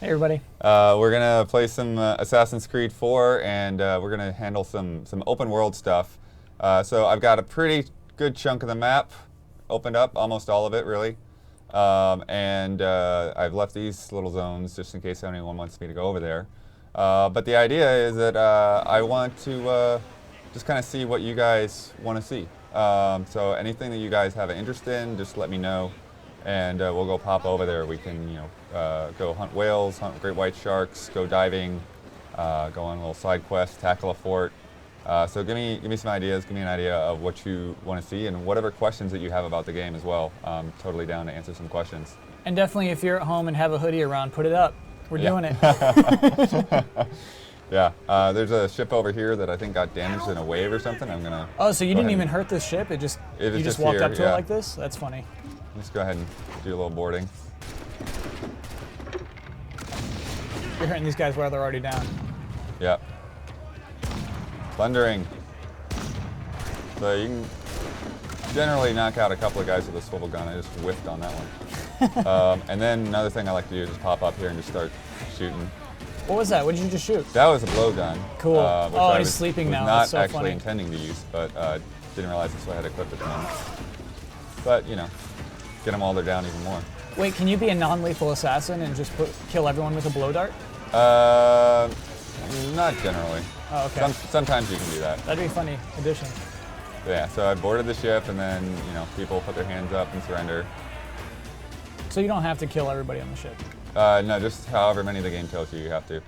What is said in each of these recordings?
Hey, everybody. We're gonna play some Assassin's Creed 4, and we're gonna handle some open world stuff. So I've got a pretty good chunk of the map opened up, almost all of it, really. And I've left these little zones just in case anyone wants me to go over there. But the idea is that I want to just kind of see what you guys want to see. So anything that you guys have an interest in, just let me know, and we'll go pop over there. We can, go hunt whales, hunt great white sharks, go diving, go on a little side quest, tackle a fort. So give me some ideas. Give me an idea of what you want to see, and whatever questions that you have about the game as well. I'm totally down to answer some questions. And definitely, if you're at home and have a hoodie around, put it up. We're doing it. Yeah, there's a ship over here that I think got damaged in a wave or something. I'm gonna. Oh, so you didn't even hurt this ship? You just walked up to it like this? That's funny. Let's go ahead and do a little boarding. You're hurting these guys while they're already down. Yep. Plundering. So you can generally knock out a couple of guys with a swivel gun. I just whiffed on that one. And then another thing I like to do is just pop up here and just start shooting. What was that? What did you just shoot? That was a blowgun. Cool. Oh, he's sleeping now. Not That's so actually funny. intending to use, but didn't realize that's what I had equipped at the moment. But, get them while they're down even more. Wait, can you be a non-lethal assassin and just kill everyone with a blow dart? Not generally. Oh, okay. Sometimes you can do that. That'd be a funny addition. Yeah, so I boarded the ship, and then, people put their hands up and surrender. So you don't have to kill everybody on the ship? No, just however many the game tells you you have to.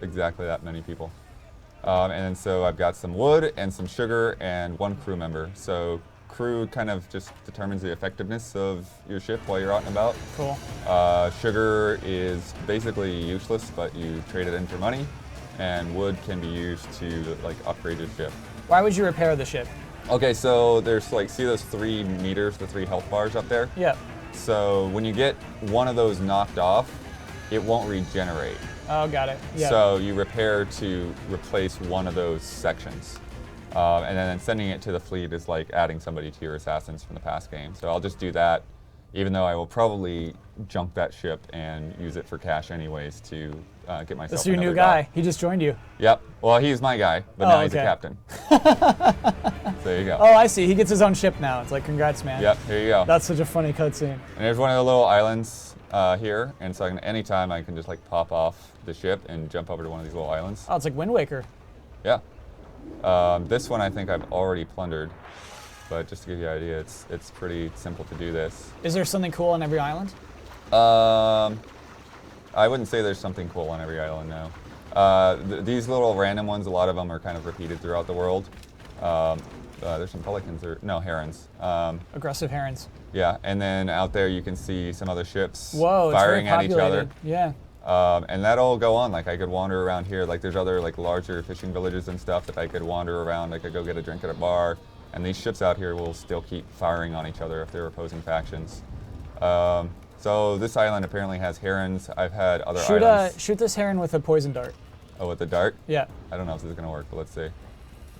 Exactly that many people. And then so I've got some wood and some sugar and one crew member. So crew kind of just determines the effectiveness of your ship while you're out and about. Cool. Sugar is basically useless, but you trade it in for money. And wood can be used to upgrade your ship. Why would you repair the ship? Okay, so there's see those 3 meters, the 3 health bars up there? Yeah. So when you get one of those knocked off, it won't regenerate. Oh, got it. Yeah. So you repair to replace one of those sections. And then sending it to the fleet is like adding somebody to your assassins from the past game. So I'll just do that, even though I will probably junk that ship and use it for cash anyways to get myself. That's your new another guy. dock. He just joined you. Yep. Well, he's my guy, but now he's a captain. So there you go. Oh, I see. He gets his own ship now. It's like, congrats, man. Yep, here you go. That's such a funny cutscene. And there's one of the little islands here, and so anytime I can just pop off the ship and jump over to one of these little islands. Oh, it's like Wind Waker. Yeah. This one I think I've already plundered, but just to give you an idea, it's pretty simple to do this. Is there something cool on every island? I wouldn't say there's something cool on every island, no. These little random ones, a lot of them are kind of repeated throughout the world. There's some pelicans, herons. Aggressive herons. Yeah, and then out there you can see some other ships Whoa, firing it's very at each other. Yeah. And that'll go on. I could wander around here. There's other larger fishing villages and stuff that I could wander around. I could go get a drink at a bar. And these ships out here will still keep firing on each other if they're opposing factions. So this island apparently has herons. I've had other islands. Shoot this heron with a poison dart. Oh, with the dart? Yeah. I don't know if this is going to work, but let's see.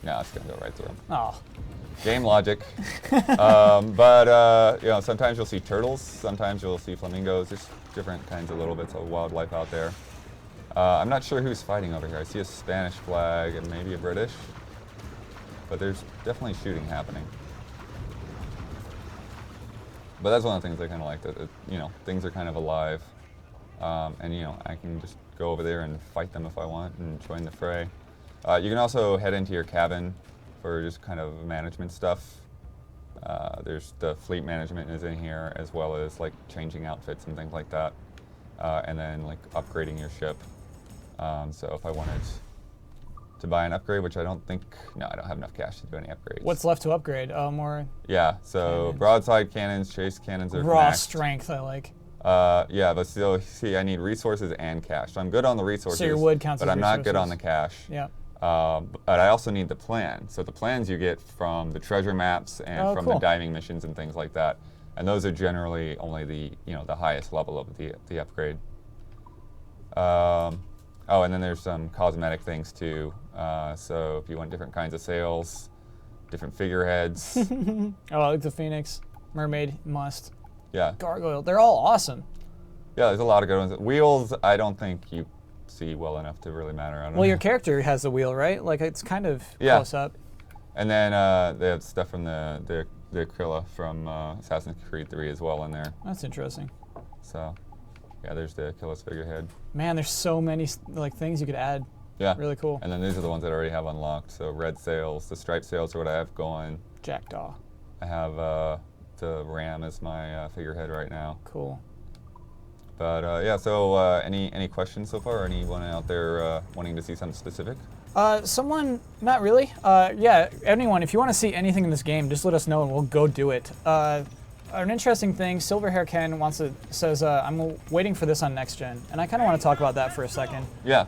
No, it's going to go right through them. Oh. Game logic. But sometimes you'll see turtles. Sometimes you'll see flamingos. There's different kinds of little bits of wildlife out there. I'm not sure who's fighting over here. I see a Spanish flag and maybe a British. But there's definitely shooting happening. But that's one of the things I kind of like, that things are kind of alive. And I can just go over there and fight them if I want and join the fray. You can also head into your cabin for just kind of management stuff. There's the fleet management is in here, as well as changing outfits and things like that. And then upgrading your ship. So if I wanted to buy an upgrade, which I don't have enough cash to do any upgrades. What's left to upgrade? Oh, more. Yeah, so cannons. Broadside cannons, chase cannons are raw maxed. Strength, I like. Yeah, but still, see, I need resources and cash. So I'm good on the resources, so your wood counts but as I'm resources. not good on the cash. Yeah. But I also need the plan. So the plans you get from the treasure maps and from the diving missions and things like that. And those are generally only the highest level of the upgrade. Oh, and then there's some cosmetic things too. So if you want different kinds of sails, different figureheads. Oh, I like the Phoenix, Mermaid, Must. Yeah. Gargoyle. They're all awesome. Yeah, there's a lot of good ones. Wheels, I don't think you see well enough to really matter. I don't know. Well, your character has the wheel, right? Like it's kind of close up. And then they have stuff from the Aquila from Assassin's Creed 3 as well in there. That's interesting. So, yeah, there's the Aquila's figurehead. Man, there's so many like things you could add. Yeah. Really cool. And then these are the ones that I already have unlocked. So red sails, the striped sails are what I have going. Jackdaw. I have the ram as my figurehead right now. Cool. But yeah, so any questions so far? Or anyone out there wanting to see something specific? Someone, not really. Yeah, anyone, if you want to see anything in this game, just let us know and we'll go do it. An interesting thing, Silverhair Ken says, I'm waiting for this on next gen. And I kind of want to talk about that for a second. Yeah.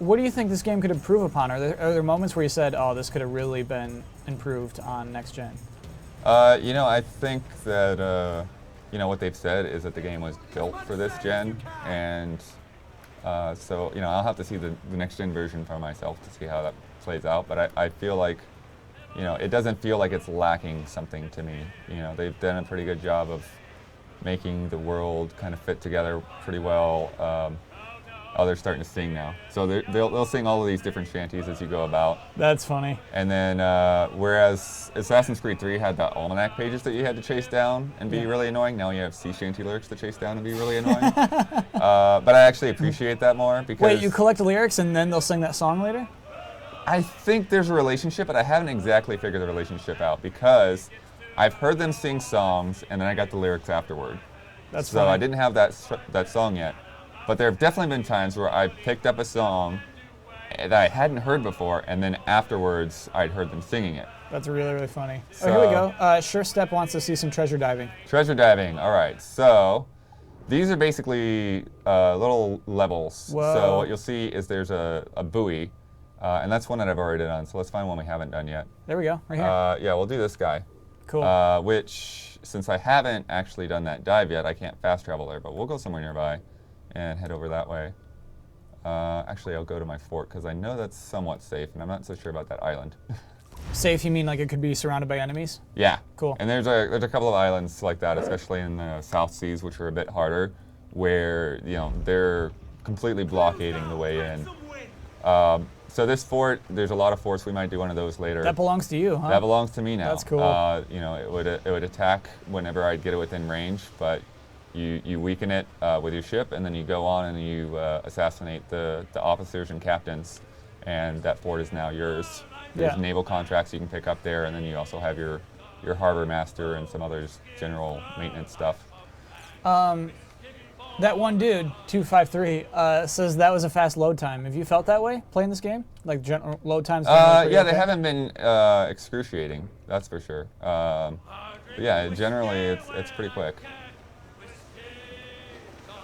What do you think this game could improve upon? Are there moments where you said, oh, this could have really been improved on next gen? I think that, what they've said is that the game was built for this gen. And so, I'll have to see the next gen version for myself to see how that plays out. But I feel like, it doesn't feel like it's lacking something to me. They've done a pretty good job of making the world kind of fit together pretty well. Oh, they're starting to sing now. So they'll sing all of these different shanties as you go about. That's funny. And then, whereas Assassin's Creed 3 had the almanac pages that you had to chase down and be really annoying, now you have sea shanty lyrics to chase down and be really annoying. But I actually appreciate that more because... Wait, you collect lyrics and then they'll sing that song later? I think there's a relationship, but I haven't exactly figured the relationship out because I've heard them sing songs and then I got the lyrics afterward. That's so funny. I didn't have that song yet. But there have definitely been times where I picked up a song that I hadn't heard before, and then afterwards I'd heard them singing it. That's really, really funny. So, here we go. Sure Step wants to see some treasure diving. Treasure diving, all right. So these are basically little levels. Whoa. So what you'll see is there's a buoy, and that's one that I've already done. So let's find one we haven't done yet. There we go, right here. Yeah, we'll do this guy. Cool. Which, since I haven't actually done that dive yet, I can't fast travel there, but we'll go somewhere nearby and head over that way. Actually, I'll go to my fort because I know that's somewhat safe, and I'm not so sure about that island. Safe, you mean like it could be surrounded by enemies? Yeah. Cool. And there's a couple of islands like that, especially in the South Seas, which are a bit harder, where they're completely blockading the way in. So this fort, there's a lot of forts. We might do one of those later. That belongs to you, huh? That belongs to me now. That's cool. It would attack whenever I'd get it within range, but you weaken it with your ship, and then you go on and you assassinate the officers and captains, and that fort is now yours. There's naval contracts you can pick up there, and then you also have your harbor master and some other general maintenance stuff. That one dude, 253, says that was a fast load time. Have you felt that way playing this game? Like general load times? Yeah, they haven't been excruciating, that's for sure. But yeah, generally it's pretty quick.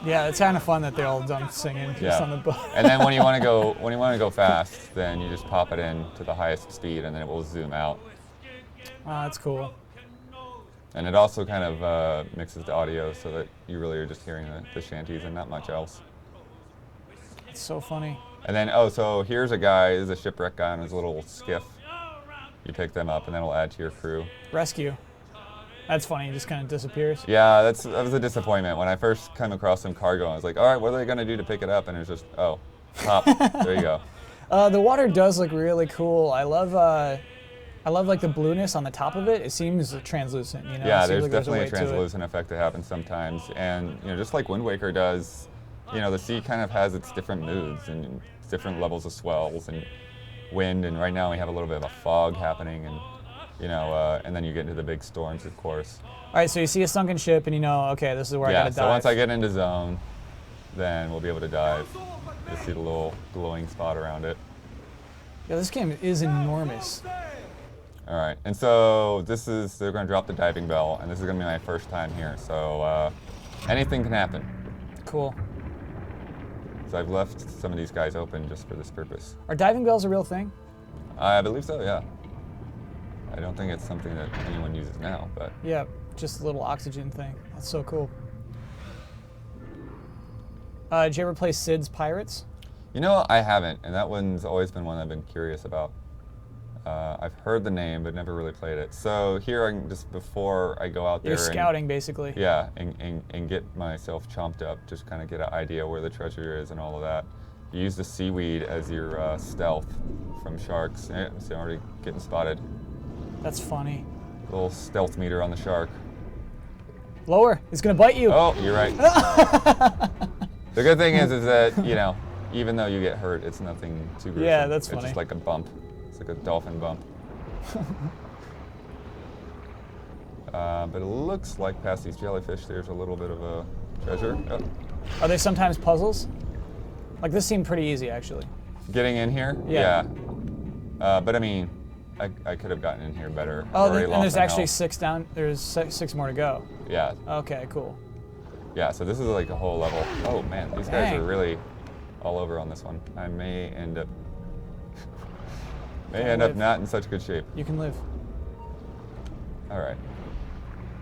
Yeah, it's kind of fun that they're all done singing just on the boat. And then when you want to go fast, then you just pop it in to the highest speed, and then it will zoom out. Oh, that's cool. And it also kind of mixes the audio so that you really are just hearing the shanties and not much else. It's so funny. And then, so here's a guy, this is a shipwreck guy on his little skiff. You pick them up, and then it'll add to your crew. Rescue. That's funny, he just kind of disappears. Yeah, that was a disappointment. When I first came across some cargo, I was like, all right, what are they going to do to pick it up? And it was just, pop, there you go. The water does look really cool. I love like the blueness on the top of it. It seems translucent, Yeah, there's like definitely a weight to it. translucent effect that happens sometimes. And, just like Wind Waker does, the sea kind of has its different moods and different levels of swells and wind. And right now we have a little bit of a fog happening, and and then you get into the big storms, of course. All right, so you see a sunken ship, and okay, this is where I gotta dive. So once I get into zone, then we'll be able to dive. You'll see the little glowing spot around it. Yeah, this game is enormous. All right, and so they're going to drop the diving bell, and this is going to be my first time here, so anything can happen. Cool. So I've left some of these guys open just for this purpose. Are diving bells a real thing? I believe so, yeah. I don't think it's something that anyone uses now, but... Yeah, just a little oxygen thing. That's so cool. Did you ever play Sid's Pirates? I haven't, and that one's always been one I've been curious about. I've heard the name, but never really played it. So here, I can just before I go out there, You're scouting basically. yeah, and get myself chomped up, just kind of get an idea where the treasure is and all of that. You use the seaweed as your stealth from sharks. Yeah, so I'm already getting spotted. That's funny. Little stealth meter on the shark. Lower. It's gonna bite you. Oh, you're right. The good thing is that even though you get hurt, it's nothing too gruesome. Yeah, that's It's funny. just like a bump. It's like a dolphin bump. But it looks like past these jellyfish, there's a little bit of a treasure. Oh. Are they sometimes puzzles? Like this seemed pretty easy actually. Getting in here? Yeah. But I mean, I could have gotten in here better. Oh, Already and lost there's my actually health. 6 down. There's six more to go. Yeah. Okay, cool. Yeah, so this is like a whole level. Oh man, these guys Dang. are really all over on this one. I may end up Can live. not in such good shape. You can live. All right.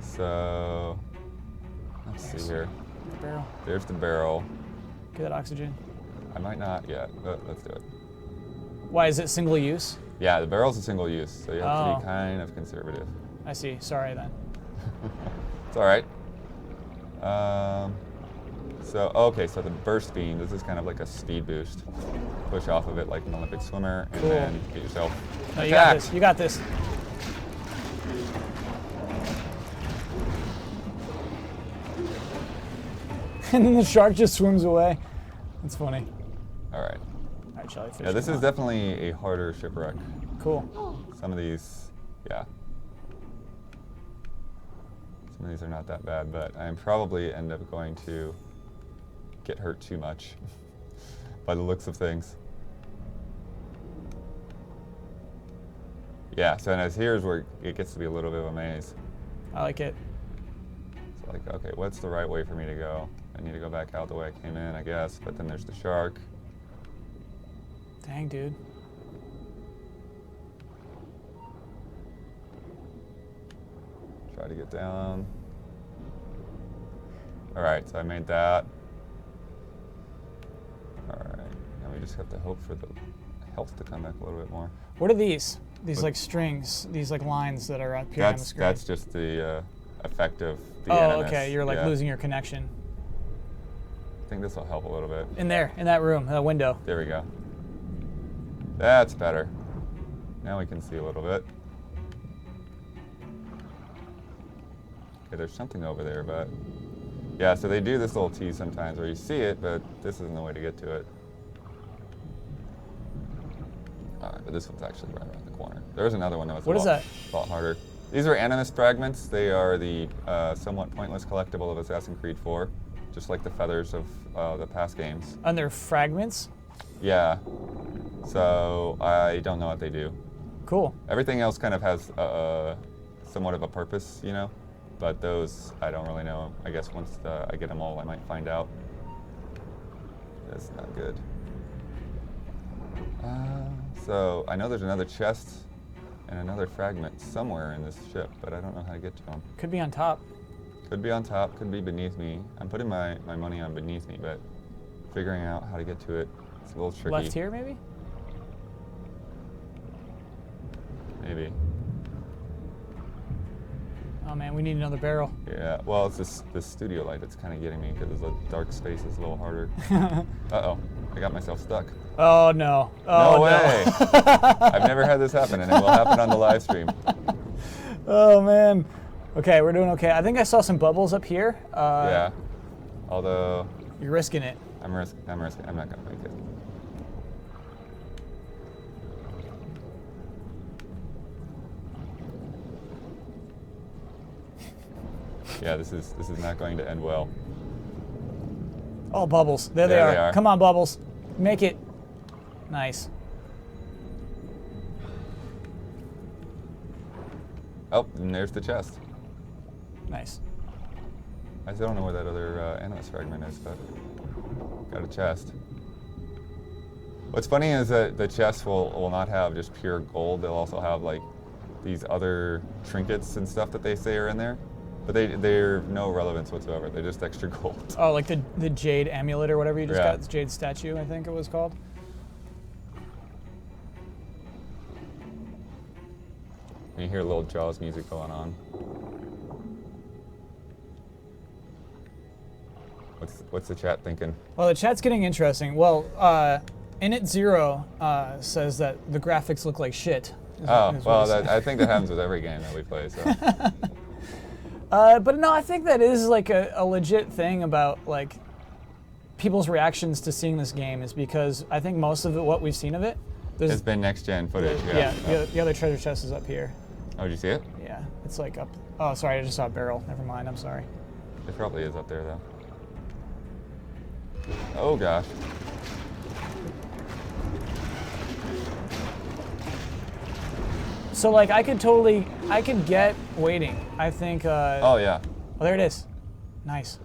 So let's see here. The barrel. There's the barrel. Get that oxygen. I might not yet, but let's do it. Why is it single use? Yeah, the barrel's a single use, so you have to Oh. be kind of conservative. I see. Sorry then. It's all right. Okay, so the burst beam, this is kind of like a speed boost. Push off of it like an Olympic swimmer, and Cool. then get yourself No, you got attacked. this. You got this. And then the shark just swims away. That's funny. All right. All right, jellyfish. Yeah, this come is on. definitely a harder shipwreck. Cool. Some of these, yeah. Some of these are not that bad, but I probably end up going to get hurt too much by the looks of things. Yeah, so and as here's where it gets to be a little bit of a maze. I like it. It's like, okay, what's the right way for me to go? I need to go back out the way I came in, I guess, but then there's the shark. Dang, dude. Try to get down. All right, so I made that. All right, now we just have to hope for the health to come back a little bit more. What are these? These What- like strings, these like lines that are appearing on the screen. That's just the effect of the Oh, animus. okay. You're like Yeah. losing your connection. I think this will help a little bit. In there, in that room, that window. There we go. That's better. Now we can see a little bit. Okay, there's something over there, but yeah, so they do this little tease sometimes where you see it, but this isn't the way to get to it. All right, but this one's actually right around the corner. There's another one that was What is that? a lot harder. These are animus fragments. They are the somewhat pointless collectible of Assassin's Creed 4, just like the feathers of the past games. And they're fragments. Yeah, so I don't know what they do. Cool. Everything else kind of has somewhat of a purpose, but those I don't really know. I guess once I get them all, I might find out. That's not good. So I know there's another chest and another fragment somewhere in this ship, but I don't know how to get to them. Could be on top. Could be on top, could be beneath me. I'm putting my money on beneath me, but figuring out how to get to it, it's a little tricky. Left here, maybe? Maybe. Oh man, we need another barrel. Yeah, well, it's this studio light that's kind of getting me because the dark space is a little harder. Uh-oh, I got myself stuck. Oh no. Oh No way. I've never had this happen, and it will happen on the live stream. Oh man. Okay, we're doing okay. I think I saw some bubbles up here. Yeah, although You're risking it. I'm risking. I'm not gonna make it. Yeah, this is not going to end well. Oh, bubbles. There There they they are. are. Come on, bubbles. Make it. Nice. Oh, and there's the chest. Nice. I still don't know where that other animus fragment is, but got a chest. What's funny is that the chests will not have just pure gold. They'll also have like these other trinkets and stuff that they say are in there, but they're no relevance whatsoever. They're just extra gold. Oh, like the jade amulet or whatever you just Yeah. got. The jade statue, I think it was called. And you hear a little Jaws music going on. What's the chat thinking? Well, the chat's getting interesting. Well, Init Zero says that the graphics look like shit. I think that happens with every game that we play. So. But no, I think that is like a legit thing about like people's reactions to seeing this game is because I think most of what we've seen of it, it's been next-gen footage. The other treasure chest is up here. Oh, did you see it? Yeah, it's like up. Oh, sorry, I just saw a barrel. Never mind. I'm sorry. It probably is up there though. Oh gosh. So like I could get waiting. I think. Oh yeah. Oh, there it is. Nice.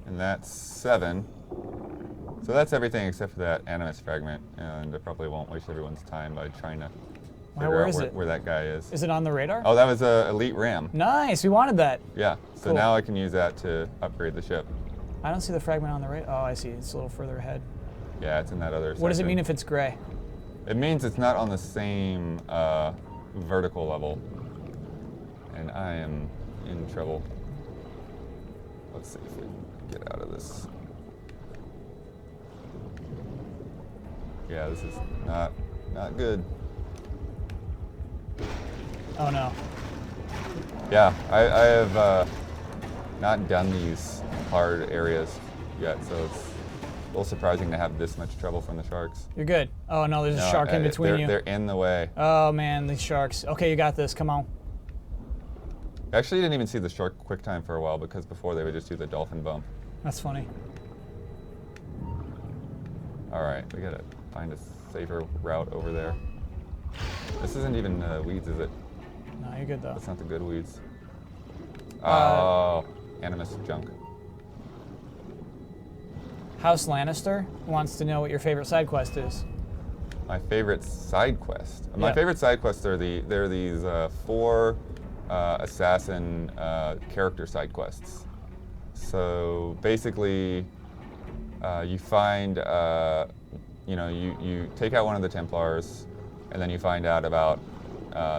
And that's 7. So that's everything except for that animus fragment, and I probably won't waste everyone's time by trying to figure out where that guy is. Is it on the radar? Oh, that was a elite ram. Nice. We wanted that. Yeah. So Cool. now I can use that to upgrade the ship. I don't see the fragment on the radar. Oh, I see. It's a little further ahead. Yeah, it's in that other section. What does it mean if it's gray? It means it's not on the same vertical level. And I am in trouble. Let's see if we can get out of this. Yeah, this is not good. Oh no. Yeah, I have not done these hard areas yet, so it's a little surprising to have this much trouble from the sharks. You're good. Oh no, there's a shark in between you. They're in the way. Oh man, these sharks. Okay, you got this. Come on. I actually didn't even see the shark quick time for a while because before they would just do the dolphin bump. That's funny. All right, we gotta find a safer route over there. This isn't even weeds, is it? No, you're good though. That's not the good weeds. Oh, animus junk. House Lannister wants to know what your favorite side quest is. My favorite side quest. My Yeah. favorite side quests are they're these 4 assassin character side quests. So basically, you find you take out one of the Templars, and then you find out about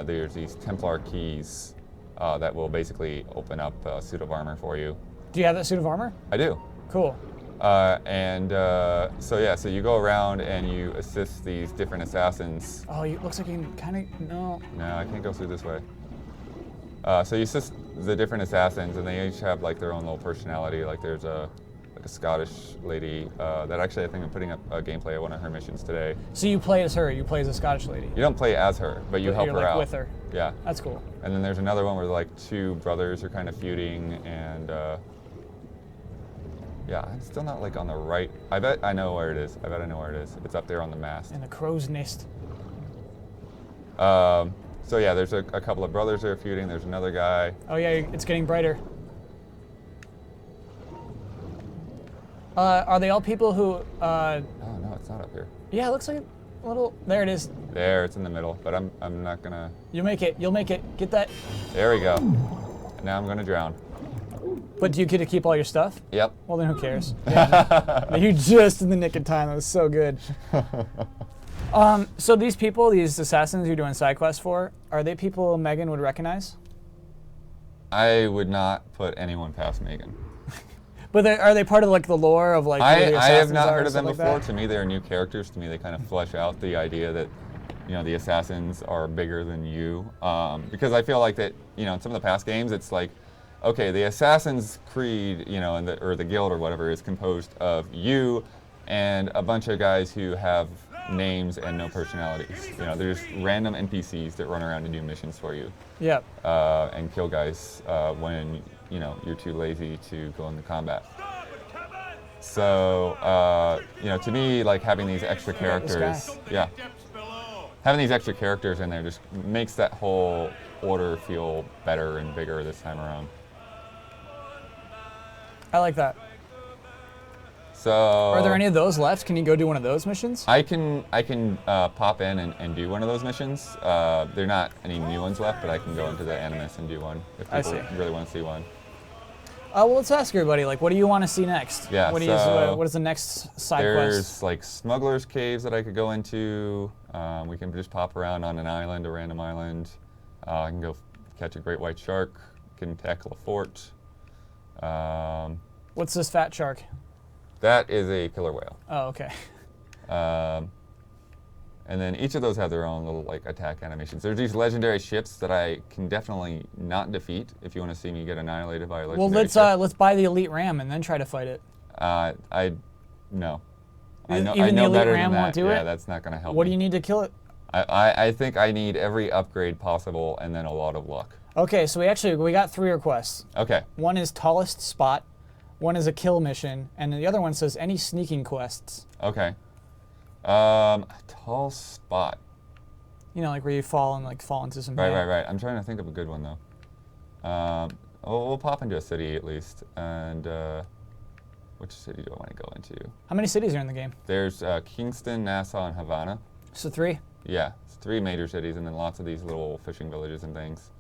there's these Templar keys that will basically open up a suit of armor for you. Do you have that suit of armor? I do. Cool. So you go around and you assist these different assassins. Oh, it looks like you can kind of no. No, I can't go through this way. So you assist the different assassins, and they each have like their own little personality. Like there's a Scottish lady that actually I think I'm putting up a gameplay of one of her missions today. So you play as her. You play as a Scottish lady. You don't play as her, but you help You're her like out. with her. Yeah. That's cool. And then there's another one where like 2 brothers are kind of feuding, and yeah, I'm still not like on the right. I bet I know where it is. I bet I know where it is. It's up there on the mast. In the crow's nest. So yeah, there's a couple of brothers that are feuding. There's another guy. Oh yeah, it's getting brighter. Are they all people who? Oh no, it's not up here. Yeah, it looks like a little. There it is. There, it's in the middle. But I'm not gonna. You'll make it. You'll make it. Get that. There we go. Now I'm gonna drown. But do you get to keep all your stuff? Yep. Well, then who cares? Yeah. You just in the nick of time. That was so good. So these people, these assassins you're doing side quests for, are they people Megan would recognize? I would not put anyone past Megan. But are they part of like the lore of like? Who the I have assassins not are heard and of them stuff like before. that? To me, they're new characters. To me, they kind of flesh out the idea that, the assassins are bigger than you. Because I feel like that, in some of the past games, it's like, okay, the Assassin's Creed, or the guild or whatever is composed of you and a bunch of guys who have names and no personalities. There's random NPCs that run around and do missions for you. Yeah. And kill guys when, you're too lazy to go into combat. So, to me, like having these extra characters, yeah, having these extra characters in there just makes that whole order feel better and bigger this time around. I like that. So, Are there any of those left? Can you go do one of those missions? I can pop in and do one of those missions. There are not any new ones left, but I can go into the Animus and do one if I people see. really want to see one. Well, let's ask everybody. Like, what do you want to see next? Yeah, What so what is the next side There's quest? like smugglers' caves that I could go into. We can just pop around on an island, a random island. I can go catch a great white shark. Can tackle a fort. What's this fat shark? That is a killer whale. Oh, okay. And then each of those have their own little like attack animations. There's these legendary ships that I can definitely not defeat if you want to see me get annihilated by a Well, legendary ship. let's buy the elite ram and then try to fight it. No. Even I the know elite better ram than won't that. do Yeah, it? that's not going to help What me. do you need to kill it? I think I need every upgrade possible and then a lot of luck. Okay, so we got 3 requests. Okay. One is tallest spot, one is a kill mission, and the other one says any sneaking quests. Okay. Tall spot. You know, like where you fall into some. Right. I'm trying to think of a good one though. We'll pop into a city at least. And which city do I want to go into? How many cities are in the game? There's Kingston, Nassau, and Havana. So 3. Yeah, it's 3 major cities and then lots of these little fishing villages and things.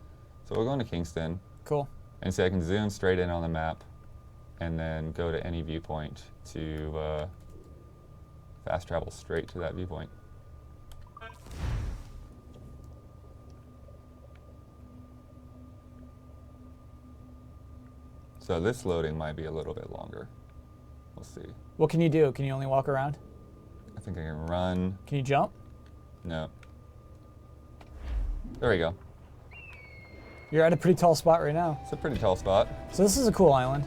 So we're going to Kingston. Cool. And see, I can zoom straight in on the map and then go to any viewpoint to fast travel straight to that viewpoint. So this loading might be a little bit longer. We'll see. What can you do? Can you only walk around? I think I can run. Can you jump? No. There we go. You're at a pretty tall spot right now. It's a pretty tall spot. So this is a cool island.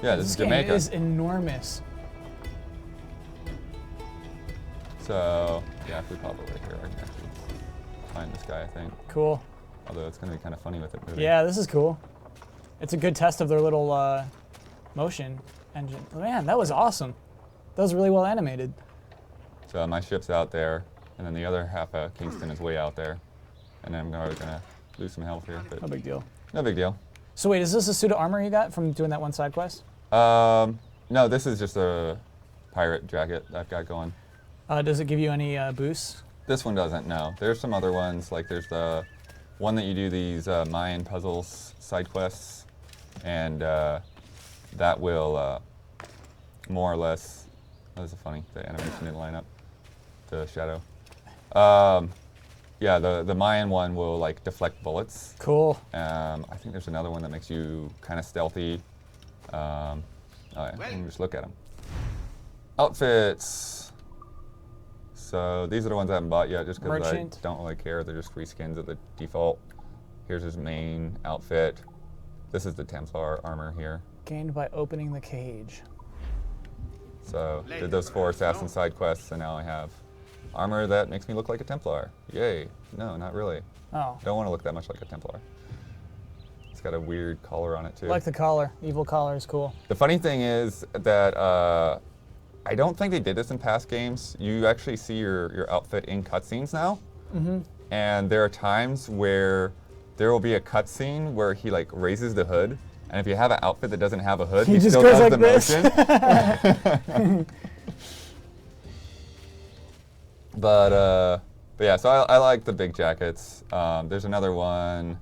Yeah, this is game Jamaica. is enormous. So, yeah, if we pop over here, I can actually find this guy, I think. Cool. Although it's going to be kind of funny with it moving. Yeah, this is cool. It's a good test of their little motion engine. Man, that was awesome. That was really well animated. So my ship's out there, and then the other half of Kingston is way out there. And then I'm going to lose some health here. But No big deal. no big deal. So wait, is this a suit of armor you got from doing that one side quest? No, this is just a pirate jacket that I've got going. Does it give you any boosts? This one doesn't, no. There's some other ones, like there's the one that you do these Mayan puzzles side quests, and that will more or less, that was funny, the animation didn't line up, the shadow. Yeah, the Mayan one will like deflect bullets. Cool. I think there's another one that makes you kind of stealthy. Oh yeah, let me just look at them. Outfits. So these are the ones I haven't bought yet just because I Merchant. don't really care. They're just free skins at the default. Here's his main outfit. This is the Templar armor here. Gained by opening the cage. So did those 4 assassin side quests, and now I have armor that makes me look like a Templar. Yay. No, not really. Oh. Don't want to look that much like a Templar. It's got a weird collar on it too. I like the collar. Evil collar is cool. The funny thing is that I don't think they did this in past games. You actually see your outfit in cutscenes now. Mm-hmm. And there are times where there will be a cutscene where he like raises the hood, and if you have an outfit that doesn't have a hood, he just still goes does like the this. motion. But yeah, so I like the big jackets. There's another one.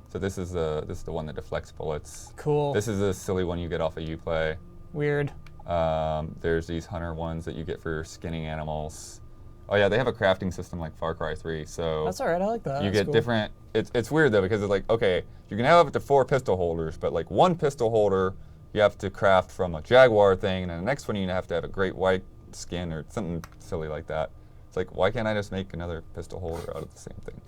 So this is the one that deflects bullets. Cool. This is a silly one you get off of Uplay. Weird. There's these hunter ones that you get for skinning animals. Oh yeah, they have a crafting system like Far Cry 3. So That's all right. I like that. you That's get cool. different. It's weird though because it's like, okay, you can have up to 4 pistol holders, but like 1 pistol holder you have to craft from a jaguar thing, and then the next one you have to have a great white skin or something silly like that. It's like, why can't I just make another pistol holder out of the same thing?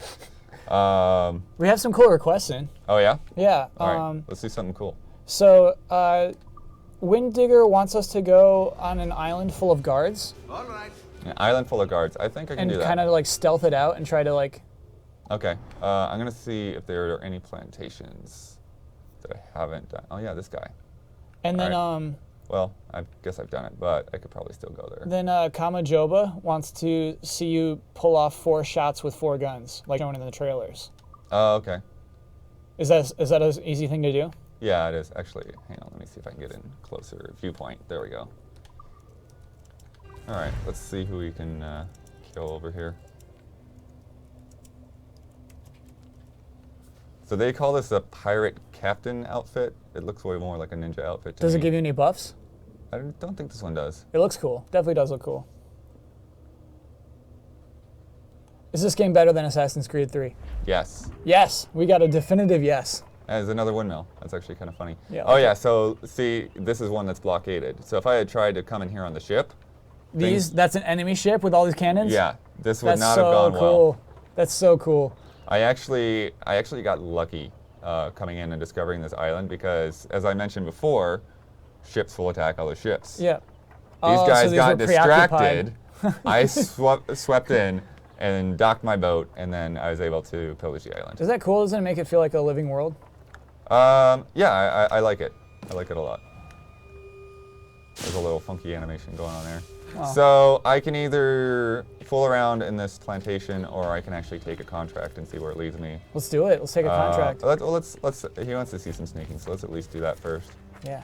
We have some cool requests in. Oh yeah. Yeah. All right. Let's do something cool. So, Wind Digger wants us to go on an island full of guards All right. An island full of guards. I think I can and do that. kind of like stealth it out and try to like. Okay. I'm gonna see if there are any plantations that I haven't done. Oh yeah, this guy. And then Alright. Well, I guess I've done it, but I could probably still go there. then Kamajoba wants to see you pull off 4 shots with 4 guns, like shown in the trailers. Oh, okay. Is that an easy thing to do? Yeah, it is. Actually, hang on. Let me see if I can get in closer. Viewpoint. There we go. All right. Let's see who we can kill over here. So they call this a pirate captain outfit. It looks way more like a ninja outfit to Does me. it give you any buffs? I don't think this one does. It looks cool. Definitely does look cool. Is this game better than Assassin's Creed 3? Yes. Yes. We got a definitive yes. There's another windmill. That's actually kind of funny. Yeah, oh okay. yeah, so see, this is one that's blockaded. So if I had tried to come in here on the ship, That's an enemy ship with all these cannons? yeah, this would That's not so have gone cool. well. That's so cool. I actually got lucky coming in and discovering this island because, as I mentioned before, ships will attack other ships. Yeah. These Oh, guys so these got were preoccupied. distracted. I swept in and docked my boat, and then I was able to pillage the island. Is that cool? Doesn't it make it feel like a living world? Yeah, I like it. I like it a lot. There's a little funky animation going on there. Wow. So I can either fool around in this plantation, or I can actually take a contract and see where it leads me. Let's do it. Let's take a contract. Let's. He wants to see some sneaking, so let's at least do that first. Yeah.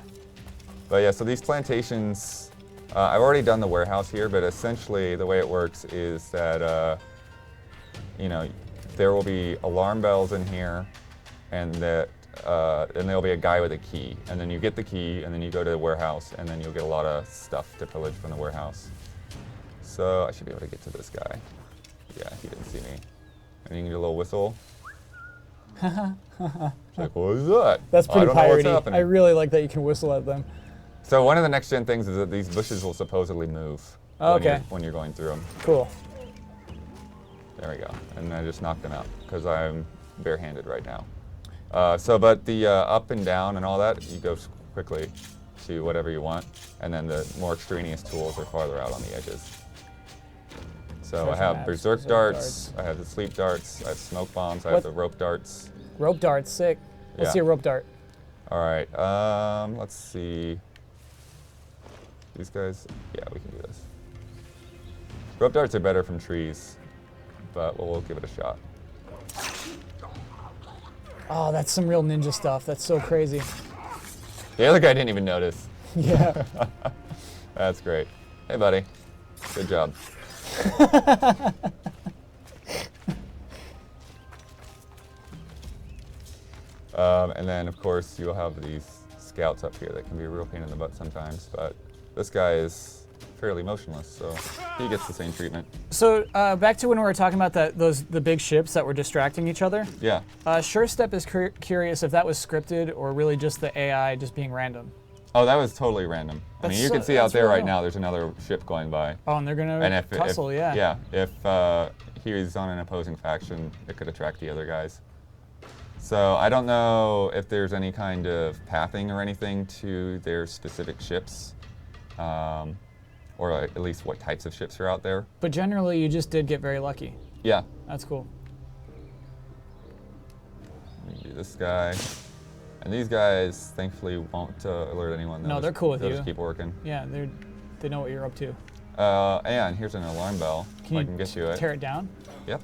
But yeah, so these plantations, I've already done the warehouse here, but essentially the way it works is that, you know, there will be alarm bells in here, and that, and there'll be a guy with a key, and then you get the key, and then you go to the warehouse, and then you'll get a lot of stuff to pillage from the warehouse. So I should be able to get to this guy. Yeah, he didn't see me. And you can get a little whistle. It's like, what is that? That's pretty I don't know what's piratey. happening. I really like that you can whistle at them. So one of the next gen things is that these bushes will supposedly move when you're going through them. Cool. There we go. And I just knocked them out because I'm barehanded right now. But the up and down and all that, you go quickly to whatever you want. And then the more extraneous tools are farther out on the edges. So I have berserk darts, I have the sleep darts, I have smoke bombs, I have the rope darts. Rope darts, sick. Let's Yeah. see a rope dart. All right, let's see. These guys, yeah, we can do this. Rope darts are better from trees, but we'll give it a shot. Oh, that's some real ninja stuff. That's so crazy. The other guy didn't even notice. Yeah. That's great. Hey, buddy. Good job. And then, of course, you'll have these scouts up here that can be a real pain in the butt sometimes, but this guy is fairly motionless, so he gets the same treatment. So back to when we were talking about the big ships that were distracting each other. Yeah. Sure Step is curious if that was scripted or really just the AI just being random. Oh, that was totally random. I mean, you can see out there right now, there's another ship going by. Oh, and they're going And to tussle, yeah. Yeah, if he's on an opposing faction, it could attract the other guys. So I don't know if there's any kind of pathing or anything to their specific ships, or at least what types of ships are out there. But generally, you just did get very lucky. Yeah. That's cool. We can do this guy. And these guys, thankfully, won't alert anyone. No, they're cool with they'll you. just keep working. Yeah, they know what you're up to. And here's an alarm bell. Can I you can get you it. tear it down? Yep.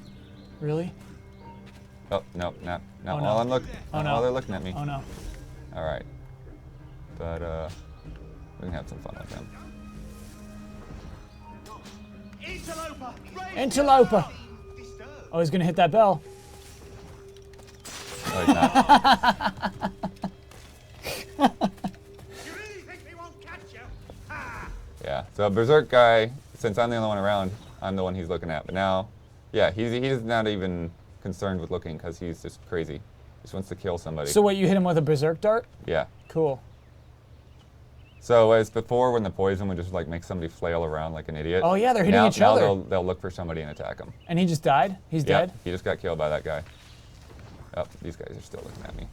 Really? Oh, no, not Oh, no. while I'm looking. Oh, Not no. while they're looking at me. Oh, no. All right. But we can have some fun with them. Interloper! Oh, he's going to hit that bell. No, he's not. Yeah, so Berserk guy, since I'm the only one around, I'm the one he's looking at. But now, yeah, he's not even concerned with looking because he's just crazy. Just wants to kill somebody. So what, you hit him with a berserk dart? Yeah. Cool. So as before, when the poison would just like make somebody flail around like an idiot. Oh yeah, they're hitting each now other. they'll look for somebody and attack him. And he just died? He's Yeah, dead? he just got killed by that guy. Oh, these guys are still looking at me.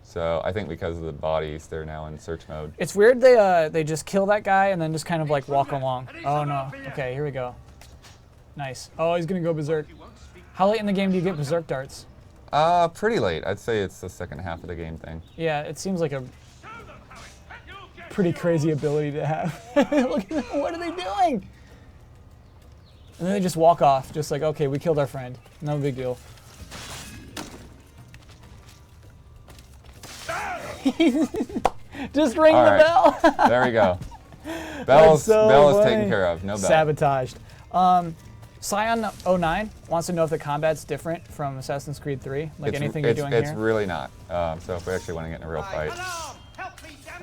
So I think because of the bodies, they're now in search mode. It's weird they just kill that guy and then just kind of like walk along. Oh no. Okay, here we go. Nice. Oh, he's gonna go berserk. How late in the game do you get berserk darts? Pretty late. I'd say it's the second half of the game thing. Yeah, it seems like a pretty crazy ability to have. Look at them. What are they doing? And then they just walk off, just like, okay, we killed our friend. No big deal. Just ring the bell. There we go. Bell is so taken funny. care of. No bell. Sabotaged. Scion09 wants to know if the combat's different from Assassin's Creed 3, like anything you're doing it's here. really not. So if we actually want to get in a real fight.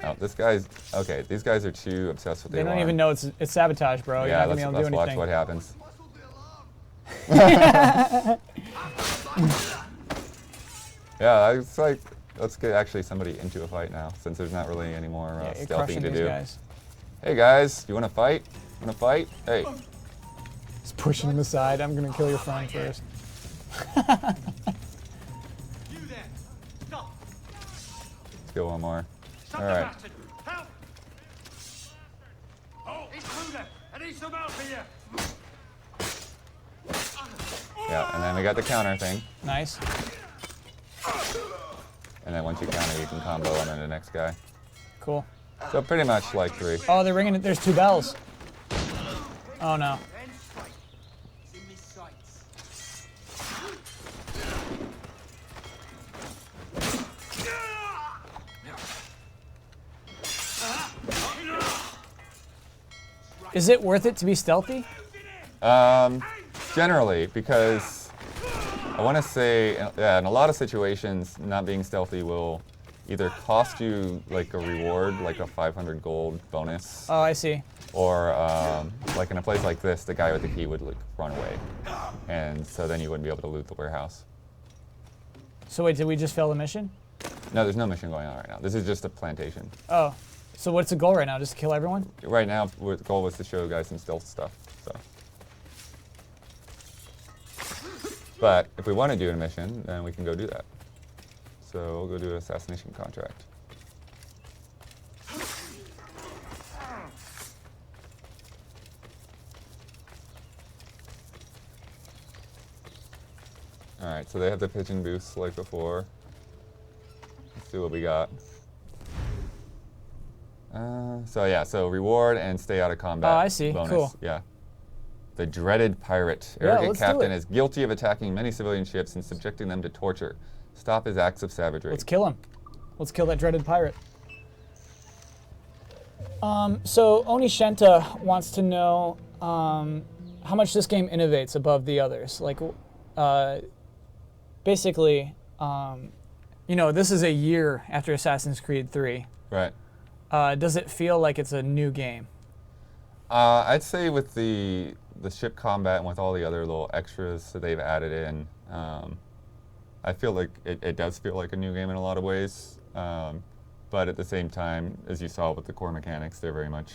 Oh, this guy's okay. These guys are too obsessed with the They don't alarm. even know it's sabotage, bro. Yeah, You're not gonna be able to do let's watch anything. what happens. Yeah, it's like let's get actually somebody into a fight now, since there's not really any more Yeah, you're stealthing crushing to these do. guys. Hey guys, you want to fight? Want to fight? Hey. Just pushing him aside. I'm gonna kill your friend first. Let's go one more. All right. Yeah, and then we got the counter thing. Nice. And then once you counter, you can combo on to the next guy. Cool. So pretty much like 3. Oh, they're ringing it. There's 2 bells. Oh no. Is it worth it to be stealthy? Generally, because I want to say, yeah, in a lot of situations, not being stealthy will either cost you like a reward, like a 500 gold bonus, Oh, I see. or like in a place like this, the guy with the key would like run away, and so then you wouldn't be able to loot the warehouse. So wait, did we just fail the mission? No, there's no mission going on right now. This is just a plantation. Oh. So what's the goal right now? Just to kill everyone? Right now, the goal was to show guys some stealth stuff. So, but if we want to do a mission, then we can go do that. So we'll go do an assassination contract. All right, so they have the pigeon boosts like before. Let's see what we got. So yeah, so reward and stay out of combat. Oh, I see. Bonus. Cool. Yeah. The dreaded pirate. Yeah, Arrogant let's do captain it. is guilty of attacking many civilian ships and subjecting them to torture. Stop his acts of savagery. Let's kill him. Let's kill that dreaded pirate. So Onishenta wants to know how much this game innovates above the others. Like, basically, you know, this is a year after Assassin's Creed 3. Right. Does it feel like it's a new game? I'd say with the ship combat and with all the other little extras that they've added in, I feel like it does feel like a new game in a lot of ways. But at the same time, as you saw with the core mechanics, they're very much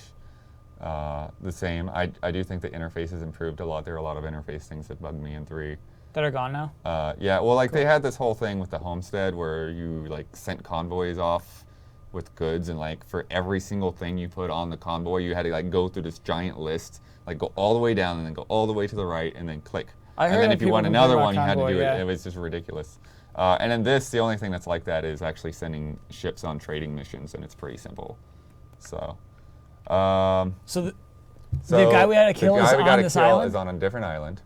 the same. I do think the interface has improved a lot. There are a lot of interface things that bugged me in 3. That are gone now? Yeah, well, like they had this whole thing with the homestead where you like sent convoys off with goods, and like for every single thing you put on the convoy, you had to like go through this giant list, like go all the way down and then go all the way to the right and then click. I heard and then that if you people want complain another about one, you had to convoy, do yeah. it. It was just ridiculous. And in this, the only thing that's like that is actually sending ships on trading missions, and it's pretty simple. So, So the guy we had to kill is on this island? is on a different island.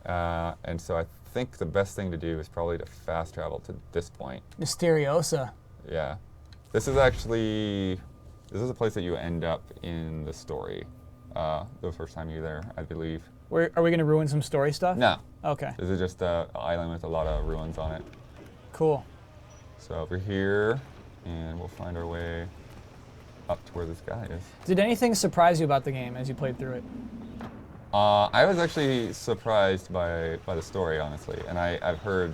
And so I think the best thing to do is probably to fast travel to this point. Mysteriosa. Yeah. This is a place that you end up in the story the first time you're there, I believe. Are we going to ruin some story stuff? No. Okay. This is just an island with a lot of ruins on it. Cool. So over here, and we'll find our way up to where this guy is. Did anything surprise you about the game as you played through it? I was actually surprised by the story, honestly, and I've heard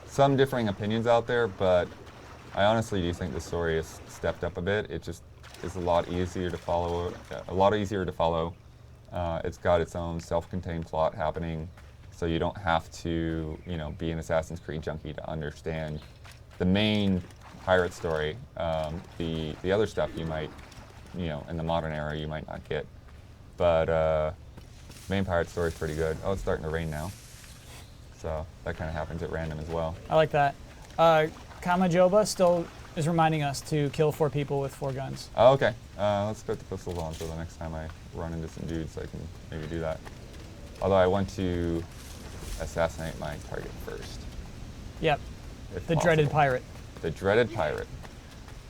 some differing opinions out there, but I honestly do think the story has stepped up a bit. It just is a lot easier to follow. It's got its own self-contained plot happening, so you don't have to, be an Assassin's Creed junkie to understand the main pirate story. The other stuff you might, in the modern era, you might not get, but main pirate story is pretty good. Oh, it's starting to rain now, so that kind of happens at random as well. I like that. Kamajoba still is reminding us to kill 4 people with 4 guns. Oh, okay. Let's put the pistols on so the next time I run into some dudes, I can maybe do that. Although I want to assassinate my target first. Yep. if The dreaded possible. pirate. The dreaded pirate.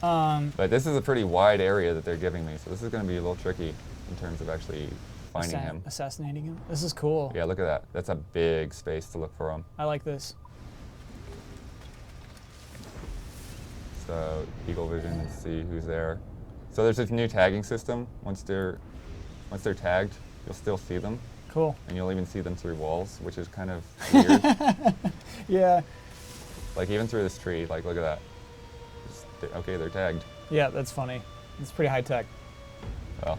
But this is a pretty wide area that they're giving me, so this is going to be a little tricky in terms of actually finding him. Assassinating him. This is cool. Yeah, look at that. That's a big space to look for him. I like this. So Eagle Vision and see who's there. So there's this new tagging system. Once they're tagged, you'll still see them. Cool. And you'll even see them through walls, which is kind of weird. Yeah. Like even through this tree, like look at that. Okay, they're tagged. Yeah, that's funny. It's pretty high tech. Well,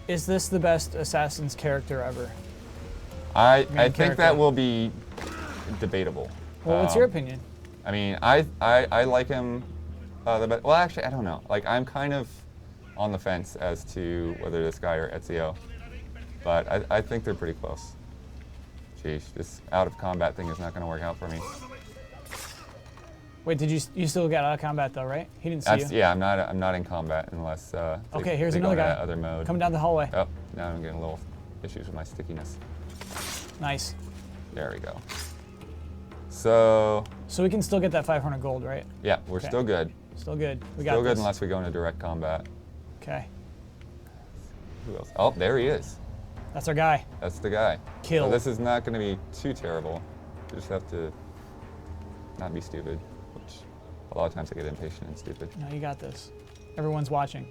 Is this the best Assassin's character ever? I Main think character. that will be debatable. Well, what's your opinion? I mean, I like him the best. Well, actually, I don't know. Like, I'm kind of on the fence as to whether this guy or Ezio, but I think they're pretty close. Jeez, this out of combat thing is not going to work out for me. Wait, did you still get out of combat though, right? He didn't see you. Yeah, I'm not in combat unless Okay, here's they go another into guy. that other mode. Coming down the hallway. Oh, now I'm getting a little issues with my stickiness. Nice. There we go. So So we can still get that 500 gold, right? yeah, we're Okay. still good. Still good. We got Still good this. unless we go into direct combat. Okay. Who else? Oh, there he is. That's our guy. That's the guy. Kill. So this is not going to be too terrible. You just have to not be stupid, which a lot of times I get impatient and stupid. No, you got this. Everyone's watching.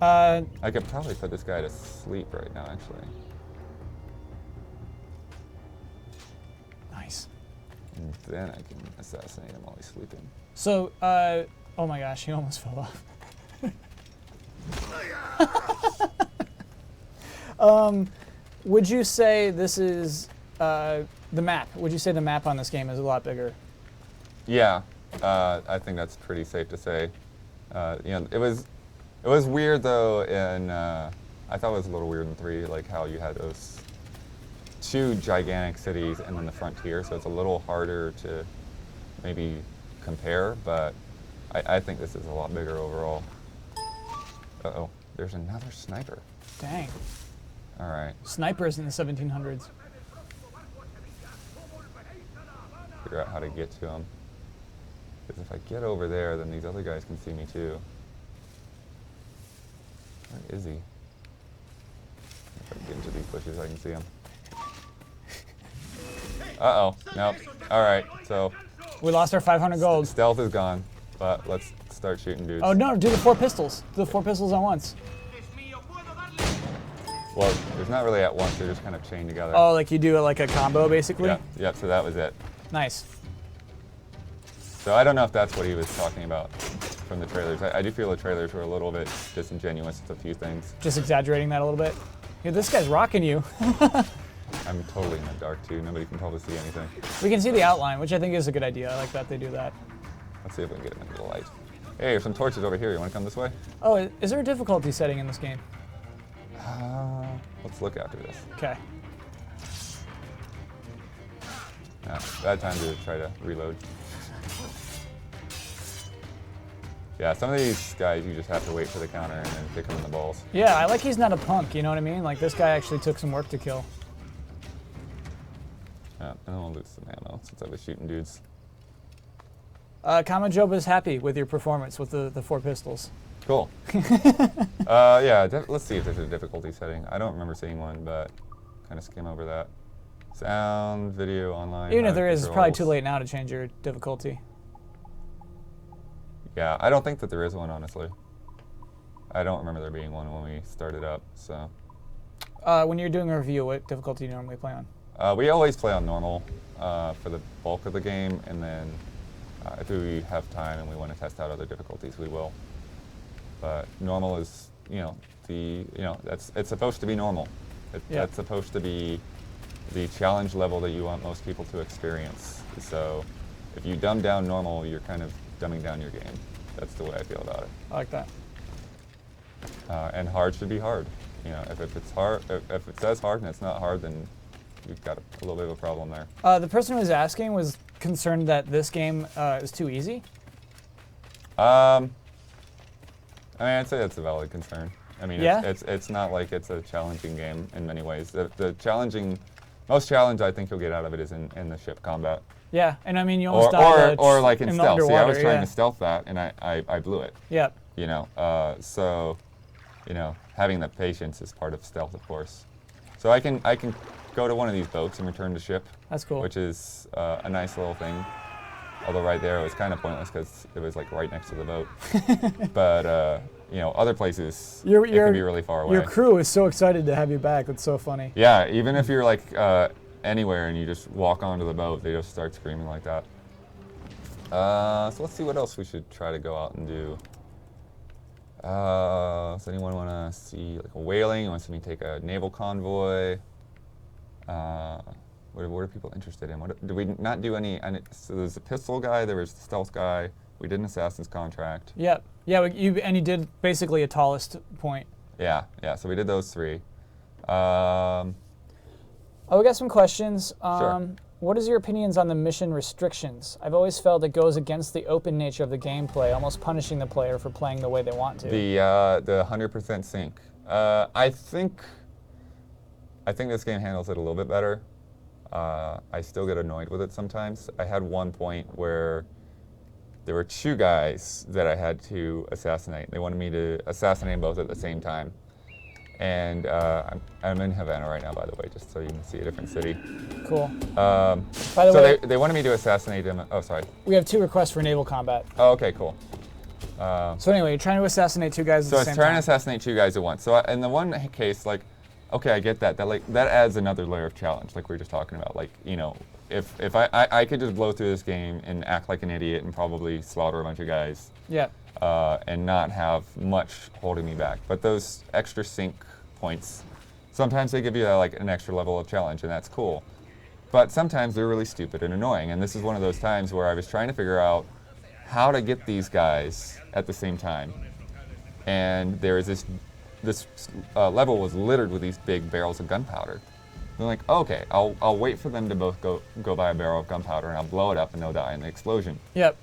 I could probably put this guy to sleep right now, actually. Nice. And then I can assassinate him while he's sleeping. So, oh my gosh, he almost fell off. Would you say this is the map? Would you say the map on this game is a lot bigger? Yeah, I think that's pretty safe to say. You know, it was weird though, and I thought it was a little weird in 3, like how you had those 2 gigantic cities and then the frontier, so it's a little harder to maybe compare, but I think this is a lot bigger overall. Uh-oh, there's another sniper. Dang. All right, Snipers in the 1700s. figure out how to get to him. Because if I get over there, then these other guys can see me too. Where is he? If I can get into these bushes, I can see him. Uh-oh, nope. All right, so We lost our 500 gold. stealth is gone, but let's start shooting dudes. Oh no, do the 4 pistols. Do the 4 pistols at once. Well, there's not really at once, they're just kind of chained together. Oh, like you do it like a combo basically? Yep, so that was it. Nice. So I don't know if that's what he was talking about from the trailers. I do feel the trailers were a little bit disingenuous with a few things. Just exaggerating that a little bit. Yeah, this guy's rocking you. I'm totally in the dark too, nobody can probably see anything. We can see the outline, which I think is a good idea. I like that they do that. Let's see if we can get him into the light. Hey, there's some torches over here, you want to come this way? Oh, is there a difficulty setting in this game? Let's look after this. Okay. Bad time to try to reload. Yeah, some of these guys you just have to wait for the counter and then kick them in the balls. Yeah, I like he's not a punk, you know what I mean? Like this guy actually took some work to kill. Yeah, and then we'll lose some ammo since I was shooting dudes. Kamajoba's happy with your performance with the 4 pistols. Cool. Yeah, let's see if there's a difficulty setting. I don't remember seeing one, but kind of skim over that. Sound, video, online. Even if there is, it's probably controls. too late now to change your difficulty. Yeah, I don't think that there is one, honestly. I don't remember there being one when we started up, so. When you're doing a review, what difficulty do you normally play on? We always play on normal for the bulk of the game, and then if we have time and we want to test out other difficulties, we will. But normal is, it's supposed to be normal. That's supposed to be the challenge level that you want most people to experience. So if you dumb down normal, you're kind of dumbing down your game. That's the way I feel about it. I like that. And hard should be hard. You know, if it's hard, if it says hard and it's not hard, then you've got a little bit of a problem there. The person who was asking was concerned that this game is too easy. I mean, I'd say that's a valid concern. I mean, Yeah? it's not like it's a challenging game in many ways. The most challenge I think you'll get out of it is in the ship combat. Yeah, and I mean you almost died Or like in the stealth. See, I was underwater, trying yeah. to stealth that, and I blew it. Yep. You know, so, you know, having the patience is part of stealth, of course. So I can go to one of these boats and return to ship. That's cool. Which is a nice little thing. Although right there it was kind of pointless because it was like right next to the boat. But you know, other places it can be really far away. Your crew is so excited to have you back. It's so funny. Yeah, even if you're like anywhere and you just walk onto the boat, they just start screaming like that. So let's see what else we should try to go out and do. Does anyone want to see like a whaling? Want to see me take a naval convoy? What are people interested in? What did we not do any? So there's the pistol guy. There was the stealth guy. We did an assassin's contract. Yep. Yeah. You did basically a tallest point. Yeah. Yeah. So we did those three. Oh, we got some questions. Sure. What is your opinions on the mission restrictions? I've always felt it goes against the open nature of the gameplay, almost punishing the player for playing the way they want to. The 100% sync. I think this game handles it a little bit better. I still get annoyed with it sometimes. I had one point where there were two guys that I had to assassinate. They wanted me to assassinate them both at the same time. And I'm in Havana right now, by the way, just so you can see a different city. Cool. By the way, they wanted me to assassinate them. Oh, sorry. We have 2 requests for naval combat. Oh, okay, cool. So anyway, you're trying to assassinate 2 guys at the same time. So I was trying to assassinate 2 guys at once. So in the one case, like, okay, I get that. That adds another layer of challenge, like we were just talking about. Like, you know, if I could just blow through this game and act like an idiot and probably slaughter a bunch of guys. Yeah. And not have much holding me back. But those extra sync points, sometimes they give you like an extra level of challenge, and that's cool. But sometimes they're really stupid and annoying. And this is one of those times where I was trying to figure out how to get these guys at the same time. And there is this level was littered with these big barrels of gunpowder. I'm like, okay, I'll wait for them to both go by a barrel of gunpowder, and I'll blow it up, and they'll die in the explosion. Yep.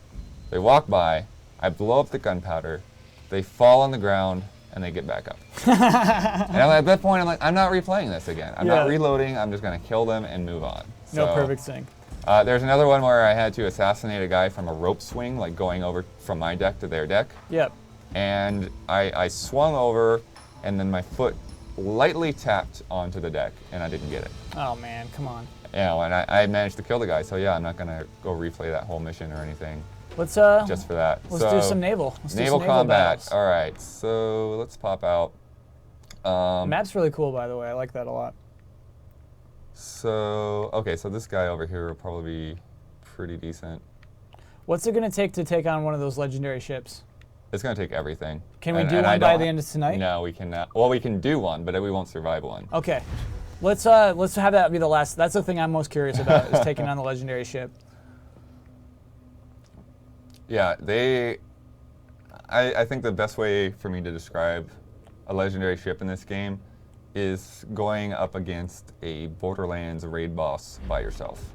They walk by, I blow up the gunpowder, they fall on the ground, and they get back up. And at that point, I'm like, I'm not replaying this again. I'm not reloading. I'm just going to kill them and move on. No perfect sync. There's another one where I had to assassinate a guy from a rope swing, like going over from my deck to their deck. Yep. And I swung over, and then my foot lightly tapped onto the deck, and I didn't get it. Oh man, come on. You know, and I managed to kill the guy. So yeah, I'm not going to go replay that whole mission or anything. Let's just for that. Let's do some naval. Naval combat. Battles. All right, so let's pop out. The map's really cool, by the way. I like that a lot. So okay, so this guy over here will probably be pretty decent. What's it going to take on one of those legendary ships? It's going to take everything. Can we do one by the end of tonight? No, we cannot. Well, we can do one, but we won't survive one. Okay, let's have that be the last. That's the thing I'm most curious about is taking on the legendary ship. Yeah, I think the best way for me to describe a legendary ship in this game is going up against a Borderlands raid boss by yourself.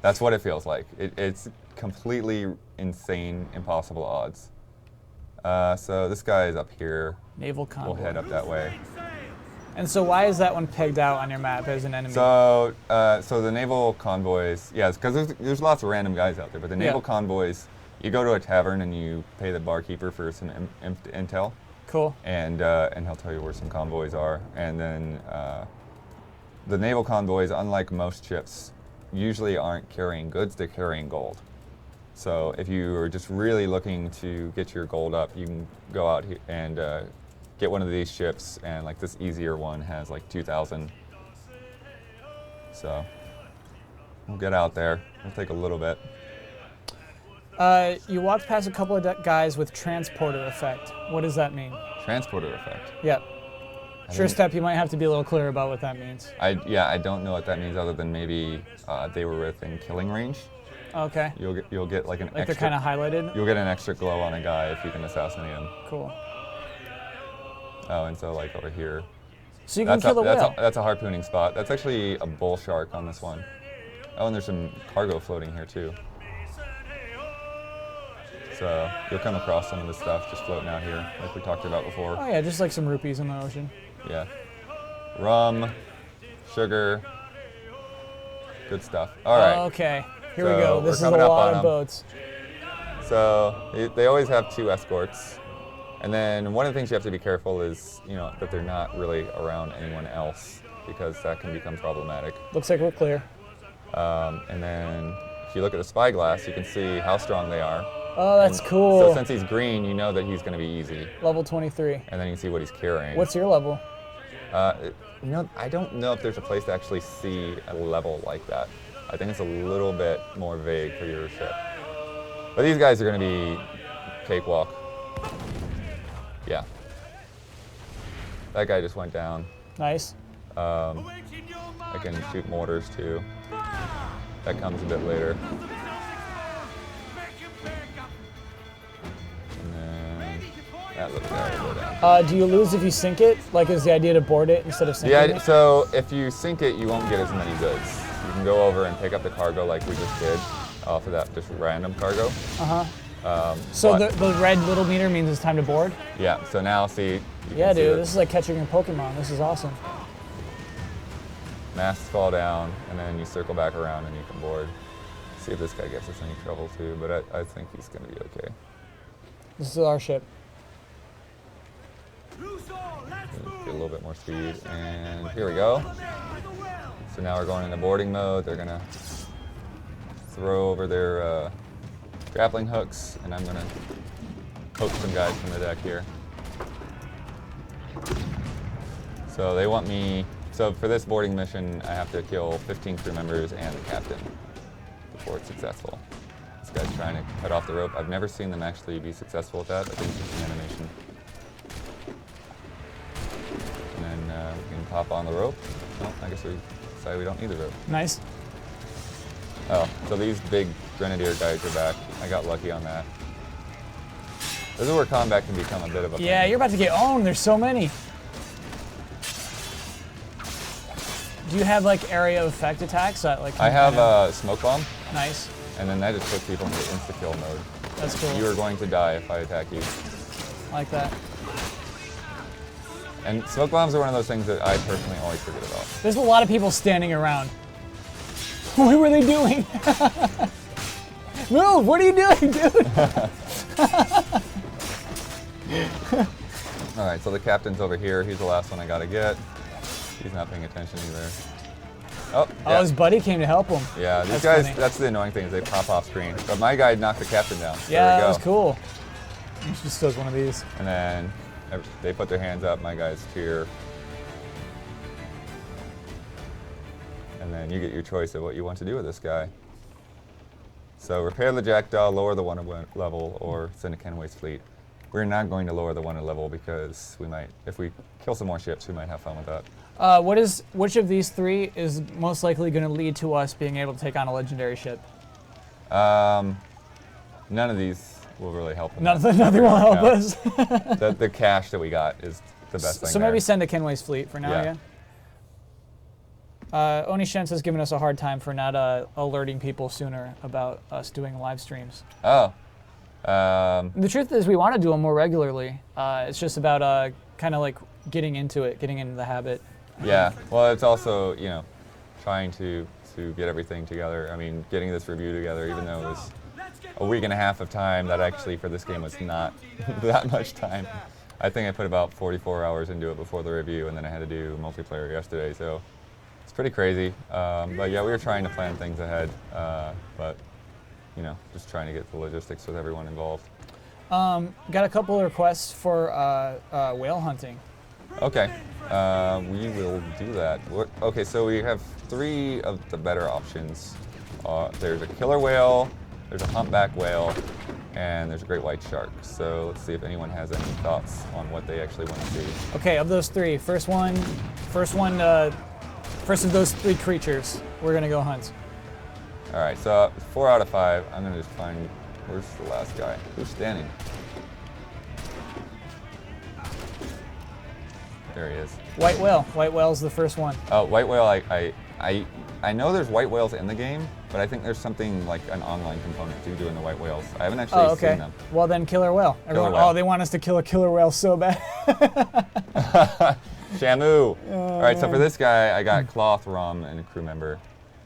That's what it feels like. It's completely insane, impossible odds. So this guy is up here. Naval convoy. We'll head up that way. And so why is that one pegged out on your map as an enemy? So the naval convoys, yes, because there's lots of random guys out there, but the naval convoys, you go to a tavern and you pay the barkeeper for some intel. Cool. And he'll tell you where some convoys are. And then the naval convoys, unlike most ships, usually aren't carrying goods, they're carrying gold. So if you are just really looking to get your gold up, you can go out here and get one of these ships, and like this easier one has like 2,000. So we'll get out there. It'll take a little bit. You walked past a couple of guys with transporter effect. What does that mean? Transporter effect? Yep. Sure step, you might have to be a little clear about what that means. I don't know what that means other than maybe they were within killing range. Okay. You'll get like an extra. They're kind of highlighted? You'll get an extra glow on a guy if you can assassinate him. Cool. Oh, and so like over here. So you can kill the whale. That's a harpooning spot. That's actually a bull shark on this one. Oh, and there's some cargo floating here too. So you'll come across some of this stuff just floating out here, like we talked about before. Oh yeah, just like some rupees in the ocean. Yeah. Rum, sugar, good stuff. All right. Okay, here we go. This is a coming up lot on of boats. So they always have 2 escorts. And then one of the things you have to be careful is, that they're not really around anyone else, because that can become problematic. Looks like we're clear. And then if you look at the spyglass, you can see how strong they are. Oh, that's cool. So since he's green, you know that he's going to be easy. Level 23. And then you can see what he's carrying. What's your level? I don't know if there's a place to actually see a level like that. I think it's a little bit more vague for your ship. But these guys are going to be cakewalk. Yeah. That guy just went down. Nice. I can shoot mortars too. That comes a bit later. And then that little guy will go down. Do you lose if you sink it? Like, is the idea to board it instead of sinking it? So if you sink it, you won't get as many goods. You can go over and pick up the cargo like we just did off of that just random cargo. So the red little meter means it's time to board? Yeah, so now see. Yeah, dude, this is like catching a Pokemon. This is awesome. Masts fall down, and then you circle back around and you can board. See if this guy gets us any trouble too, but I think he's going to be okay. This is our ship. Get a little bit more speed, and here we go. So now we're going into boarding mode. They're going to throw over their grappling hooks, and I'm going to poke some guys from the deck here. So they want me, so for this boarding mission, I have to kill 15 crew members and the captain before it's successful. This guy's trying to cut off the rope. I've never seen them actually be successful with that. I think it's just an animation. And then we can pop on the rope. Well, I guess we decided we don't need the rope. Nice. Oh, so these big grenadier guys are back. I got lucky on that. This is where combat can become a bit of a Yeah, pain. you're about to get owned. There's so many. Do you have like area of effect attacks? Like I have a smoke bomb. Nice. And then that just puts people into insta-kill mode. That's cool. You are going to die if I attack you. I like that. And smoke bombs are one of those things that I personally always forget about. There's a lot of people standing around. What were they doing? Move! What are you doing, dude? All right, so the captain's over here. He's the last one I gotta get. He's not paying attention either. Oh, yeah. His buddy came to help him. Yeah, these That's guys, funny. that's the annoying thing, is they pop off screen. But my guy knocked the captain down. Yeah, there we go. that was cool. He just does one of these. And then they put their hands up, my guy's here. And then you get your choice of what you want to do with this guy. So repair the jackdaw, lower the one level, or send a Kenway's fleet. We're not going to lower the one level because we might, if we kill some more ships, we might have fun with that. Which of these three is most likely going to lead to us being able to take on a legendary ship? None of these will really help. Nothing will help us. The cash that we got is the best thing. So maybe send a Kenway's fleet for now, Yeah. Onishense has given us a hard time for not alerting people sooner about us doing live streams. Oh. The truth is we want to do them more regularly. It's just about kind of like getting into it, getting into the habit. Yeah, well, it's also, trying to get everything together. I mean, getting this review together, even though it was a week and a half of time, that actually for this game was not that much time. I think I put about 44 hours into it before the review, and then I had to do multiplayer yesterday, so it's pretty crazy. But yeah, we were trying to plan things ahead, but just trying to get the logistics with everyone involved. Got a couple of requests for whale hunting. Okay, we will do that. Okay, so we have 3 of the better options. There's a killer whale, there's a humpback whale, and there's a great white shark. So let's see if anyone has any thoughts on what they actually want to see. Okay, of those 3, first of those 3 creatures, we're gonna go hunt. All right, so 4 out of 5. I'm gonna just find, where's the last guy? Who's standing? There he is. White whale. White whale's the first one. Oh, white whale, I know there's white whales in the game, but I think there's something like an online component to doing the white whales. I haven't actually seen them. Well then killer whale. Everyone, whale. Oh, they want us to kill a killer whale so bad. Shamu. All right, so for this guy, I got cloth, rum, and a crew member.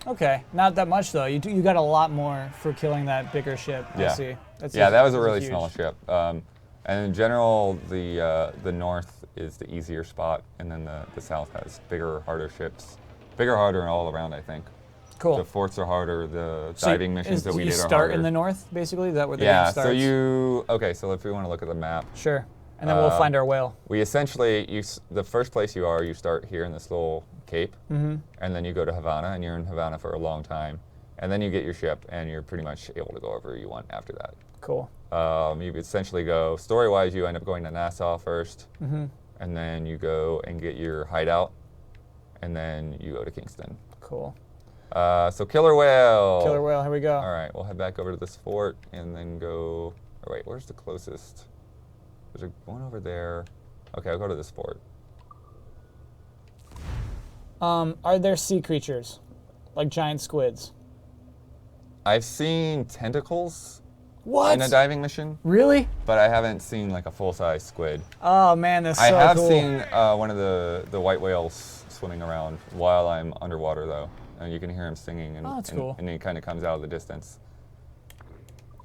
Okay, not that much though. You got a lot more for killing that bigger ship. Yeah. I see. That was a really small ship. And And in general, the north is the easier spot, and then the south has bigger, harder ships. Bigger, harder all around, I think. Cool. The forts are harder, the diving missions that we did are harder. You start in the north, basically? Is that where the game starts? So if we want to look at the map. Sure. And then we'll find our whale. We essentially, the first place you start here in this little cape, and then you go to Havana, and you're in Havana for a long time. And then you get your ship, and you're pretty much able to go wherever you want after that. Cool. You essentially go, story-wise, you end up going to Nassau first, and then you go and get your hideout, and then you go to Kingston. Cool. So Killer Whale. Killer Whale, here we go. All right, we'll head back over to this fort, and then go, oh wait, where's the closest? There's one over there. Okay, I'll go to this fort. Are there sea creatures? Like giant squids? I've seen tentacles What? in a diving mission, Really? but I haven't seen like a full-size squid. Oh man, that's so cool. I have seen one of the white whales swimming around while I'm underwater though, and you can hear him singing, and, that's cool. And he kind of comes out of the distance.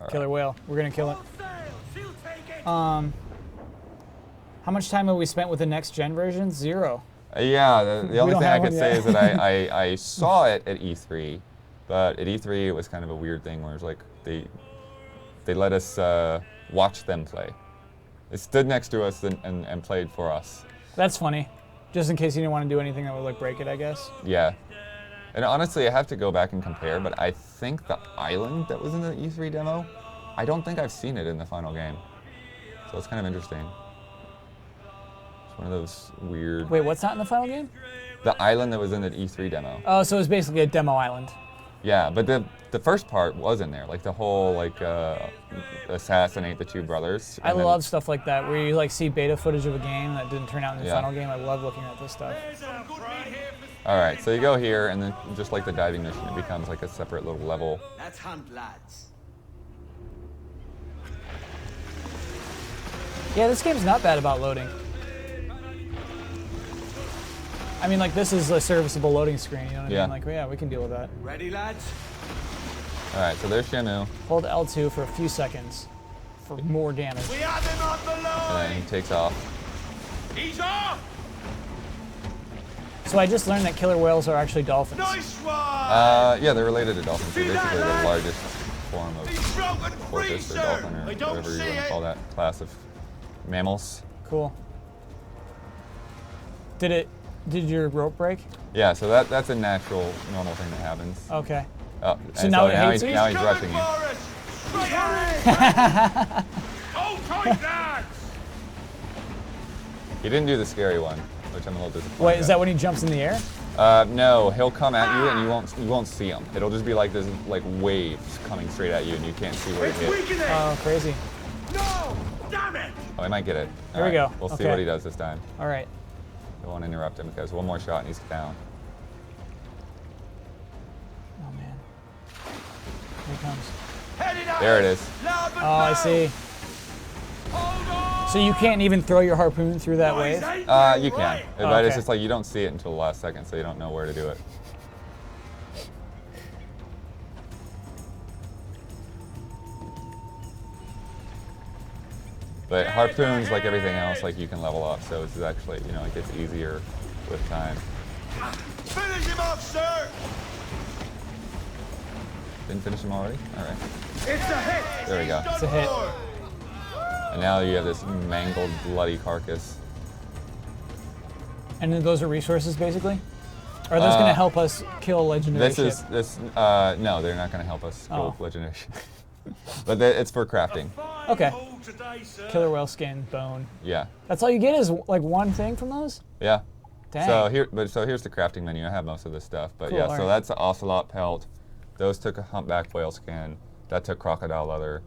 All Killer right. whale. We're gonna kill it. How much time have we spent with the next gen version? 0. Yeah, the only don't thing I have could one say yet. is that I saw it at E3, but at E3 it was kind of a weird thing where it was like they let us watch them play. They stood next to us and played for us. That's funny. Just in case you didn't want to do anything that would like break it, I guess. Yeah. And honestly, I have to go back and compare, but I think the island that was in the E3 demo, I don't think I've seen it in the final game. So it's kind of interesting. It's one of those weird... Wait, what's not in the final game? The island that was in the E3 demo. Oh, so it was basically a demo island. Yeah, but the first part was in there, like the whole like assassinate the two brothers. I love stuff like that, where you like see beta footage of a game that didn't turn out in the final game. I love looking at this stuff. All right, so you go here, and then just like the diving mission, it becomes like a separate little level. Let's hunt, lads. Yeah, this game's not bad about loading. I mean, like, this is a serviceable loading screen, you know what I mean? Like, yeah, we can deal with that. Ready, lads? All right, so there's Shamu, Hold L2 for a few seconds for more damage. We have him on the and line. then he takes off. He's off. So I just learned that killer whales are actually dolphins. Nice one. Yeah, they're related to dolphins. They're See that, basically the lad? largest form of He's broken free, porpoise or sir. dolphin, I or don't whatever you see want to it. call that class of mammals. Cool. Did your rope break? Yeah, so that's a natural, normal thing that happens. Okay. Oh, So and now it hates he's, you? now he's Coming rushing you. for us. Straight ahead. Hold tight, lads. He didn't do the scary one, which I'm a little disappointed. Wait, is that when he jumps in the air? No, he'll come at you and you won't see him. It'll just be like this, like waves coming straight at you, and you can't see where It's it hit. weakening. Oh, crazy. No. Damn it. Oh, I might get it. There we All right, go. We'll see Okay. what he does this time. All right. I won't interrupt him because one more shot and he's down. Oh, man. Here he comes. Headed out. There it is. Loud but Oh, I loud. see. Hold on. So you can't even throw your harpoon through that Boys, wave? ain't You can, right. but it's Okay. just like you don't see it until the last second, so you don't know where to do it. But harpoons, like everything else, like you can level up, so it's actually, you know, it gets easier with time. Finish him off, sir. Didn't finish him already? All right. It's a hit. There we go. It's a hit. And now you have this mangled, bloody carcass. And then those are resources, basically? Are those going to help us kill a legendary ship? No, they're not going to help us kill Oh. legendary ship. But it's for crafting. Okay. All today, sir. Killer whale skin, bone. Yeah. That's all you get is like one thing from those? Yeah. Dang. So here's the crafting menu. I have most of this stuff, but Cool, yeah. all So right. that's the ocelot pelt. Those took a humpback whale skin. That took crocodile leather.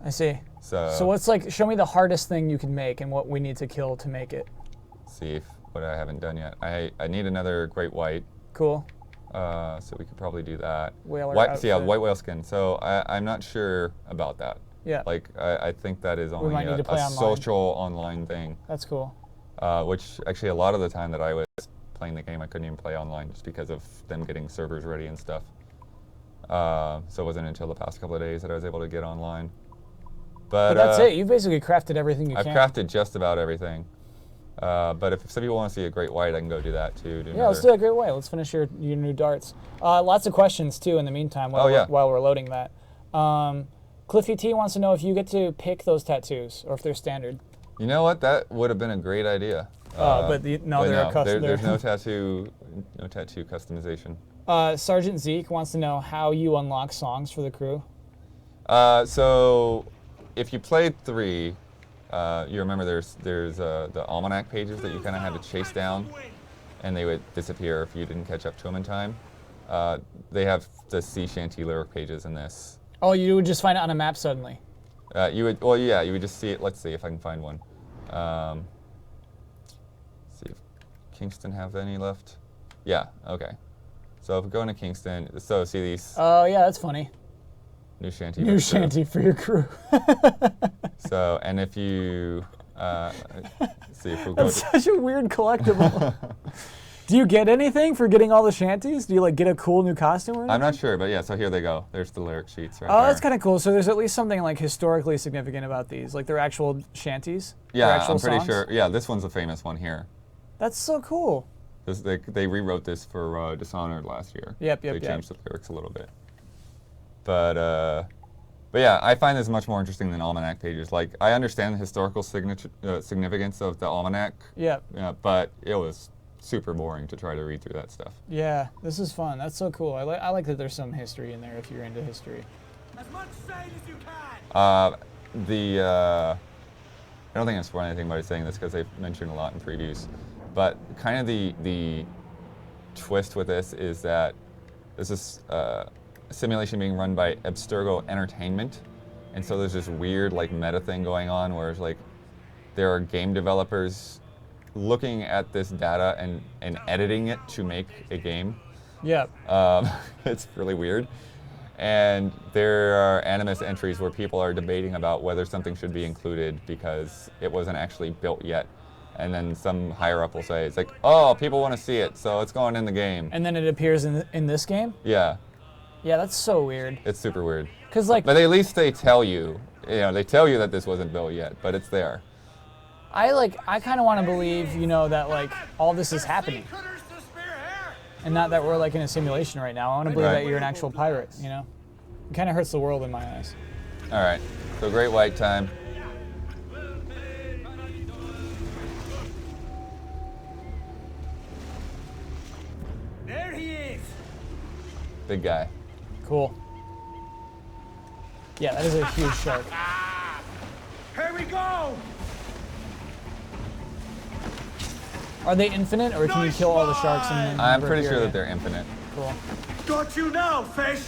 I see. So what's like, show me the hardest thing you can make and what we need to kill to make it. see if what I haven't done yet. I need another great white. Cool. So we could probably do that. Whaler Yeah, outfit. white whale skin. So I'm not sure about that. Yeah. Like I think that is only might need to a play online. social online thing. That's cool. Which actually a lot of the time that I was playing the game, I couldn't even play online just because of them getting servers ready and stuff. So it wasn't until the past couple of days that I was able to get online. But that's it. You basically crafted everything you I've can. crafted just about everything. But if some people want to see a great white, I can go do that too. Yeah, let's do a great way. Let's finish your new darts. Lots of questions too in the meantime while we're loading that. Cliffy T wants to know if you get to pick those tattoos or if they're standard. You know what? That would have been a great idea. There's no tattoo customization. Sergeant Zeke wants to know how you unlock songs for the crew. So if you played 3, you remember there's the almanac pages that you kind of had to chase down, and they would disappear if you didn't catch up to them in time. They have the sea shanty lyric pages in this. Oh, you would just find it on a map suddenly. You would just see it. Let's see if I can find one. See if Kingston have any left. Yeah, okay. So if we go into Kingston, so see these. Oh yeah, that's funny. New shanty. New shanty for your crew. So, and if you see if we go. That's such a weird collectible. Do you get anything for getting all the shanties? Do you like get a cool new costume or anything? I'm not sure, but yeah, so here they go. There's the lyric sheets right Oh, there. that's kind of cool. So there's at least something like historically significant about these. Like they're actual shanties? Yeah, they're actual I'm pretty songs? sure. Yeah, this one's a famous one here. That's so cool. They rewrote this for Dishonored last year. Yep. They changed the lyrics a little bit. But yeah, I find this much more interesting than almanac pages. Like, I understand the historical significance of the almanac. Yep. Yeah, but it was super boring to try to read through that stuff. Yeah, this is fun. That's so cool. I like that there's some history in there if you're into history. As much sail as you can. I don't think I'm spoiling anything by saying this because they've mentioned a lot in previews. But kind of the twist with this is that this is a simulation being run by Abstergo Entertainment, and so there's this weird like meta thing going on where it's like there are game developers looking at this data and editing it to make a game. Yep. It's really weird. And there are Animus entries where people are debating about whether something should be included because it wasn't actually built yet. And then some higher up will say, it's like, oh, people want to see it, so it's going in the game. And then it appears in this game? Yeah. Yeah, that's so weird. It's super weird. 'Cause like, but at least they tell you, they tell you that this wasn't built yet, but it's there. I kind of want to believe, that like all this is happening. And not that we're like in a simulation right now. I want to believe that you're an actual pirate, It kind of hurts the world in my eyes. All right, so great white time. There he is. Big guy. Cool. Yeah, that is a huge shark. Here we go. Are they infinite, or can you kill all the sharks and then I'm never pretty appear sure that again? they're infinite. Cool. Got you now, fish.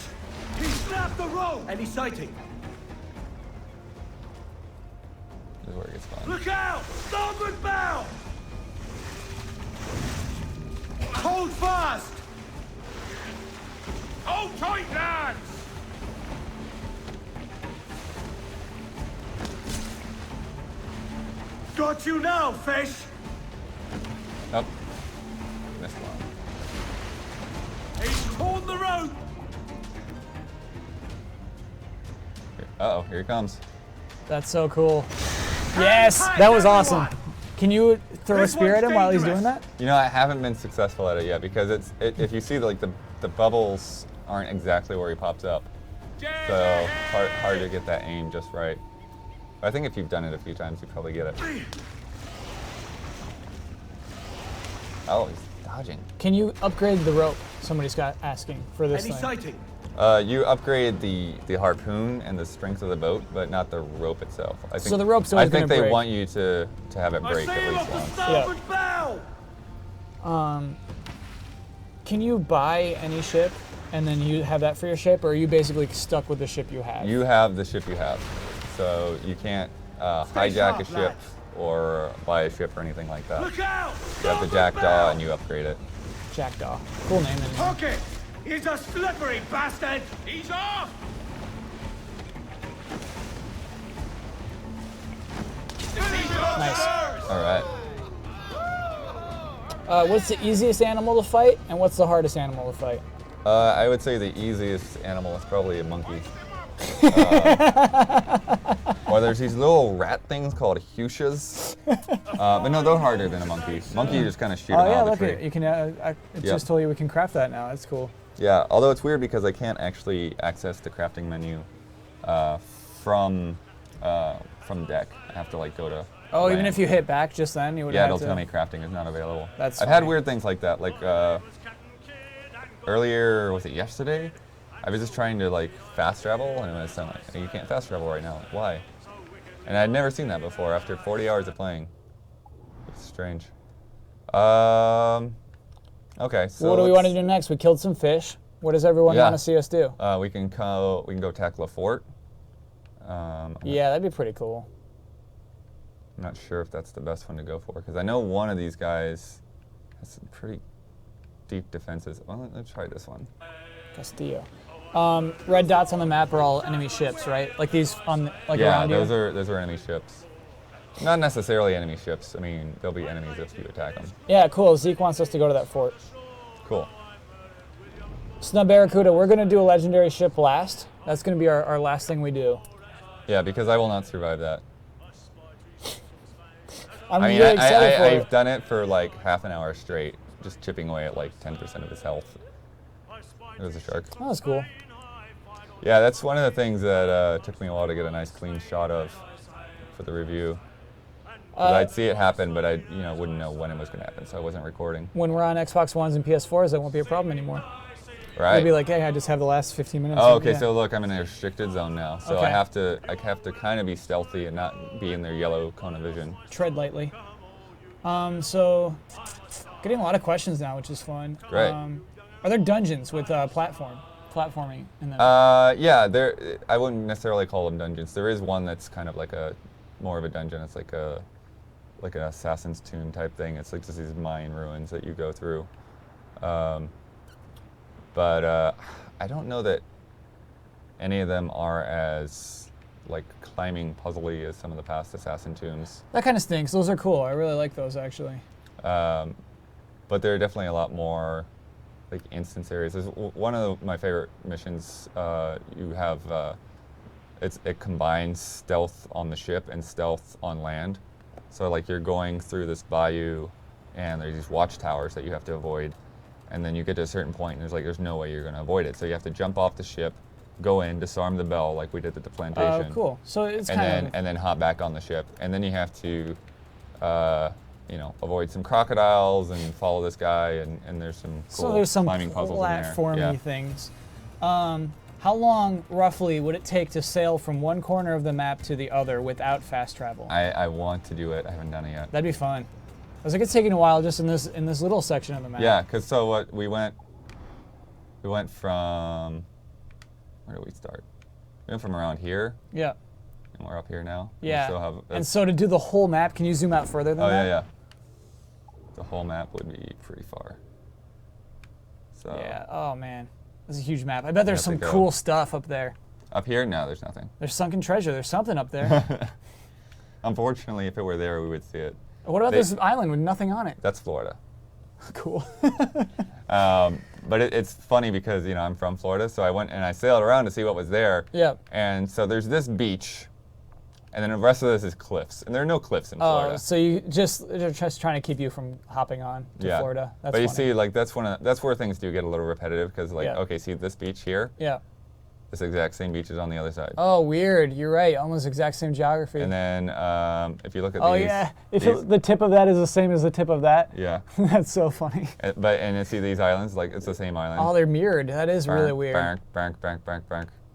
He snapped the rope. Any sighting? This is where it gets fun. Look out! Starboard bow! Hold fast! Hold tight, lads! Got you now, fish! Oh, missed one. He's torn the rope! Uh-oh, here he comes. That's so cool. Yes, that was awesome. Can you throw a spear at him while he's doing that? I haven't been successful at it yet because if you see the bubbles aren't exactly where he pops up, so hard to get that aim just right. But I think if you've done it a few times, you probably get it. Oh, he's dodging. Can you upgrade the rope? Somebody's got asking for this Any thing. sighting? You upgrade the harpoon and the strength of the boat, but not the rope itself. I think, So the rope's always I think gonna they break. want you to have it I break sail at off least the once. starboard bow! Can you buy any ship and then you have that for your ship, or are you basically stuck with the ship you have? You have the ship you have, so you can't hijack sharp, a ship lads. or buy a ship or anything like that. Look out! You have the jackdaw and you upgrade it. Jackdaw. Cool name. Anyway. Pocket! He's a slippery bastard! He's off! Nice. All right. What's the easiest animal to fight, and what's the hardest animal to fight? I would say the easiest animal is probably a monkey. Or There's these little rat things called hushas. But no, they're harder than a monkey. Monkey, you just kind of shoot them Oh yeah, out of look the at tree. it. You can. It just told you we can craft that now. That's cool. Yeah, although it's weird because I can't actually access the crafting menu from deck. I have to like go to. Oh, even land. if you hit back just then, you would Yeah, have it'll to. tell me crafting is not available. That's I've had funny. weird things like that. Like earlier, was it yesterday? I was just trying to like fast travel, and it was saying like, you can't fast travel right now. Like, why? And I'd never seen that before after 40 hours of playing. It's strange. Okay, so What do we want to do next? We killed some fish. What does everyone Yeah. want to see us do? We can go tackle a fort. Yeah, that'd be pretty cool. I'm not sure if that's the best one to go for because I know one of these guys has some pretty deep defenses. Well, let's try this one. Castillo. Red dots on the map are all enemy ships, right? Like these on like Yeah, around you. those are enemy ships. Not necessarily enemy ships. I mean, they'll be enemies if you attack them. Yeah, cool. Zeke wants us to go to that fort. Cool. Snub Barracuda, we're gonna do a legendary ship last. That's gonna be our last thing we do. Yeah, because I will not survive that. I'm I mean, really excited for I've it. done it for like half an hour straight, just chipping away at like 10% of his health. There's a shark. That was cool. Yeah, that's one of the things that took me a while to get a nice clean shot of for the review. 'Cause I'd see it happen, but I wouldn't know when it was going to happen, so I wasn't recording. When we're on Xbox Ones and PS4s, that won't be a problem anymore. Right. It'll be like, hey, I just have the last 15 minutes. Oh, okay. Yeah. So look, I'm in a restricted zone now, so Okay. I have to kind of be stealthy and not be in their yellow cone of vision. Tread lightly. So, getting a lot of questions now, which is fun. Great. Are there dungeons with platforming in them? Yeah, there. I wouldn't necessarily call them dungeons. There is one that's kind of like more of a dungeon. It's like an Assassin's Tomb type thing. It's like just these Mayan ruins that you go through. But I don't know that any of them are as like climbing puzzly as some of the past Assassin Tombs. That kind of stinks. Those are cool. I really like those actually. But there are definitely a lot more like instance areas. There's one of my favorite missions. You have it combines stealth on the ship and stealth on land. So like you're going through this bayou, and there's these watchtowers that you have to avoid, and then you get to a certain point, and there's no way you're going to avoid it. So you have to jump off the ship, go in, disarm the bell like we did at the plantation. Oh, cool. So it's And kind of then hop back on the ship, and then you have to, avoid some crocodiles and follow this guy, and there's some cool so there's some climbing puzzles in there. platformy Yeah. things. How long roughly would it take to sail from one corner of the map to the other without fast travel? I want to do it. I haven't done it yet. That'd be fun. I was like, it's taking a while just in this little section of the map. Yeah, because so what we went from, where did we start? We went from around here, Yeah. and we're up here now. Yeah. We still have, And so to do the whole map, can you zoom out further than oh that? yeah. The whole map would be pretty far. So Yeah. Oh man, that's a huge map. I bet there's have some to go. cool stuff up there. up here, no, there's nothing. There's sunken treasure. There's something up there. Unfortunately, if it were there, we would see it. What about They- this island with nothing on it? That's Florida. Cool. But it's funny because I'm from Florida, so I went and I sailed around to see what was there. Yeah. And so there's this beach, and then the rest of this is cliffs, and there are no cliffs in Oh, Florida. so they're just trying to keep you from hopping on to Florida. That's but you funny. see, like that's where things do get a little repetitive because Yeah. okay, see this beach here, Yeah. this exact same beach is on the other side. Oh, weird. You're right. Almost exact same geography. And then if you look at oh these, yeah. If these- the tip of that is the same as the tip of that. yeah, That's so funny. and you see these islands, like it's the same island. Oh, they're mirrored. That is really weird. Bank.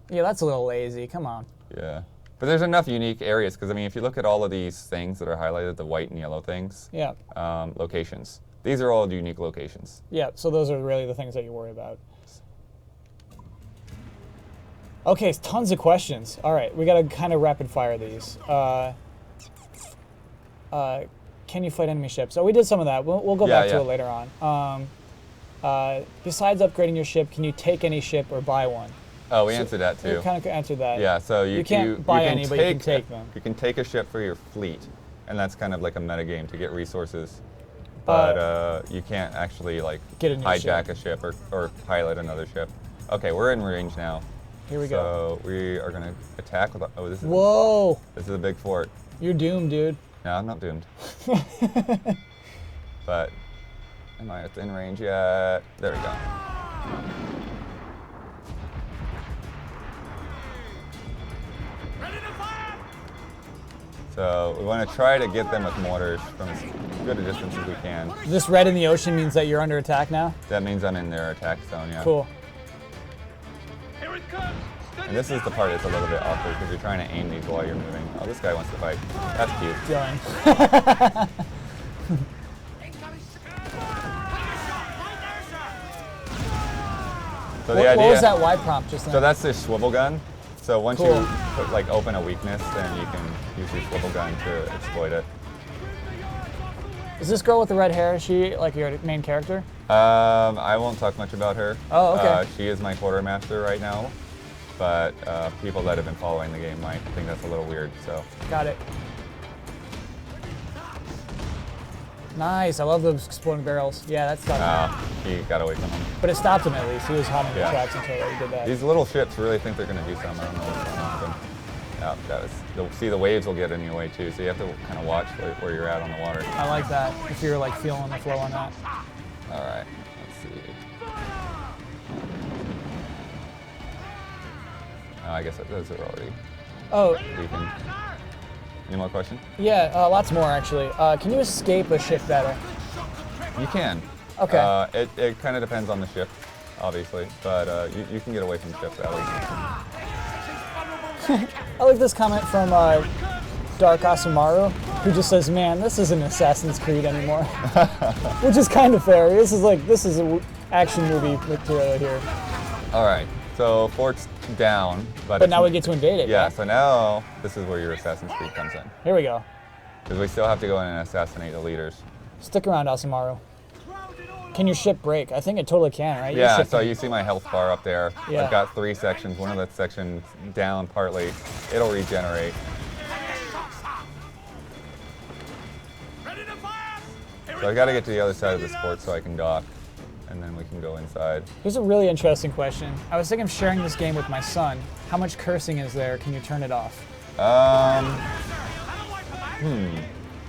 Yeah, that's a little lazy. Come on. Yeah. But there's enough unique areas because, I mean, if you look at all of these things that are highlighted, the white and yellow things, Yeah. locations, these are all unique locations. Yeah. So those are really the things that you worry about. Okay, tons of questions. All right, we got to kind of rapid fire these. Can you fight enemy ships? So we did some of that. We'll go Yeah, back to yeah. it later on. Besides upgrading your ship, can you take any ship or buy one? Oh, we answered that We too. kind of answered that. Yeah, so You can't buy any, but you can take them. You can take a ship for your fleet, and that's kind of like a metagame to get resources. But you can't actually like Get a new hijack ship. a ship or pilot another ship. Okay, we're in range now. Here we go. So we are going to attack with. Oh, this is. Whoa! This is a big fort. You're doomed, dude. No, I'm not doomed. But am I within range yet? There we go. Ready to fire! So we want to try to get them with mortars from as good a distance as we can. This red in the ocean means that you're under attack now? That means I'm in their attack zone, yeah. Cool. Here it comes! And this is the part that's a little bit awkward because you're trying to aim these while you're moving. Oh, this guy wants to fight. That's cute. Done. So the What idea. was that Y prompt just then? So that's the swivel gun. So once Cool. you put, like open a weakness, then you can use your swivel gun to exploit it. Is this girl with the red hair, is she like your main character? I won't talk much about her. Oh, okay. She is my quartermaster right now, but people that have been following the game might think that's a little weird. So Got it. Nice, I love those exploding barrels. Yeah, that's done. he got away from him. But it stopped him at least. He was hot on the Yeah. tracks until he did that. These little ships really think they're going to do something. I don't know what's going on with them. Yeah, that was. See, the waves will get in your way too, so you have to kind of watch where you're at on the water. I like that, if you're like feeling the flow on that. All right, let's see. Oh, I guess those are already Oh, beacon. Any more questions? yeah, lots more actually. Can you escape a ship better? You can. Okay. It kind of depends on the ship, obviously, but you can get away from ships that way. I like this comment from Dark Asamaru, who just says, "Man, this isn't Assassin's Creed anymore," which is kind of fair. This is a action movie material here. All right, so fort's down, But now we get to invade it. Yeah, so now this is where your Assassin's Creed comes in, Here we go. because we still have to go in and assassinate the leaders. Stick around, Asamaru. Can your ship break? I think it totally can, right? Your Yeah, ship so can- you see my health bar up there. Yeah. I've got 3 sections. One of that section's down partly. It'll regenerate. Ready to fire! So I got to get to the other side of this fort so I can dock, and then we can go inside. Here's a really interesting question. I was thinking of sharing this game with my son. How much cursing is there? Can you turn it off?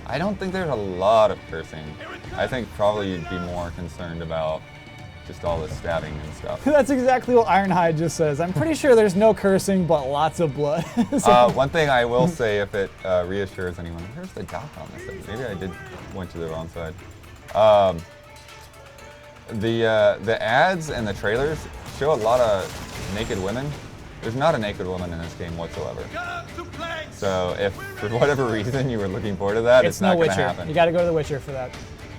I don't think there's a lot of cursing. I think probably you'd be more concerned about just all the stabbing and stuff. That's exactly what Ironhide just says. I'm pretty sure there's no cursing, but lots of blood. One thing I will say, if it reassures anyone, where's the dock on this thing? Maybe I went to the wrong side. The ads and the trailers show a lot of naked women. There's not a naked woman in this game whatsoever. So if for whatever reason you were looking forward to that, it's no not going to Witcher. happen. You got to go to The Witcher for that.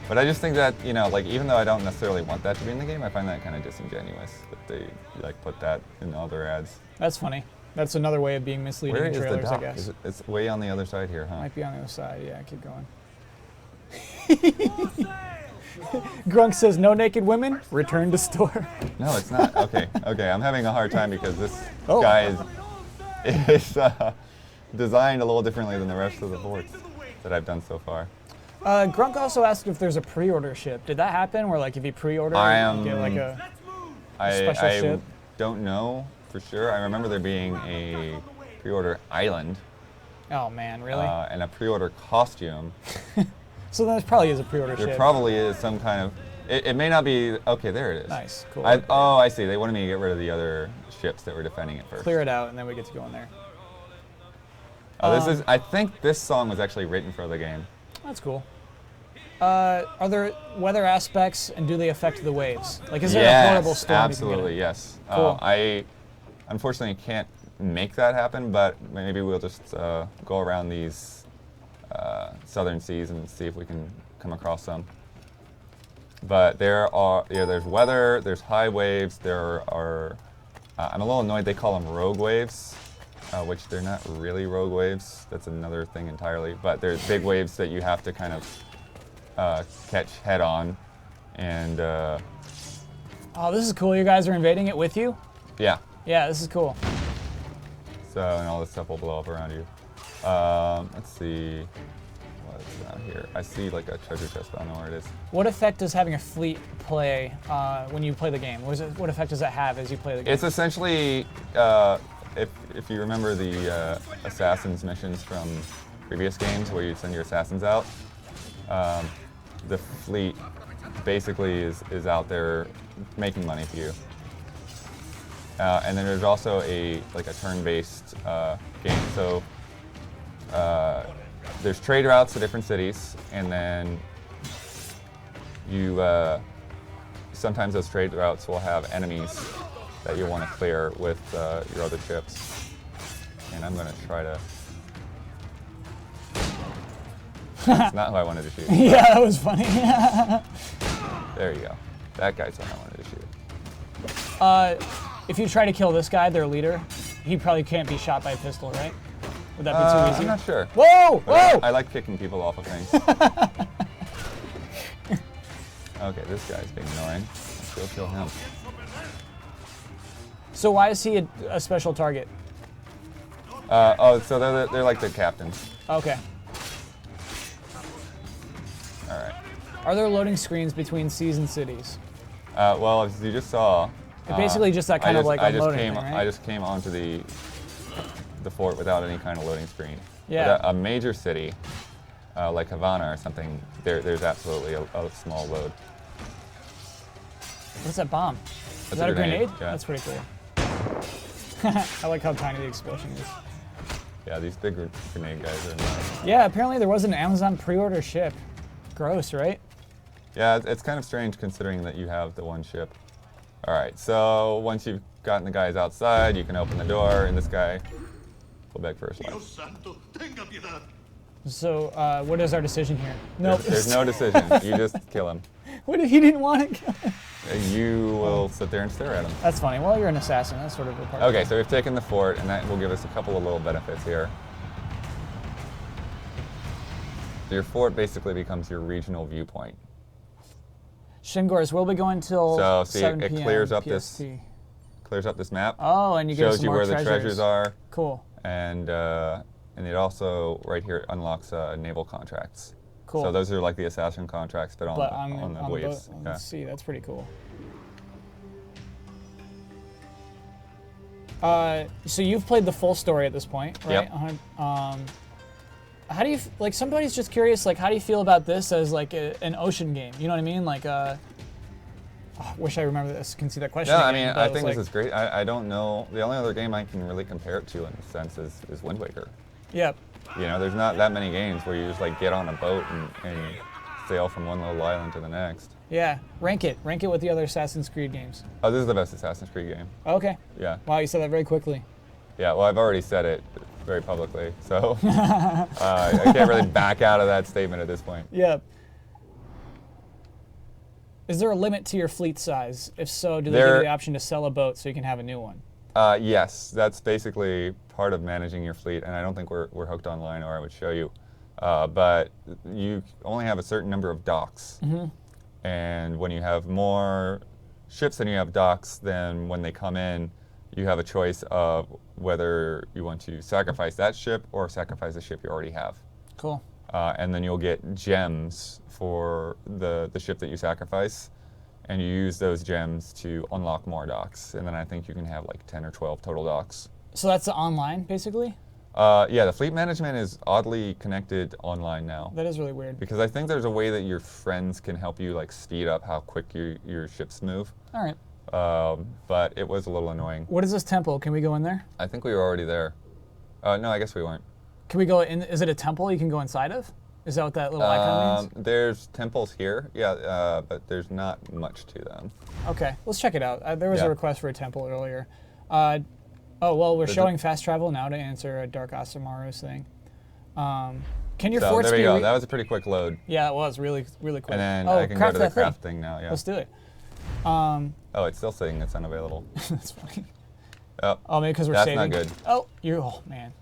But I just think that, like, even though I don't necessarily want that to be in the game, I find that kind of disingenuous that they like put that in other ads. That's funny. That's another way of being misleading Where in is the trailers, I dock? guess. It's way on the other side here, huh? Might be on the other side. Yeah, keep going. Grunk says, no naked women, return to store. No, it's not. Okay, I'm having a hard time because this Oh. guy is designed a little differently than the rest of the forts that I've done so far. Grunk also asked if there's a pre-order ship. Did that happen where like if you pre-order, you get like a... Special I ship? don't know for sure. I remember there being a pre-order island Oh man, really? and a pre-order costume. So then there probably is a pre-order There ship. probably is some kind of. It may not be. Okay, there it is. Nice, cool. I see. They wanted me to get rid of the other ships that were defending it first. Clear it out and then we get to go in there. I think this song was actually written for the game. That's cool. Are there weather aspects and do they affect the waves? Like, is there a horrible storm? Absolutely, yes. Cool. I unfortunately can't make that happen, but maybe we'll just go around these southern seas and see if we can come across some. But there's weather, there's high waves, there are, I'm a little annoyed they call them rogue waves, which they're not really rogue waves. That's another thing entirely. But there's big waves that you have to kind of catch head on. And Oh, this is cool. You guys are invading it with you? yeah, Yeah, this is cool. so, and all this stuff will blow up around you. Let's see. What's around here? I see like a treasure chest, but I don't know where it is. What effect does having a fleet play when you play the game? What effect does that have as you play the game? It's essentially, if you remember the assassins missions from previous games where you send your assassins out, the fleet basically is out there making money for you. And then there's also a turn-based game. So there's trade routes to different cities, and then you sometimes those trade routes will have enemies that you want to clear with your other ships. And I'm going to try to. That's not who I wanted to shoot. Yeah, that was funny. There you go. That guy's the one I wanted to shoot. If you try to kill this guy, their leader, he probably can't be shot by a pistol, right? Would that be too easy? I'm not sure. Whoa! But Whoa! I like kicking people off of things. Okay, this guy's being annoying. Let's go kill him. So why is he a special target? So they're like the captains. Okay. All right. Are there loading screens between seas and cities? Well, as you just saw, Basically just that kind of like unloading thing, right? I just came onto the fort without any kind of loading screen. Yeah. But a major city, like Havana or something, there's absolutely a small load. What's that bomb? Is that a grenade? Yeah. That's pretty cool. I like how tiny the explosion is. Yeah, these big grenade guys are annoying. Yeah, apparently there was an Amazon pre-order ship. Gross, right? Yeah, it's kind of strange considering that you have the one ship. All right, so once you've gotten the guys outside, you can open the door, and this guy will beg for his life. Dios santo, tenga piedad. So, what is our decision here? Nope. There's no decision. You just kill him. What if he didn't want to kill him? You will sit there and stare at him. That's funny. Well, you're an assassin. That's sort of a part. Okay, so we've taken the fort, and that will give us a couple of little benefits here. Your fort basically becomes your regional viewpoint. Shingors will be going till So see, 7 it p.m. clears up PST. this map. Oh, and you get shows some you more where the treasures are, Cool. and it also right here unlocks naval contracts. Cool. So those are like the assassin contracts, but But on the boat. waves. Yeah. Let's see. That's pretty cool. So you've played the full story at this point, right? Yep. How do you like? Somebody's just curious. Like, how do you feel about this as like an ocean game? You know what I mean? Like, oh, wish I remember this. Can see that question. No, I again, mean, but I it was think like, this is great. I don't know. The only other game I can really compare it to in a sense is Wind Waker. Yep. You know, there's not that many games where you just like get on a boat and sail from one little island to the next. Yeah. Rank it. Rank it with the other Assassin's Creed games. Oh, this is the best Assassin's Creed game. Okay. Yeah. Wow, you said that very quickly. Yeah, well, I've already said it very publicly, so I can't really back out of that statement at this point. Yep. Is there a limit to your fleet size? If so, do they give you the option to sell a boat so you can have a new one? Yes, that's basically part of managing your fleet, and I don't think we're hooked online, or I would show you. But you only have a certain number of docks, and when you have more ships than you have docks, then when they come in, you have a choice of whether you want to sacrifice that ship or sacrifice the ship you already have. Cool. And then you'll get gems for the ship that you sacrifice, and you use those gems to unlock more docks. And then I think you can have like 10 or 12 total docks. So that's the online, basically? Yeah, the fleet management is oddly connected online now. That is really weird. Because I think there's a way that your friends can help you like speed up how quick your ships move. All right. But it was a little annoying. What is this temple? Can we go in there? I think we were already there. No, I guess we weren't. Can we go in? Is it a temple you can go inside of? Is that what that little icon means? There's temples here, yeah, but there's not much to them. Okay, let's check it out. There was Yeah. a request for a temple earlier. Oh, well, we're showing fast travel now to answer a Dark Asamaru's thing. Can your So forts there we be go. That was a pretty quick load. Yeah, it was really, really quick. And then oh, I can go craft to the that thing. craft thing now, yeah. Let's do it. Oh, it's still saying it's unavailable. That's funny. Oh, Oh, maybe because we're that's saving. not good. Oh, oh man.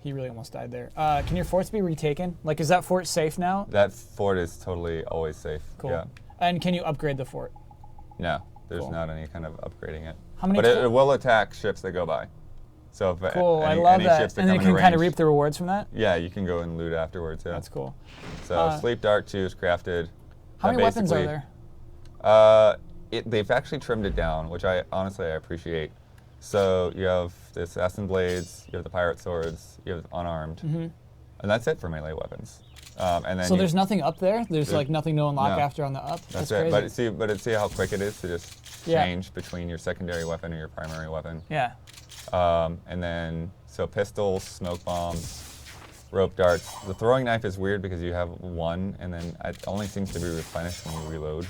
He really almost died there. Can your forts be retaken? Like, is that fort safe now? That fort is totally always safe. Cool. Yeah. And can you upgrade the fort? No, there's Cool. not any kind of upgrading it. How many But it will attack ships that go by. So if Cool, I any, love any that. ships that And then you come into can kind of range, reap the rewards from that? yeah, you can go and loot afterwards. Yeah. That's cool. So sleep dart 2 is crafted. How That many weapons are basically- there? They've actually trimmed it down, which I appreciate. So you have the assassin blades, you have the pirate swords, you have unarmed, and that's it for melee weapons. And then So there's nothing up there? There's like nothing to unlock no. after on the up? that's crazy. it. But see how quick it is to just Yeah. change between your secondary weapon and your primary weapon. Yeah. And then so pistols, smoke bombs, rope darts. The throwing knife is weird because you have one, and then it only seems to be replenished when you reload.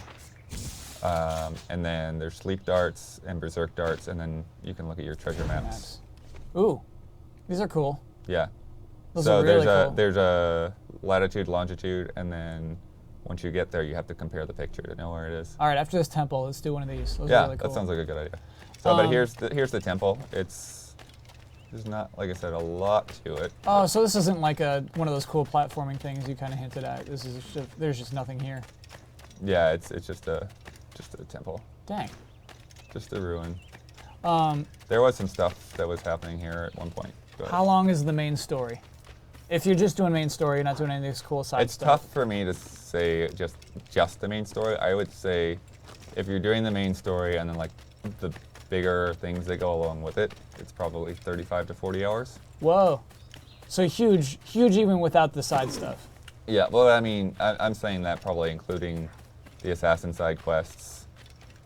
And then there's sleep darts and berserk darts, and then you can look at your treasure maps. Ooh, these are cool. Yeah. Those So are really cool. there's a latitude, longitude, and then once you get there, you have to compare the picture to know where it is. All right, after this temple, let's do one of these. Those are Yeah, really cool. that sounds like a good idea. So, but here's the temple. There's not, like I said, a lot to it. Oh, so this isn't like one of those cool platforming things you kind of hinted at. This is there's just nothing here. Yeah, it's just a temple, Dang. just a ruin. Um, There was some stuff that was happening here at one point. But how long is the main story? If you're just doing main story, you're not doing any of this cool side it's stuff. tough for me to say just the main story. I would say if you're doing the main story and then like the bigger things that go along with it, it's probably 35 to 40 hours. Whoa. So huge even without the side stuff. Yeah, well, I mean, I'm saying that probably including the assassin side quests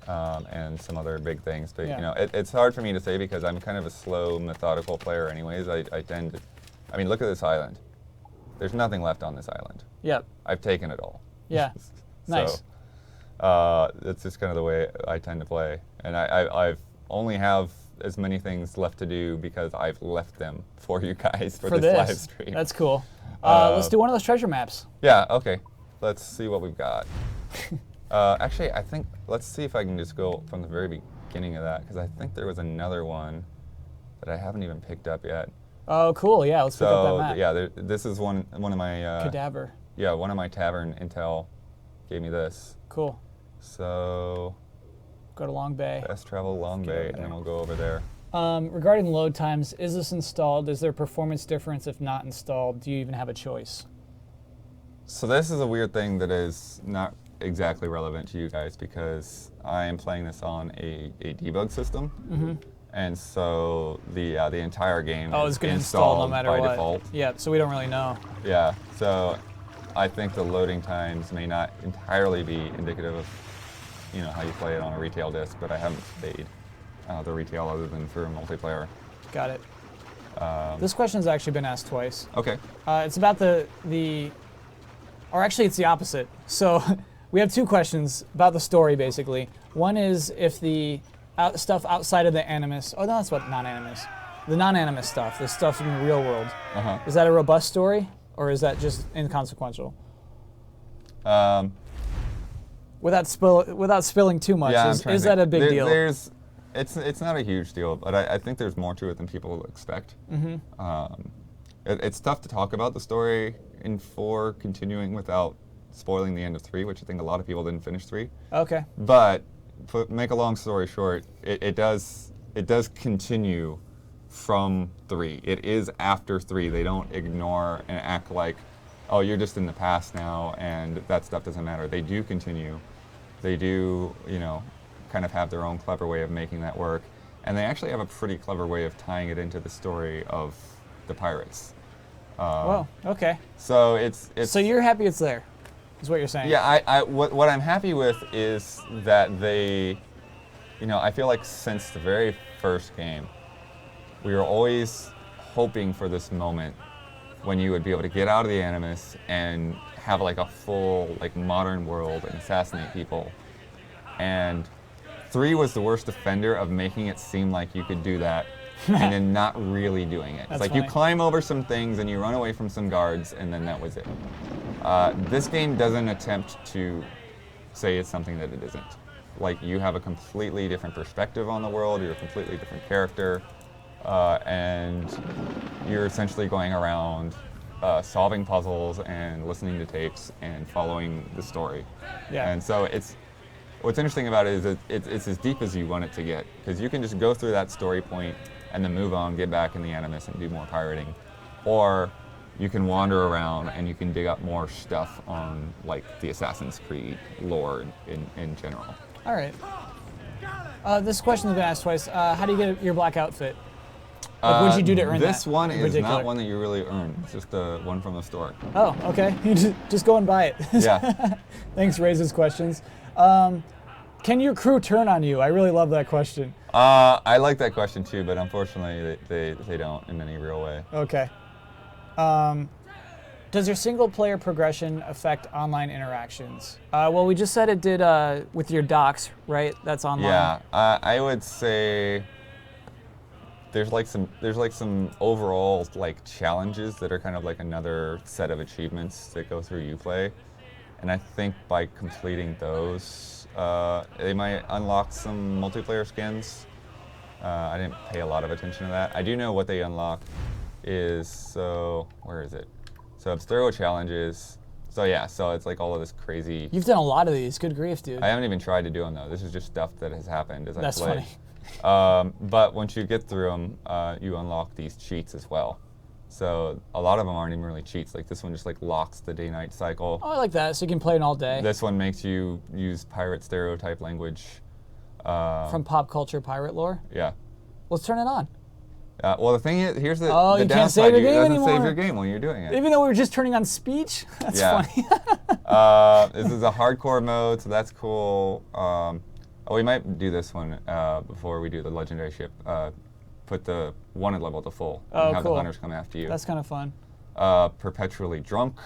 and some other big things. But, Yeah. you know, it's hard for me to say because I'm kind of a slow, methodical player anyways. I tend to, I mean, look at this island. There's nothing left on this island. Yep. I've taken it all. Yeah. Nice. So that's just kind of the way I tend to play. And I've only have as many things left to do because I've left them for you guys for this live stream. That's cool. Let's do one of those treasure maps. Yeah, okay. Let's see what we've got. Actually, I think, let's see if I can just go from the very beginning of that, because I think there was another one that I haven't even picked up yet. Oh, cool. Yeah, let's pick up that So, map. yeah, this is one of my, Cadaver. yeah, one of my tavern intel gave me this. Cool. So, Go to Long Bay. fast travel Long get Bay, over and then there. we'll go over there. Regarding load times, is this installed? Is there a performance difference if not installed? Do you even have a choice? So this is a weird thing that is not exactly relevant to you guys because I am playing this on a debug system, and so the entire game Oh, is it's going to install no installed matter by what. default. Yeah, so we don't really know. Yeah, so I think the loading times may not entirely be indicative of how you play it on a retail disc, but I haven't played the retail other than for multiplayer. Got it. This question's actually been asked twice. Okay. It's about or actually it's the opposite. So we have two questions about the story, basically. One is if the stuff outside of the Animus, oh, no, that's what non-Animus. The non-Animus stuff, the stuff in the real world, is that a robust story, or is that just inconsequential? Without spilling too much, Yeah, is that a big deal? It's not a huge deal, but I think there's more to it than people expect. It's tough to talk about the story in 4 continuing without spoiling the end of 3, which I think a lot of people didn't finish 3. Okay. But make a long story short, it does continue from 3. It is after 3. They don't ignore and act like, oh, you're just in the past now and that stuff doesn't matter. They do continue. They do, kind of have their own clever way of making that work. And they actually have a pretty clever way of tying it into the story of the pirates. Whoa, okay. So it's So you're happy it's there, is what you're saying? Yeah, what I'm happy with is that they, I feel like since the very first game, we were always hoping for this moment when you would be able to get out of the Animus and have like a full modern world and assassinate people. And 3 was the worst offender of making it seem like you could do that and then not really doing it. It's like you funny. climb over some things and you run away from some guards and then that was it. This game doesn't attempt to say it's something that it isn't. Like, you have a completely different perspective on the world, you're a completely different character, and you're essentially going around solving puzzles and listening to tapes and following the story. Yeah. And so what's interesting about it is that it's as deep as you want it to get, because you can just go through that story point and then move on, get back in the Animus and do more pirating. Or you can wander around and you can dig up more stuff on like the Assassin's Creed lore in general. All right. This question's been asked twice. How do you get your black outfit? Like, what did you do to earn that? This one in is particular? not one that you really earn. It's just the one from the store. Oh, okay. You just go and buy it. Yeah. Thanks, Raises Questions. Can your crew turn on you? I really love that question. I like that question too, but unfortunately they don't in any real way. Okay. Does your single-player progression affect online interactions? Well, we just said it did with your docs, right? That's online. Yeah, I would say there's like some overall like challenges that are kind of like another set of achievements that go through Uplay, and I think by completing those, they might unlock some multiplayer skins. I didn't pay a lot of attention to that. I do know what they unlock is, so where is it? So Abstergo challenges. So yeah, so it's like all of this crazy. You've done a lot of these. Good grief, dude. I haven't even tried to do them though. This is just stuff that has happened as I That's play. funny. But once you get through them, you unlock these cheats as well. So a lot of them aren't even really cheats. Like this one just like locks the day-night cycle. Oh, I like that. So you can play it all day. This one makes you use pirate stereotype language. From pop culture pirate lore. Yeah. Let's turn it on. Well, the thing is, here's the Oh, the you can't downside. save your game It doesn't anymore. save your game when you're doing it. Even though we were just turning on speech? That's Yeah. funny. This is a hardcore mode, so that's cool. We might do this one before we do the legendary ship. Put the wanted level to full Oh, and have cool. the hunters come after you. That's kind of fun. Perpetually drunk,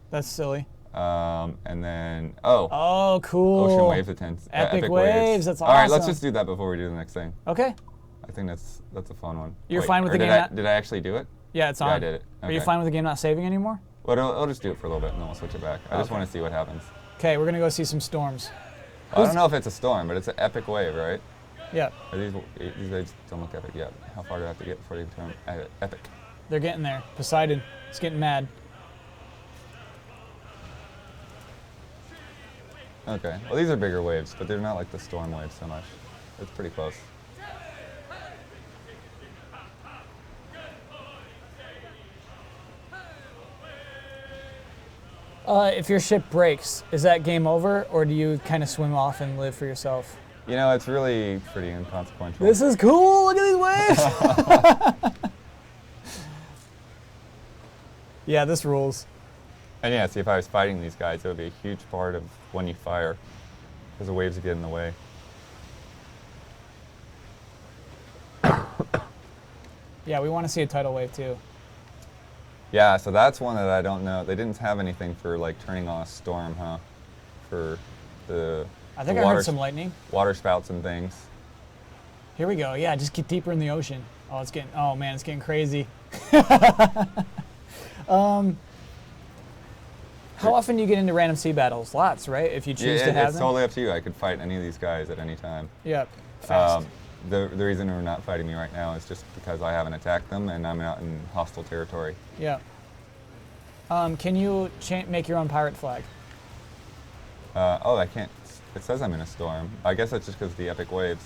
That's silly. and then oh, Oh, cool. ocean waves attempts. Epic waves, that's All right, let's awesome. just do that before we do the next thing. Okay. I think that's a fun one. You're Wait, fine with or the did game I, not- did I actually do it? Yeah, it's on. Yeah, I did it. Are you Okay. fine with the game not saving anymore? Well, I'll just do it for a little bit, and then we'll switch it back. I just Okay. want to see what happens. Okay, we're going to go see some storms. I don't know if it's a storm, but it's an epic wave, right? Yeah, Are these waves don't look epic yet. How far do I have to get before they turn epic? they're getting there. Poseidon, it's getting mad. Okay. Well, these are bigger waves, but they're not like the storm waves so much. It's pretty close. If your ship breaks, is that game over, or do you kind of swim off and live for yourself? You know, it's really pretty inconsequential. This is cool. Look at these waves. Yeah, this rules. And yeah, see, if I was fighting these guys, it would be a huge part of when you fire, because the waves would get in the way. Yeah, we want to see a tidal wave too. Yeah, so that's one that I don't know. They didn't have anything for like turning on a storm, huh? For the I think the I water, heard some lightning. water spouts and things. Here we go. Yeah, just get deeper in the ocean. Oh, it's getting. Oh man, it's getting crazy. How often do you get into random sea battles? Lots, right? If you choose to have it's them. totally up to you. I could fight any of these guys at any time. Yep. Fast. The reason they're not fighting me right now is just because I haven't attacked them and I'm out in hostile territory. Yeah. Can you make your own pirate flag? Oh, I can't. It says I'm in a storm. I guess that's just because of the epic waves.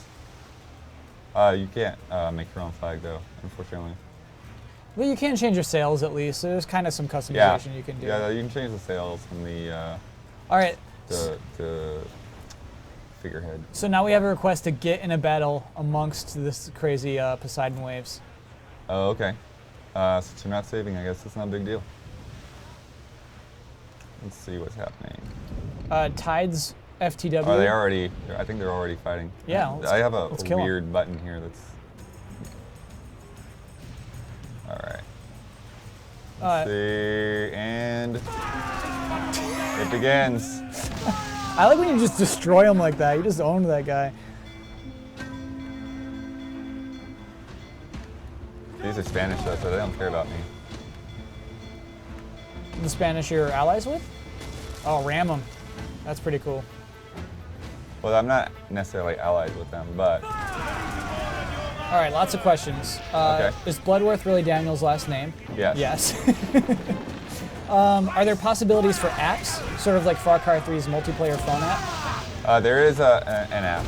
You can't make your own flag though, unfortunately. Well, you can change your sails at least. So there's kind of some customization Yeah. you can do. Yeah, you can change the sails and All right. the figurehead. So now we have a request to get in a battle amongst this crazy Poseidon waves. Oh, okay. Since you're not saving, I guess it's not a big deal. Let's see what's happening. Tides FTW. Are they already? I think they're already fighting. Yeah, let's- I have a let's kill 'em. weird button here that's. All right. Let's see, and it begins. I like when you just destroy him like that. You just owned that guy. These are Spanish though, so they don't care about me. The Spanish you're allies with? Oh, ram them. That's pretty cool. Well, I'm not necessarily allied with them, but All right, lots of questions. Okay. Is Bloodworth really Daniel's last name? yes. Yes. Are there possibilities for apps, sort of like Far Cry 3's multiplayer phone app? There is an app.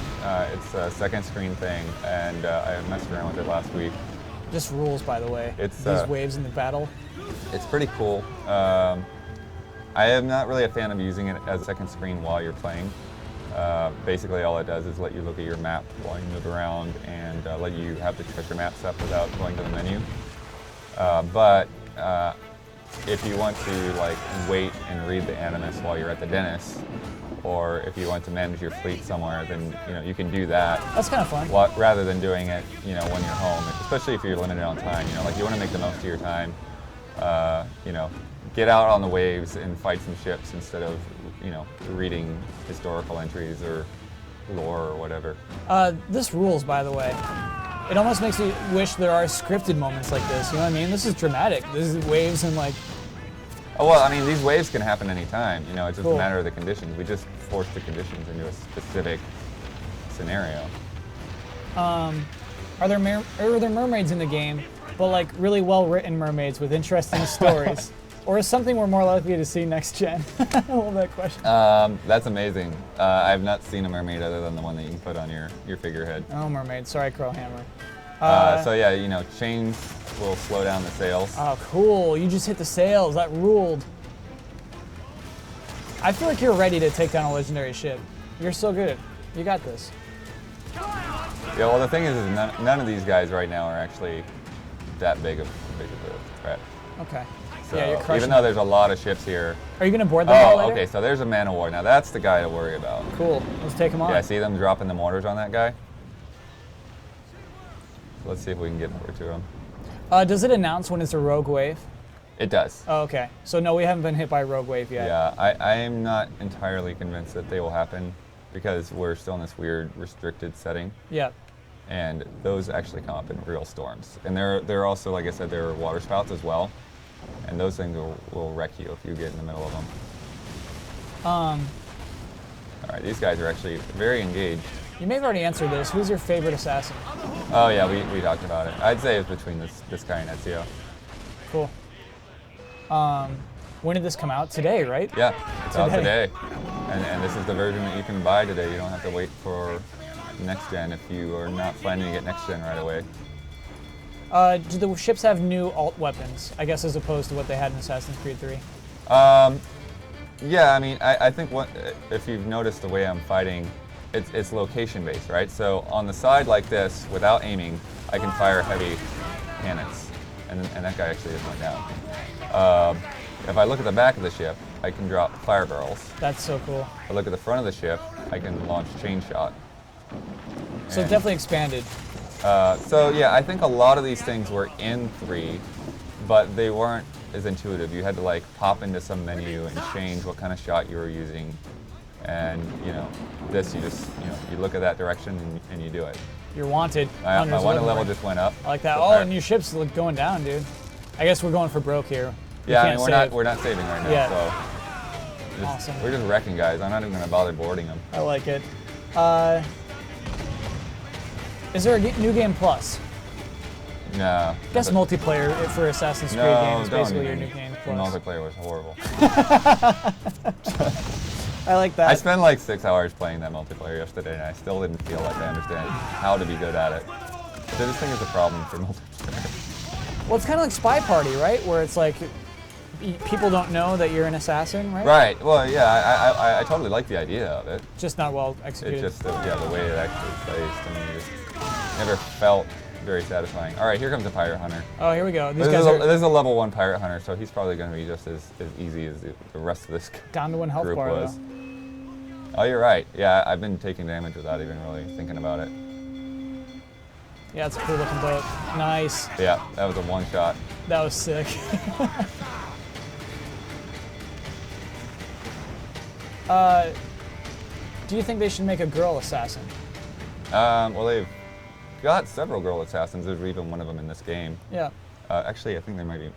It's a second screen thing, and I messed around with it last week. Just rules, by the way. It's, These waves in the battle. It's pretty cool. I am not really a fan of using it as a second screen while you're playing. Basically, all it does is let you look at your map while you move around and let you have the treasure maps up without going to the menu. But if you want to like wait and read the animus while you're at the dentist, or if you want to manage your fleet somewhere, then you can do that. That's kind of fun. Rather than doing it when you're home, especially if you're limited on time. Like you want to make the most of your time. Get out on the waves and fight some ships instead of reading historical entries or lore or whatever. This rules, by the way. It almost makes me wish there are scripted moments like this. You know what I mean? This is dramatic. This is waves and like. Oh, well, I mean, these waves can happen anytime. It's just Cool. a matter of the conditions. We just force the conditions into a specific scenario. Are there mermaids in the game, but like really well written mermaids with interesting stories? Or is something we're more likely to see next gen? I love that question. That's amazing. I've not seen a mermaid other than the one that you can put on your figurehead. Oh, mermaid. Sorry, Crowhammer. So yeah, chains will slow down the sails. Oh, cool. You just hit the sails. That ruled. I feel like you're ready to take down a legendary ship. You're so good. You got this. Yeah, well, the thing is none of these guys right now are actually that big of a threat. Okay. So Yeah, you're crushing even though there's a lot of ships here. Are you going to board them all Oh, later? okay, so there's a man of war. Now that's the guy to worry about. Cool. Let's take him on. Yeah, see them dropping the mortars on that guy? Let's see if we can get over to him. Does it announce when it's a rogue wave? It does. Oh, okay. So no, we haven't been hit by a rogue wave yet. Yeah, I am not entirely convinced that they will happen because we're still in this weird restricted setting. Yeah. And those actually come up in real storms. And they're also, like I said, there are water spouts as well. And those things will wreck you if you get in the middle of them. All right, these guys are actually very engaged. You may have already answered this. Who's your favorite assassin? Oh yeah, we talked about it. I'd say it's between this guy and Ezio. Cool. When did this come out? Today, right? Yeah, it's out today. And this is the version that you can buy today. You don't have to wait for next gen if you are not planning to get next gen right away. Do the ships have new alt weapons, I guess, as opposed to what they had in Assassin's Creed 3? Yeah, I mean, I think if you've noticed the way I'm fighting, it's location based, right? So on the side like this, without aiming, I can fire heavy cannons, and that guy actually just went down. If I look at the back of the ship, I can drop fire barrels. That's so cool. If I look at the front of the ship, I can launch chain shot. So it definitely expanded. So yeah, I think a lot of these things were in 3, but they weren't as intuitive. You had to like pop into some menu and change what kind of shot you were using. And this you just you look at that direction and you do it. You're wanted. My wanted level just went up. I like that. So Oh, and your ship's going down, dude. I guess we're going for broke here. Yeah, I mean, we're not saving right now, Yeah. so Awesome. we're just wrecking guys. I'm not even gonna bother boarding them. I like it. Is there a new game plus? No. I guess multiplayer for Assassin's Creed games basically your new game plus. Multiplayer was horrible. I like that. I spent like 6 hours playing that multiplayer yesterday, and I still didn't feel like I understand how to be good at it. So this thing is a problem for multiplayer. Well, it's kind of like Spy Party, right? Where it's like people don't know that you're an assassin, right? Right. Well, yeah, I totally like the idea of it. Just not well executed. It's just the way it actually plays to me just never felt very satisfying. All right, here comes a pirate hunter. Oh, here we go. This is a level 1 pirate hunter, so he's probably going to be just as easy as the rest of this down to 1 health group bar was. though. Oh, you're right. Yeah, I've been taking damage without even really thinking about it. Yeah, it's a cool looking boat. Nice. Yeah, that was a one shot. That was sick. Do you think they should make a girl assassin? Well, they've got several girl assassins. There's even one of them in this game. Yeah. Actually, I think there might be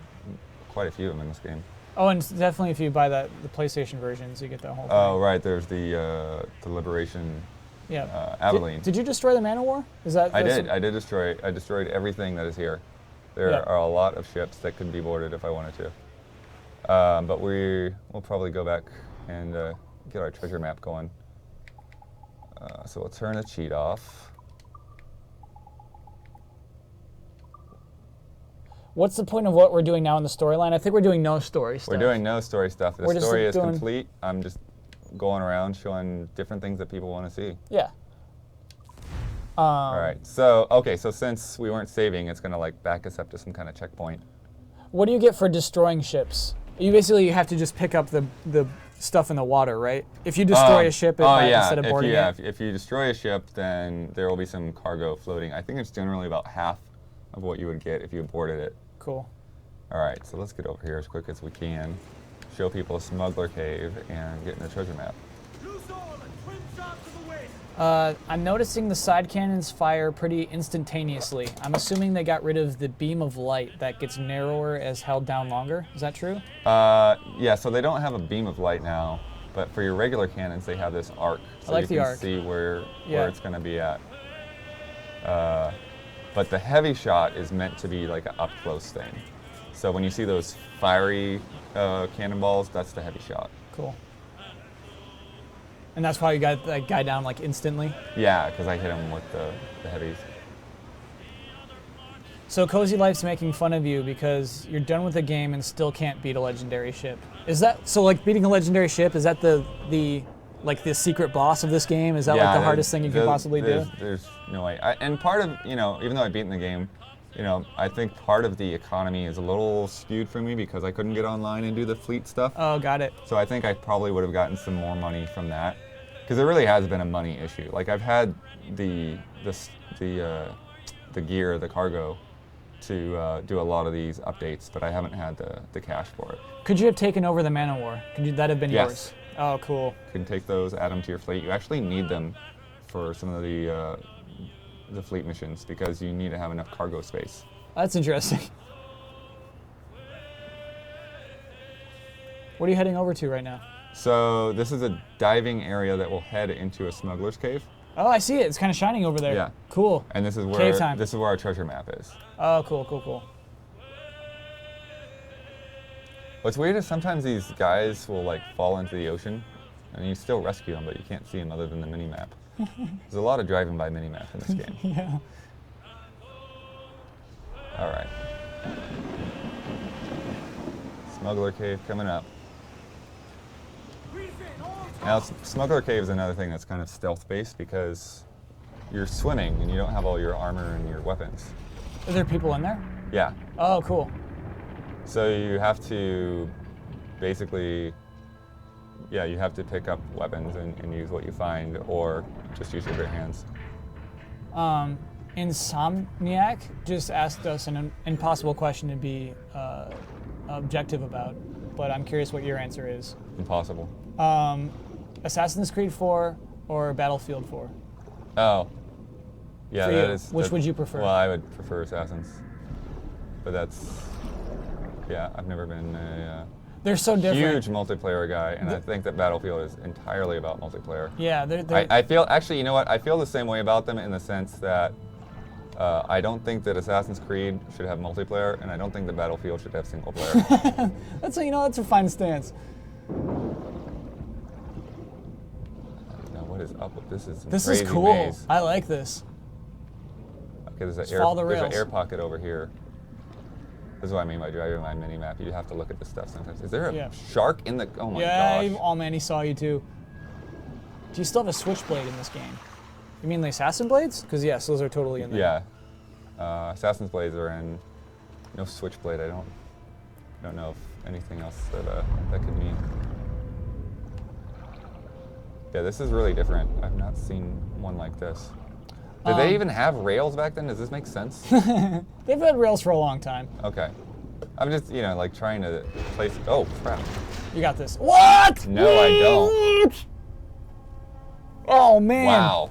quite a few of them in this game. Oh, and definitely if you buy the PlayStation versions, you get that whole thing. Oh, right. There's the Liberation. Yeah. Abilene. Did you destroy the Man of War? Is that? I did. I destroyed everything that is here. There are a lot of ships that could be boarded if I wanted to. But we'll probably go back and get our treasure map going. So we'll turn the cheat off. What's the point of what we're doing now in the storyline? I think we're doing no story stuff. We're doing no story stuff. The We're just story is doing- complete. I'm just going around showing different things that people want to see. Yeah. All right. So, okay, so since we weren't saving, it's going to like back us up to some kind of checkpoint. What do you get for destroying ships? You basically have to just pick up the stuff in the water, right? If you destroy a ship instead of boarding it. If you destroy a ship, then there will be some cargo floating. I think it's generally about half of what you would get if you boarded it. Cool. All right, so let's get over here as quick as we can, show people a smuggler cave, and get in the treasure map. Loose all and twin shots to the wind. I'm noticing the side cannons fire pretty instantaneously. I'm assuming they got rid of the beam of light that gets narrower as held down longer. Is that true? Yeah, so they don't have a beam of light now, but for your regular cannons, they have this arc. So I like the you can arc. see where Yeah. it's going to be at. But the heavy shot is meant to be like an up-close thing. So when you see those fiery cannonballs, that's the heavy shot. Cool. And that's why you got that guy down like instantly? Yeah, because I hit him with the heavies. So Cozy Life's making fun of you because you're done with the game and still can't beat a legendary ship. Is that, so like beating a legendary ship, is that the secret boss of this game? Is that like the hardest thing you can possibly do? There's no way. And part of, even though I've beaten the game, I think part of the economy is a little skewed for me because I couldn't get online and do the fleet stuff. Oh, got it. So I think I probably would have gotten some more money from that. Because there really has been a money issue. Like I've had the gear, the cargo, to do a lot of these updates, but I haven't had the cash for it. Could you have taken over the Man of War? Could that have been Yes. yours? Oh, cool. You can take those, add them to your fleet. You actually need them for some of the fleet missions because you need to have enough cargo space. That's interesting. What are you heading over to right now? So this is a diving area that will head into a smuggler's cave. Oh, I see it. It's kind of shining over there. Yeah. Cool. And this is Cave time. where our treasure map is. Oh, cool, cool, cool. What's weird is sometimes these guys will like fall into the ocean, and you still rescue them, but you can't see them other than the mini map. There's a lot of driving by mini map in this game. Yeah. All right. Smuggler cave coming up. Now, Smuggler Cave is another thing that's kind of stealth-based because you're swimming and you don't have all your armor and your weapons. Are there people in there? Yeah. Oh, cool. So you have to basically, you have to pick up weapons and use what you find or just use your bare hands. Insomniac just asked us an impossible question to be objective about, but I'm curious what your answer is. Impossible. Assassin's Creed 4 or Battlefield 4? Oh. Yeah, For that you, is. which would you prefer? Well, I would prefer Assassins. But I've never been a They're so different. huge multiplayer guy, and I think that Battlefield is entirely about multiplayer. Yeah, they're I feel, actually, you know what? I feel the same way about them in the sense that I don't think that Assassin's Creed should have multiplayer, and I don't think that Battlefield should have single player. that's a fine stance. Now, what is up with this? Is some This crazy is cool. maze. I like this. Okay, there's follow the there's an rails. air pocket over here. This is what I mean by driving my mini map. You have to look at this stuff sometimes. Is there a shark in the? Oh my gosh! Oh man, he saw you too. Do you still have a switchblade in this game? You mean the assassin blades? Because yes, those are totally in there. Yeah, Assassin's Blades are in. No switchblade. I don't know if anything else that could mean. Yeah, this is really different. I've not seen one like this. Did they even have rails back then? Does this make sense? They've had rails for a long time. Okay. I'm just, like trying to place. Oh, crap. You got this. What? No, I don't. Oh man. Wow.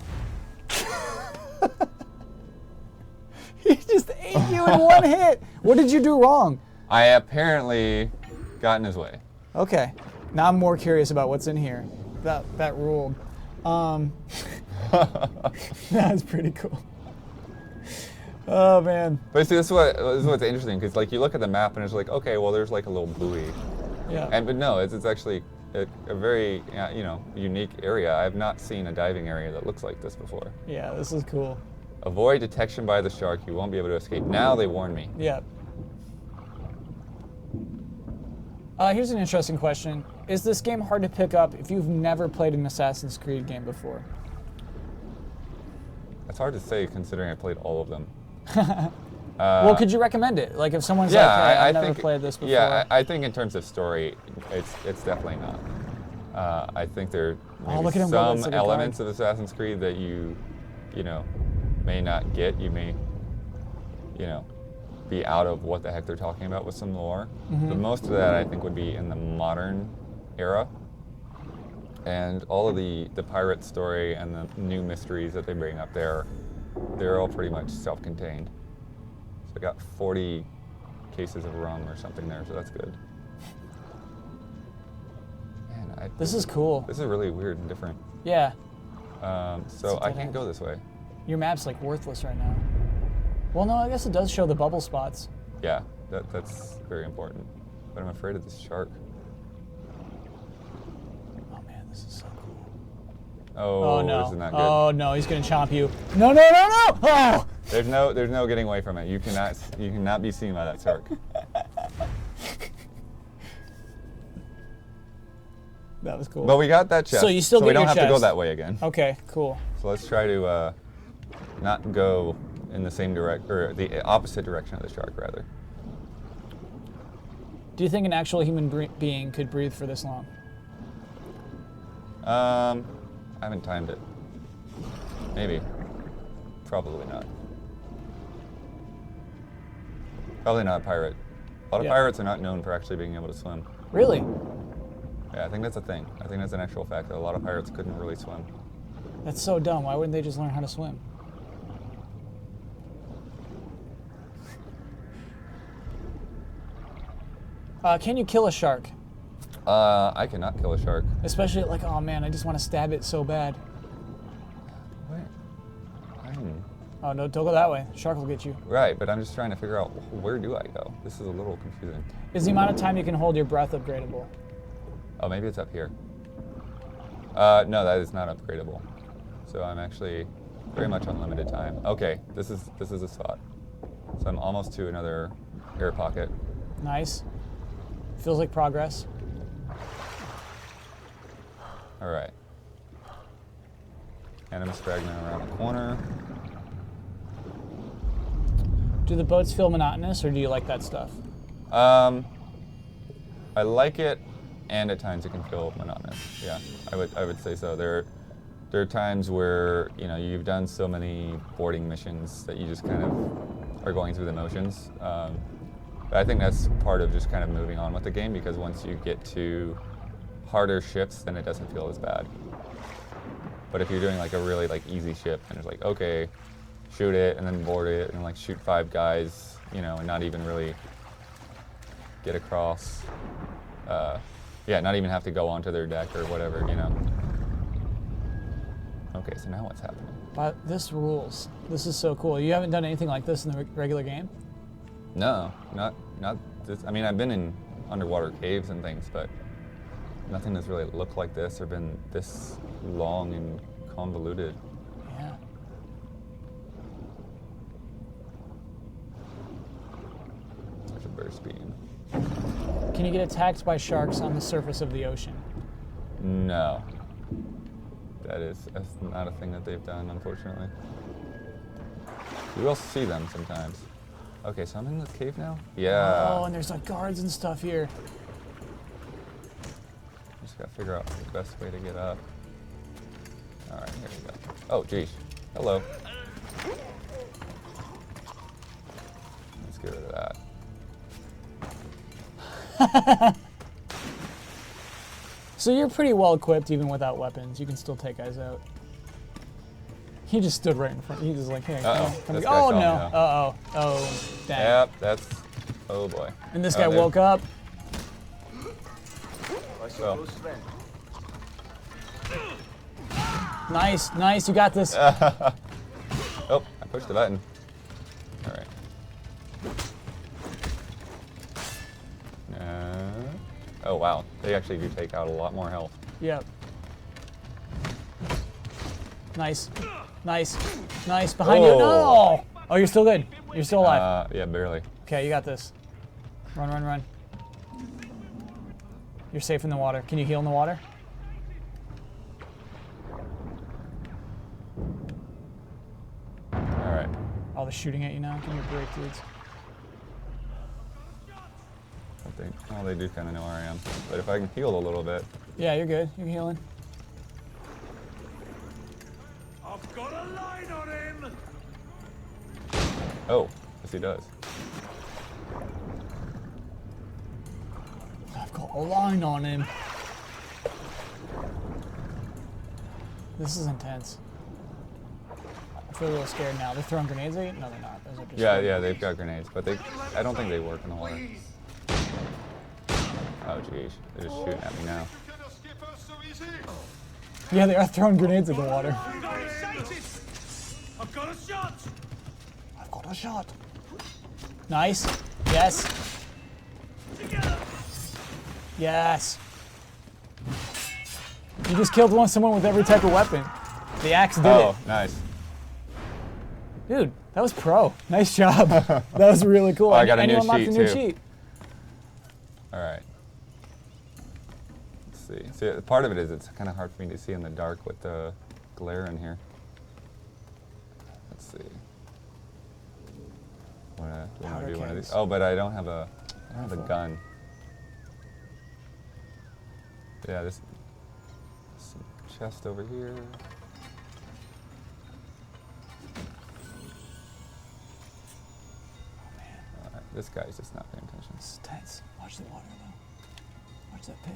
He just ate you in one hit. What did you do wrong? I apparently got in his way. Okay. Now I'm more curious about what's in here. That ruled. That's pretty cool. Oh man. But see, this is what's interesting because like you look at the map and it's like, okay, well there's like a little buoy, Yeah. but no, it's actually a very unique area. I've not seen a diving area that looks like this before. Yeah, this is cool. Avoid detection by the shark. You won't be able to escape. Now they warn me. Yeah. Here's an interesting question. Is this game hard to pick up if you've never played an Assassin's Creed game before? It's hard to say considering I played all of them. Well, could you recommend it? Like if someone's like, hey, I've never played this before. Yeah, I think in terms of story, it's definitely not. I think there may be some elements of Assassin's Creed that you know, may not get. You may, be out of what the heck they're talking about with some lore. But most of that, I think, would be in the modern era. And all of the pirate story and the new mysteries that they bring up there, they're all pretty much self-contained. So I got 40 cases of rum or something there, so that's good. Man, this is cool. This is really weird and different. Yeah. So I can't go this way. Your map's like worthless right now. Well, no, I guess it does show the bubble spots. Yeah, that's very important. But I'm afraid of this shark. Oh man, this is so cool. Oh no. This is not good. Oh no, he's gonna chomp you. No, no, no, no! Oh! There's no getting away from it. You cannot be seen by that shark. That was cool. But we got that chest. So you still get we don't your have to go chest. that way again. Okay, cool. So let's try to not go in the same direction, or the opposite direction of the shark, rather. Do you think an actual human being could breathe for this long? I haven't timed it. Maybe. Probably not. Probably not a pirate. A lot of pirates are not known for actually being able to swim. Really? Yeah, I think that's a thing. I think that's an actual fact that a lot of pirates couldn't really swim. That's so dumb. Why wouldn't they just learn how to swim? Can you kill a shark? I cannot kill a shark. Especially like, oh man, I just want to stab it so bad. Wait. Oh no, don't go that way. Shark will get you. Right, but I'm just trying to figure out where do I go? This is a little confusing. Is the amount of time you can hold your breath upgradable? Oh, maybe it's up here. No, that is not upgradable. So I'm actually very much on limited time. Okay, this is a spot. So I'm almost to another air pocket. Nice. Feels like progress. All right. Animus fragment around the corner. Do the boats feel monotonous, or do you like that stuff? I like it, and at times it can feel monotonous. Yeah, I would say so. There are times where you've done so many boarding missions that you just kind of are going through the motions. But I think that's part of just kind of moving on with the game, because once you get to harder ships, then it doesn't feel as bad. But if you're doing like a really easy ship, and it's like, okay, shoot it and then board it and shoot 5 guys, and not even really get across. Yeah, not even have to go onto their deck or whatever, Okay, so now what's happening? But this rules. This is so cool. You haven't done anything like this in the regular game? No, not this. I mean, I've been in underwater caves and things, but nothing that's really looked like this or been this long and convoluted. Yeah. There's a burst beam. Can you get attacked by sharks on the surface of the ocean? No. That's not a thing that they've done, unfortunately. You will see them sometimes. Okay, so I'm in the cave now? Yeah. Oh, and there's guards and stuff here. Just gotta figure out the best way to get up. Alright, here we go. Oh, geez. Hello. Let's get rid of that. So you're pretty well equipped even without weapons. You can still take guys out. He just stood right in front. He was like, hey, come This on. guy Oh saw me no. now. Uh-oh. Oh, dang. Yep, that's... Oh boy. And this Oh, guy there- woke up. Well. Nice, nice, you got this. Oh, I pushed the button. Alright. Oh wow, they actually do take out a lot more health. Yep. Nice. Nice. Nice. Behind you. No! Oh, you're still good. You're still alive. Yeah, barely. Okay, you got this. Run, run, run. You're safe in the water. Can you heal in the water? All right. Oh, they're shooting at you now. Give me a break, dudes. Well, they do kind of know where I am. But if I can heal a little bit. Yeah, you're good. You're healing. I've got a line on him. Oh, yes he does. I've got a line on him. This is intense. I feel a little scared now. They're throwing grenades at you? No, they're not. Those are just Yeah, they've got grenades, but I don't think they work in the water. Oh, jeez. They're just shooting at me now. Yeah, they are throwing grenades at the water. I've got a shot. I've got a shot. Nice. Yes. Yes. You just killed someone with every type of weapon. The axe did Oh, it. nice. Dude, that was pro. Nice job. That was really cool. Oh, I got a And new you unlocked sheet, a new too. sheet. All right. Let's see. See, part of it is it's kind of hard for me to see in the dark with the glare in here. Let's see. Do I want Powder to do one of these? kegs. Oh, but I don't have a gun. Yeah, this some chest over here. All right, this guy's just not paying attention. This is tense. Watch the water, though. Watch that pit.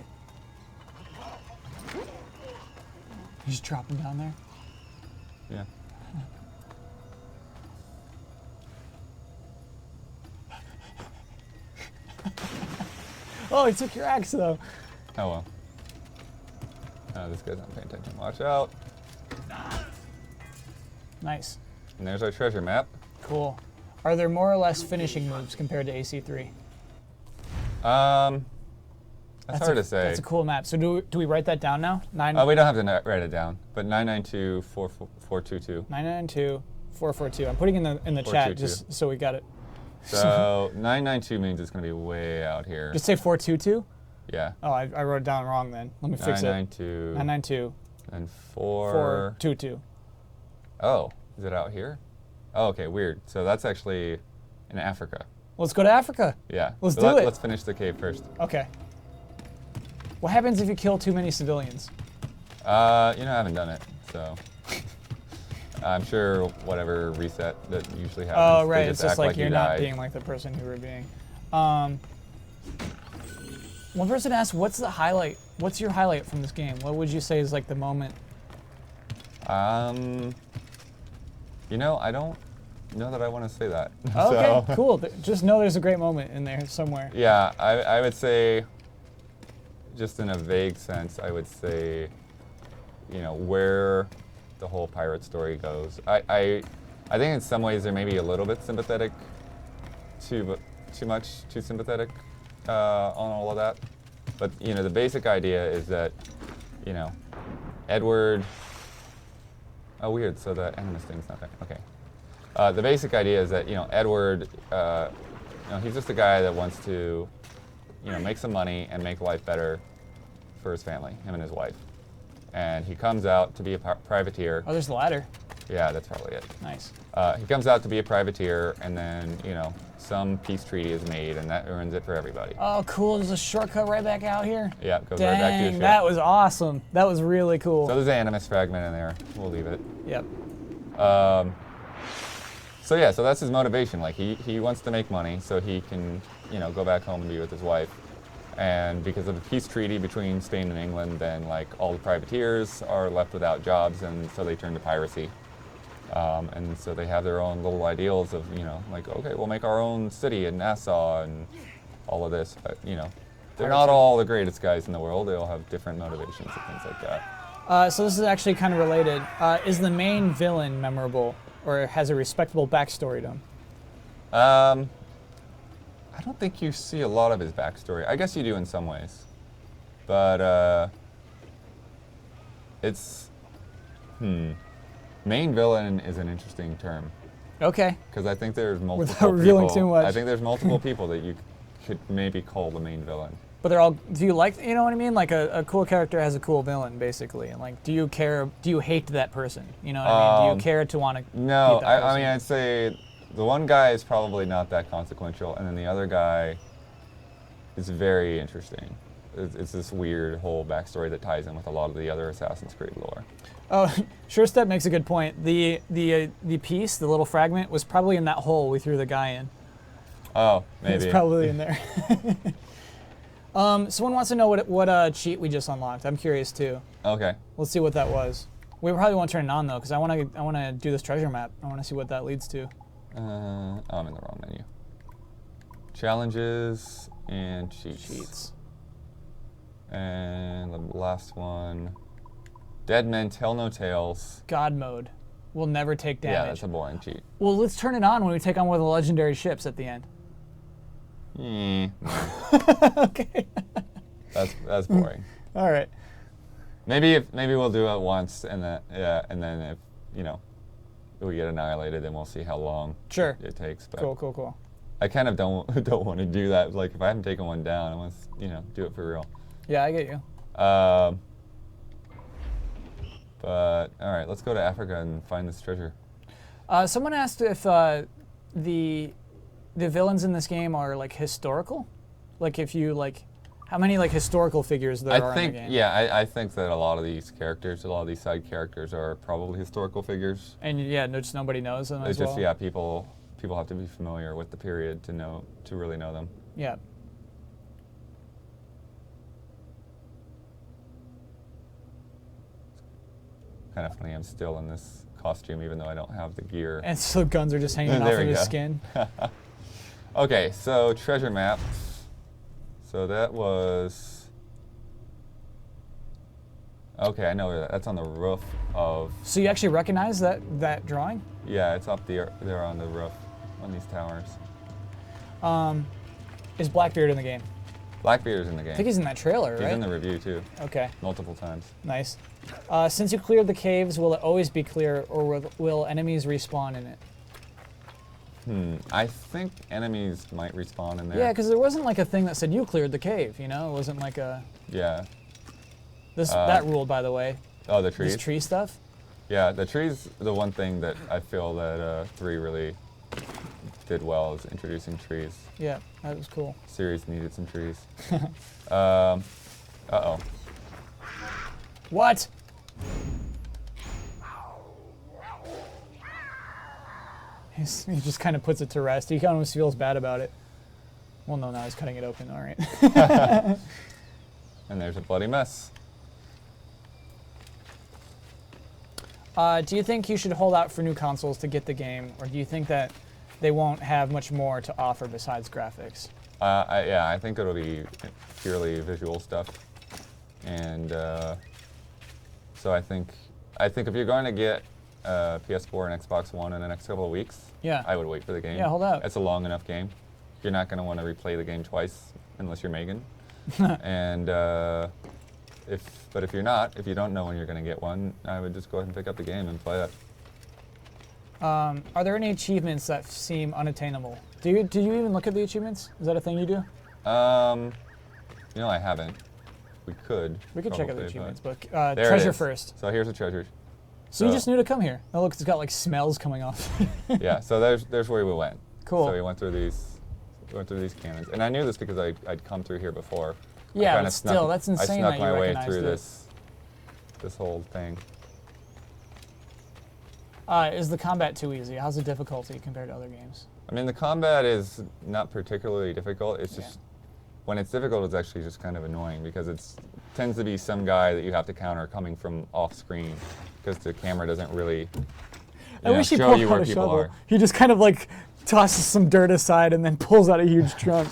He's dropping down there. Yeah. Oh, he took your axe, though. Oh well. This guy's not paying attention. Watch out. Nice. And there's our treasure map. Cool. Are there more or less finishing moves compared to AC3? That's hard to say. That's a cool map. So do we write that down now? We don't have to write it down, but 992-4422. 992-442. I'm putting in the chat 422. just so we got it. So 992 means it's going to be way out here. Just say 422? Yeah. Oh, I wrote it down wrong then. Let me fix it. 992. 992 And 422. Oh, is it out here? Oh, okay, weird. So that's actually in Africa. Let's go to Africa. Yeah. Let's But do it. Let's finish the cave first. Okay. What happens if you kill too many civilians? I haven't done it, so I'm sure whatever reset that usually happens. Oh, they right. It's just act like you you're not died. being like the person you were being. One person asked, "What's the highlight? What's your highlight from this game? What would you say is like the moment?" I don't know that I want to say that. Okay, So, cool. Just know there's a great moment in there somewhere. yeah, I would say, just in a vague sense, I would say, where the whole pirate story goes. I think in some ways they're maybe a little bit sympathetic, too sympathetic on all of that. But the basic idea is that, Edward. Oh, weird. So the animus thing's not there. Okay. The basic idea is that Edward, he's just a guy that wants to, make some money and make life better for his family, him and his wife. And he comes out to be a privateer. Oh, there's the ladder. Yeah, that's probably it. Nice. He comes out to be a privateer, and then some peace treaty is made, and that ruins it for everybody. Oh, cool. There's a shortcut right back out here. Yeah, goes right back to your Dang, ship. that was awesome. That was really cool. So there's an animus fragment in there. We'll leave it. Yep. So yeah, so that's his motivation. Like he wants to make money so he can, go back home and be with his wife. And because of the peace treaty between Spain and England, then like all the privateers are left without jobs, and so they turn to piracy. And so they have their own little ideals of, like, okay, we'll make our own city in Nassau and all of this. But, they're not all the greatest guys in the world. They all have different motivations and things like that. So this is actually kind of related. Is the main villain memorable, or has a respectable backstory to him? I don't think you see a lot of his backstory. I guess you do in some ways. But it's... Main villain is an interesting term. Okay. Because I think there's multiple Without revealing people. too much. I think there's multiple people that you could maybe call the main villain. But they're all. Do you like? You know what I mean? Like a cool character has a cool villain, basically. And like, do you care? Do you hate that person? You know what I mean? Do you care to want to? No, beat that person? I mean I'd say the one guy is probably not that consequential, and then the other guy is very interesting. It's this weird whole backstory that ties in with a lot of the other Assassin's Creed lore. Oh, Sure Step makes a good point. The piece, the little fragment, was probably in that hole we threw the guy in. Oh, maybe. It's probably in there. Someone wants to know what cheat we just unlocked. I'm curious too. Okay. Let's see what that was. We probably won't turn it on though, because I want to do this treasure map. I want to see what that leads to. I'm in the wrong menu. Challenges and cheats. Cheats. And the last one, Dead Men Tell No Tales. God mode. We'll never take damage. Yeah, that's a boring cheat. Well, let's turn it on when we take on one of the legendary ships at the end. Okay. That's boring. All right. Maybe we'll do it once, and then if we get annihilated, then we'll see how long Sure. it takes. But Cool. I kind of don't want to do that. Like if I haven't taken one down, I want to do it for real. Yeah, I get you. But all right, let's go to Africa and find this treasure. Someone asked if the villains in this game are like historical, like if you like, how many like historical figures there are in the game? I think that a lot of these side characters are probably historical figures. And yeah, just nobody knows them It's as just well. people have to be familiar with the period to really know them. Yeah. Kind of funny. I'm still in this costume even though I don't have the gear. And so guns are just hanging off There of we his go. skin. Okay, so treasure map. So that was. Okay, I know where that's on the roof of. So you actually recognize that drawing? Yeah, it's up there on the roof on these towers. Is Blackbeard in the game? Blackbeard's in the game. I think he's in that trailer, right? He's in the review too, Okay, multiple times. nice. Since you cleared the caves, will it always be clear, or will enemies respawn in it? I think enemies might respawn in there. Yeah, because there wasn't like a thing that said you cleared the cave, you know? It wasn't like a... Yeah. That ruled, by the way. Oh, the trees? This tree stuff? Yeah, the trees, the one thing that I feel that 3 really did well is introducing trees. Yeah, that was cool. Series needed some trees. Uh-oh. What? He just kind of puts it to rest. He almost feels bad about it. Well, no, now he's cutting it open. All right. And there's a bloody mess. Do you think you should hold out for new consoles to get the game, or do you think that they won't have much more to offer besides graphics? I think it'll be purely visual stuff. And so I think if you're going to get PS4 and Xbox One in the next couple of weeks, Yeah. I would wait for the game. Yeah, hold out. It's a long enough game. You're not going to want to replay the game twice unless you're Megan. And if you're not, if you don't know when you're going to get one, I would just go ahead and pick up the game and play it. Are there any achievements that seem unattainable? Do you even look at the achievements? Is that a thing you do? I haven't. We could. We could check out the probably, achievements, but there it treasure is. first. So here's the treasure. So you just knew to come here. Oh, look, it's got like smells coming off. Yeah, so there's where we went. Cool. So we went through these cannons, and I knew this because I'd come through here before. Yeah, I but kinda still, that's insane I that snuck you my way recognized through it. this whole thing. Is the combat too easy? How's the difficulty compared to other games? I mean, the combat is not particularly difficult. It's just when it's difficult, it's actually just kind of annoying because it tends to be some guy that you have to counter coming from off screen because the camera doesn't really I wish he show pulled you out where a people shovel. are. He just kind of like tosses some dirt aside and then pulls out a huge trunk.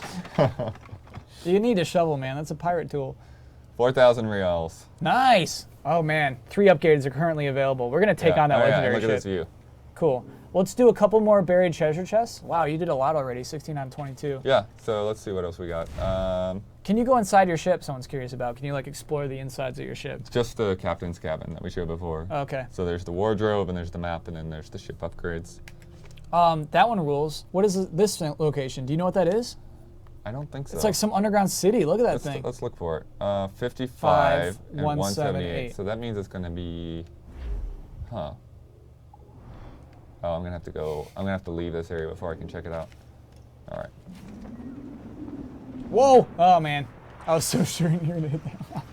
You need a shovel, man. That's a pirate tool. 4,000 reals. Nice. Oh man, 3 upgrades are currently available. We're gonna take on that legendary look ship. at this view. Cool. Let's do a couple more buried treasure chests. Wow, you did a lot already. 16 out of 22. Yeah. So let's see what else we got. Can you go inside your ship? Someone's curious about. Can you like explore the insides of your ship? Just the captain's cabin that we showed before. Okay. So there's the wardrobe, and there's the map, and then there's the ship upgrades. That one rules. What is this location? Do you know what that is? I don't think so. It's like some underground city. Look at that thing. Let's look for it. 55 and 178. 178. So that means it's going to be, huh. Oh, I'm going to have to leave this area before I can check it out. All right. Whoa! Oh man, I was so sure you were gonna hit that rock.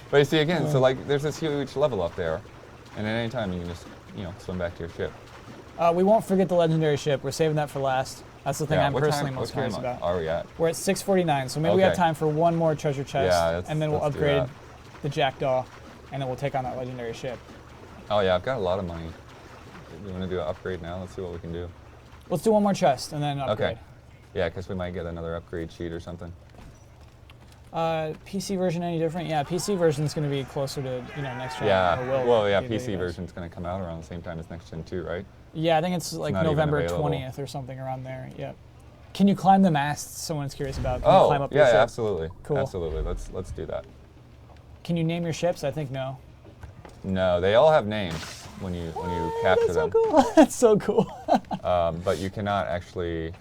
But you see again, so like there's this huge level up there, and at any time you can just, swim back to your ship. We won't forget the legendary ship. We're saving that for last. That's the thing I'm personally most curious about. Are we at? We're at 6:49, so maybe we have time for one more treasure chest, and then we'll upgrade the Jackdaw, and then we'll take on that legendary ship. Oh yeah, I've got a lot of money. You want to do an upgrade now? Let's see what we can do. Let's do one more chest, and then upgrade. Okay. Yeah, because we might get another upgrade sheet or something. PC version any different? Yeah, PC version is going to be closer to next gen. Yeah. Well, yeah, PC version is going to come out around the same time as next gen too, right? Yeah, I think it's like November 20th or something around there. Yep. Can you climb the masts? Someone's curious about. Can you climb up your ship? Absolutely. Cool. Absolutely. Let's do that. Can you name your ships? I think no. No, they all have names when you capture them. That's so cool. But you cannot actually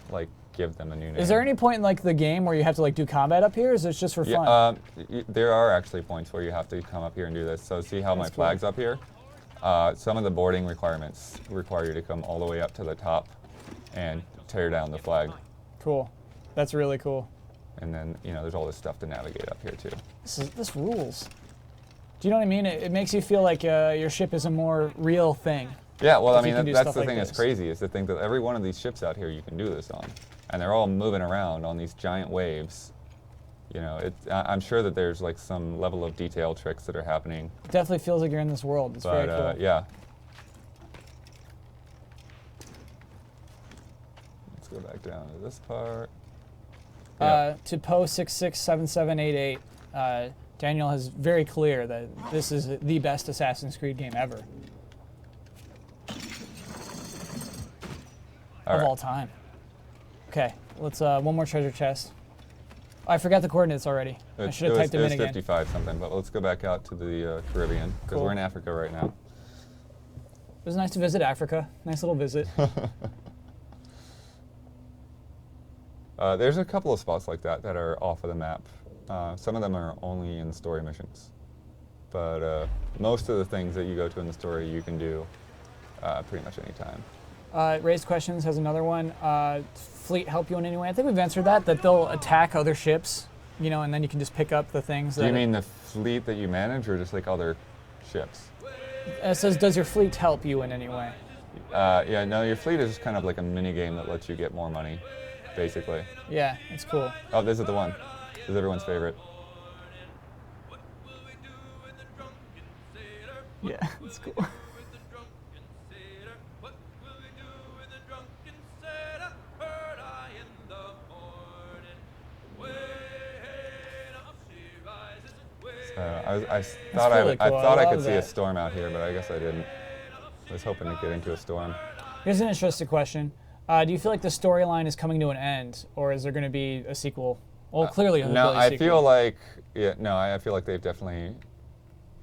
give them a new name. Is there any point in the game where you have to do combat up here? Or is it just for fun? There are actually points where you have to come up here and do this. So see how my flag's up here? Some of the boarding requirements require you to come all the way up to the top and tear down the flag. Cool. That's really cool. And then there's all this stuff to navigate up here too. This rules. Do you know what I mean? It makes you feel like your ship is a more real thing. Yeah, well, I mean, that's the thing that's crazy, is to think that every one of these ships out here you can do this on. And they're all moving around on these giant waves. I'm sure that there's some level of detail tricks that are happening. It definitely feels like you're in this world. It's very cool. Yeah. Let's go back down to this part. To Poe 667788, Daniel is very clear that this is the best Assassin's Creed game ever. Of all time. Okay, let's one more treasure chest. Oh, I forgot the coordinates already. I should have typed them in again. It was 55 something, but let's go back out to the Caribbean, because we're in Africa right now. It was nice to visit Africa. Nice little visit. There's a couple of spots like that are off of the map. Some of them are only in story missions. But most of the things that you go to in the story you can do pretty much any time. Raised Questions has another one. Fleet help you in any way? I think we've answered that they'll attack other ships, and then you can just pick up the things. Do you mean the fleet that you manage, or just other ships? It says, does your fleet help you in any way? Yeah, no, your fleet is just kind of like a mini game that lets you get more money, basically. Yeah, it's cool. Oh, this is the one. This is everyone's favorite. Yeah, it's cool. I thought I could see a storm out here, but I guess I didn't. I was hoping to get into a storm. Here's an interesting question. Do you feel like the storyline is coming to an end, or is there going to be a sequel? Well, clearly there'll be a sequel. I feel like I feel like they've definitely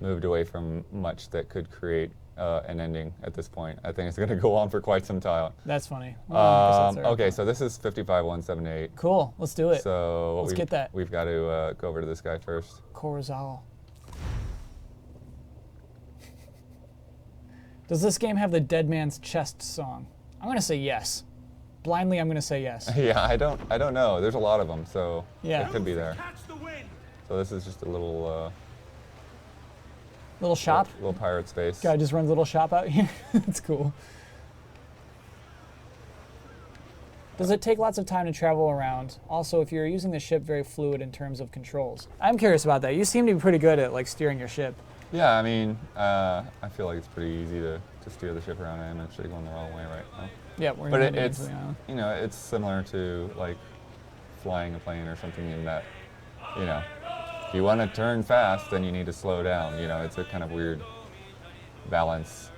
moved away from much that could create an ending at this point. I think it's going to go on for quite some time. That's funny. Well, okay, so this is 55178. Cool, let's do it. So let's get that. We've got to go over to this guy first. Corazal. Does this game have the Dead Man's Chest song? I'm going to say yes. Blindly, I'm going to say yes. Yeah, I don't know. There's a lot of them, so it could be there. Catch the wind. So this is just a little little shop. Little pirate space. Guy just runs a little shop out here. That's cool. Does it take lots of time to travel around? Also, if you're using the ship very fluid in terms of controls. I'm curious about that. You seem to be pretty good at steering your ship. Yeah, I mean, I feel like it's pretty easy to steer the ship around. I am actually going the wrong way right now. Yeah, but it's it's similar to flying a plane or something in that, if you want to turn fast, then you need to slow down. It's a kind of weird balance.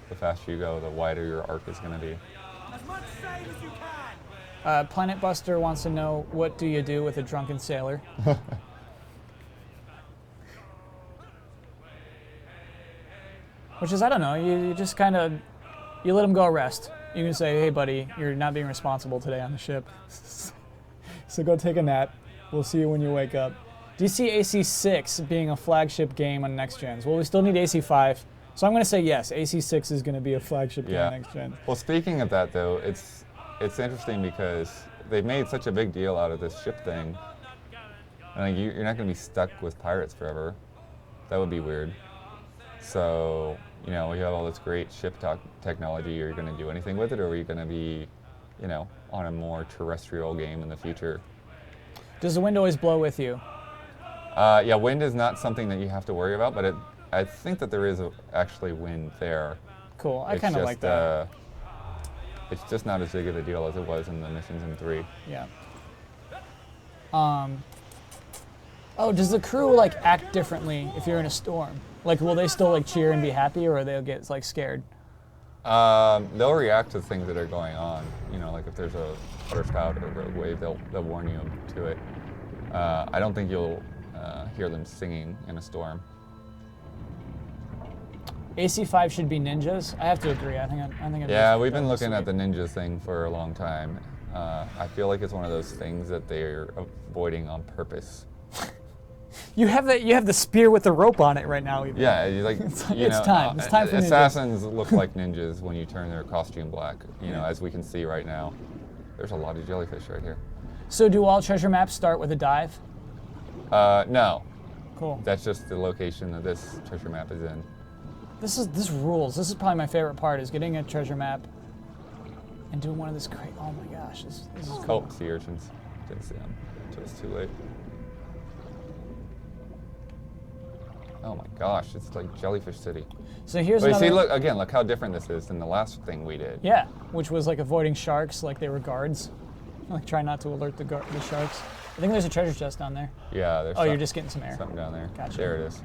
The faster you go, the wider your arc is going to be. As much sail as you can. Planet Buster wants to know, what do you do with a drunken sailor? Which is, I don't know, you just kind of, you let him go rest. You can say, hey, buddy, you're not being responsible today on the ship. So go take a nap. We'll see you when you wake up. Do you see AC6 being a flagship game on next gens? Well, we still need AC5. So I'm going to say yes, AC6 is going to be a flagship game on next gen. Well, speaking of that, though, it's interesting because they've made such a big deal out of this ship thing. And like, you're not going to be stuck with pirates forever. That would be weird. So, you know, we have all this great ship technology. Are you going to do anything with it, or are you going to be, you know, on a more terrestrial game in the future? Does the wind always blow with you? Yeah, wind is not something that you have to worry about, but I think that there is actually wind there. Cool. I kind of like that. It's just not as big of a deal as it was in the missions in 3. Yeah. Oh, does the crew like act differently if you're in a storm? Like, will they still like cheer and be happy, or they'll get like scared? They'll react to things that are going on. You know, like if there's a waterspout or a rogue wave, they'll warn you to it. I don't think you'll hear them singing in a storm. AC5 should be ninjas. I have to agree. I think. Yeah, we've been looking at the ninja thing for a long time. I feel like it's one of those things that they're avoiding on purpose. You have the spear with the rope on it right now. Even. Yeah, like it's time. It's time for ninjas. Assassins look like ninjas when you turn their costume black. You know, as we can see right now. There's a lot of jellyfish right here. So do all treasure maps start with a dive? No. Cool. That's just the location that this treasure map is in. This rules. This is probably my favorite part, is getting a treasure map and doing one of this great. Oh my gosh, this is cool. Oh, sea urchins. Didn't see them until it's too late. Oh my gosh, it's like Jellyfish City. So here's But you another. see, look how different this is than the last thing we did. Yeah, which was like avoiding sharks, like they were guards. Like try not to alert the sharks. I think there's a treasure chest down there. Yeah, there's. Oh, you're just getting some air. Something down there. Gotcha. There it is.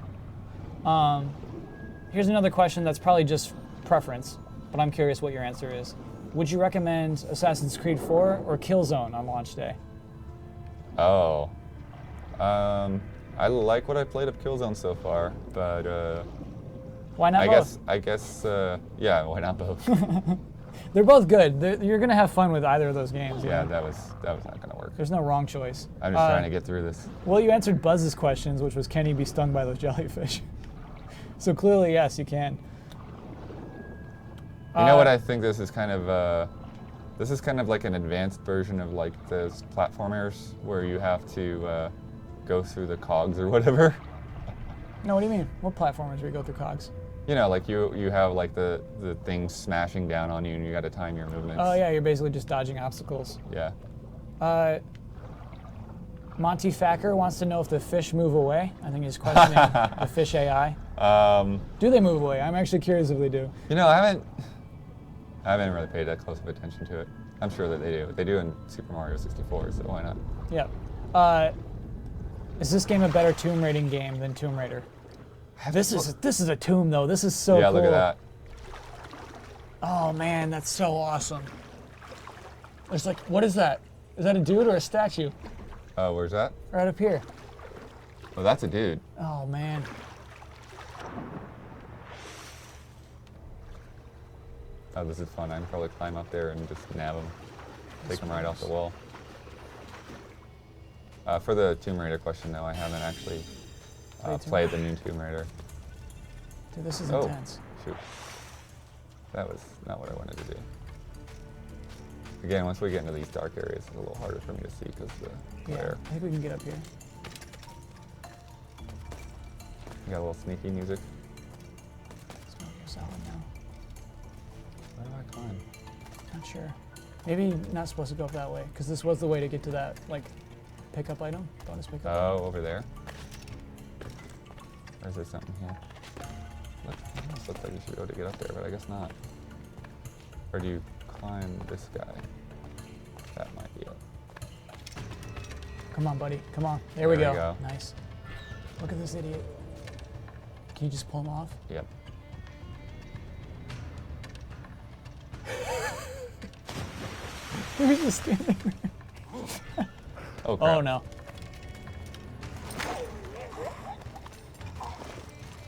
Here's another question that's probably just preference, but I'm curious what your answer is. Would you recommend Assassin's Creed 4 or Killzone on launch day? Oh. I like what I played of Killzone so far, but why not both? I guess, yeah, why not both? They're both good. You're gonna have fun with either of those games. Yeah, that was not gonna work. There's no wrong choice. I'm just trying to get through this. Well, you answered Buzz's questions, which was, can he be stung by those jellyfish? So clearly, yes, you can. You know what? I think this is kind of like an advanced version of like those platformers where you have to go through the cogs or whatever. No, what do you mean? What platformers where you go through cogs? You know, like you have like the things smashing down on you, and you got to time your movements. Oh yeah, you're basically just dodging obstacles. Yeah. Monty Facker wants to know if the fish move away. I think he's questioning the fish AI. Do they move away? I'm actually curious if they do. You know, I haven't really paid that close of attention to it. I'm sure that they do. They do in Super Mario 64, so why not? Yep. Is this game a better tomb raiding game than Tomb Raider? This is a tomb though. This is so cool. Yeah, look at that. Oh man, that's so awesome. There's like, what is that? Is that a dude or a statue? Where's that? Right up here. Oh, that's a dude. Oh man. Oh, this is fun. I can probably climb up there and just nab him. Take him right off the wall. For the Tomb Raider question, though, I haven't actually played the new Tomb Raider. Dude, this is intense. Shoot. That was not what I wanted to do. Again, once we get into these dark areas, it's a little harder for me to see because of the glare. I think we can get up here. You got a little sneaky music. It's gonna go solid now. Where do I climb? Not sure. Maybe not supposed to go up that way, because this was the way to get to that, like, pickup item, bonus pickup. Oh, over there? Or is there something here? It almost looks like you should be able to get up there, but I guess not. Or do you climb this guy? That might be it. Come on, buddy. Come on. There we There go. we go. Nice. Look at this idiot. Can you just pull him off? Yep. He's just standing there. Oh, crap. Oh, no.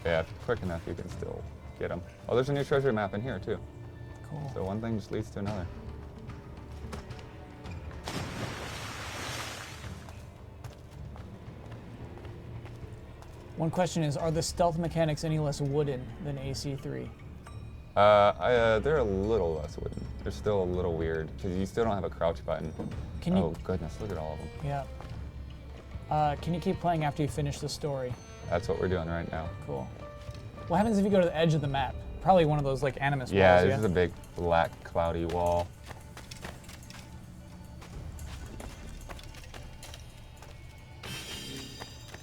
Yeah, if you're quick enough, you can still get them. Oh, there's a new treasure map in here, too. Cool. So one thing just leads to another. One question is, are the stealth mechanics any less wooden than AC3? They're a little less wooden. They're still a little weird because you still don't have a crouch button. Can you? Oh goodness, look at all of them. Yeah. Can you keep playing after you finish the story? That's what we're doing right now. Cool. What happens if you go to the edge of the map? Probably one of those like Animus Yeah, walls, this is a big black cloudy wall.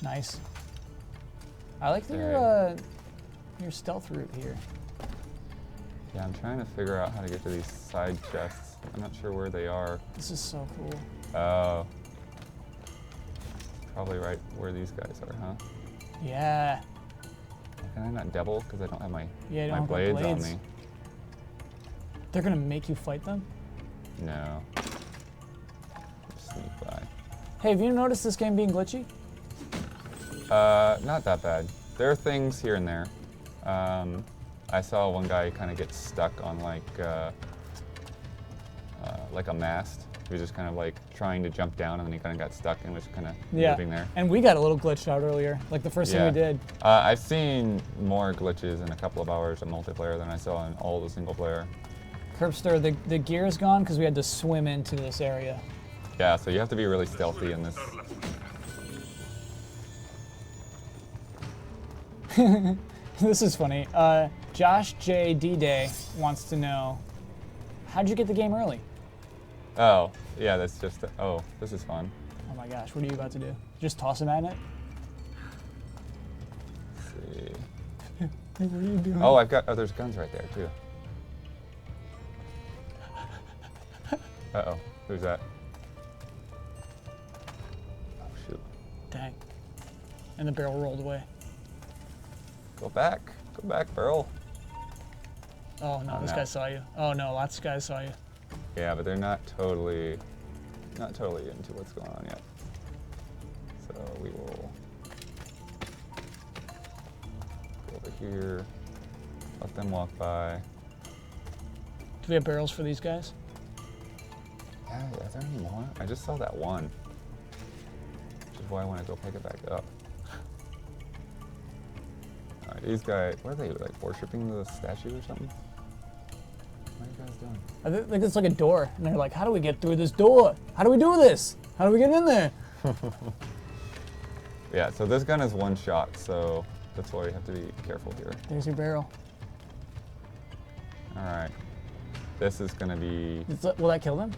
Nice. I like your stealth route here. Yeah, I'm trying to figure out how to get to these side chests. I'm not sure where they are. This is so cool. Oh. Probably right where these guys are, huh? Yeah. Can I not double because I don't have my, Yeah, you my don't have blades on blades. me? They're gonna make you fight them? No. Sneak by. Hey, have you noticed this game being glitchy? Not that bad. There are things here and there. I saw one guy kind of get stuck on like a mast. He was just kind of like trying to jump down and then he kind of got stuck and was kind of moving there. And we got a little glitched out earlier, like the first thing we did. I've seen more glitches in a couple of hours of multiplayer than I saw in all the single player. Curbster, the gear is gone because we had to swim into this area. Yeah, so you have to be really stealthy in this. This is funny. Josh J. D-Day wants to know, how'd you get the game early? Oh, yeah, that's just, oh, this is fun. Oh my gosh, what are you about to do? Just toss him at it? Let's see. Hey, what are you doing? Oh, there's guns right there too. Uh-oh, who's that? Oh, shoot. Dang. And the barrel rolled away. Go back, barrel. Oh no, this no. guy saw you. Oh no, lots of guys saw you. Yeah, but they're not totally into what's going on yet. So we will go over here, let them walk by. Do we have barrels for these guys? Yeah, is there any more? I just saw that one, which is why I want to go pick it back up. All right, these guys, what are they, like worshiping the statue or something? What are you guys doing? I think it's like a door, and they're like, how do we get through this door? How do we do this? How do we get in there? Yeah, so this gun is one shot, so that's why you have to be careful here. There's your barrel. All right, this is gonna be, Will that kill them?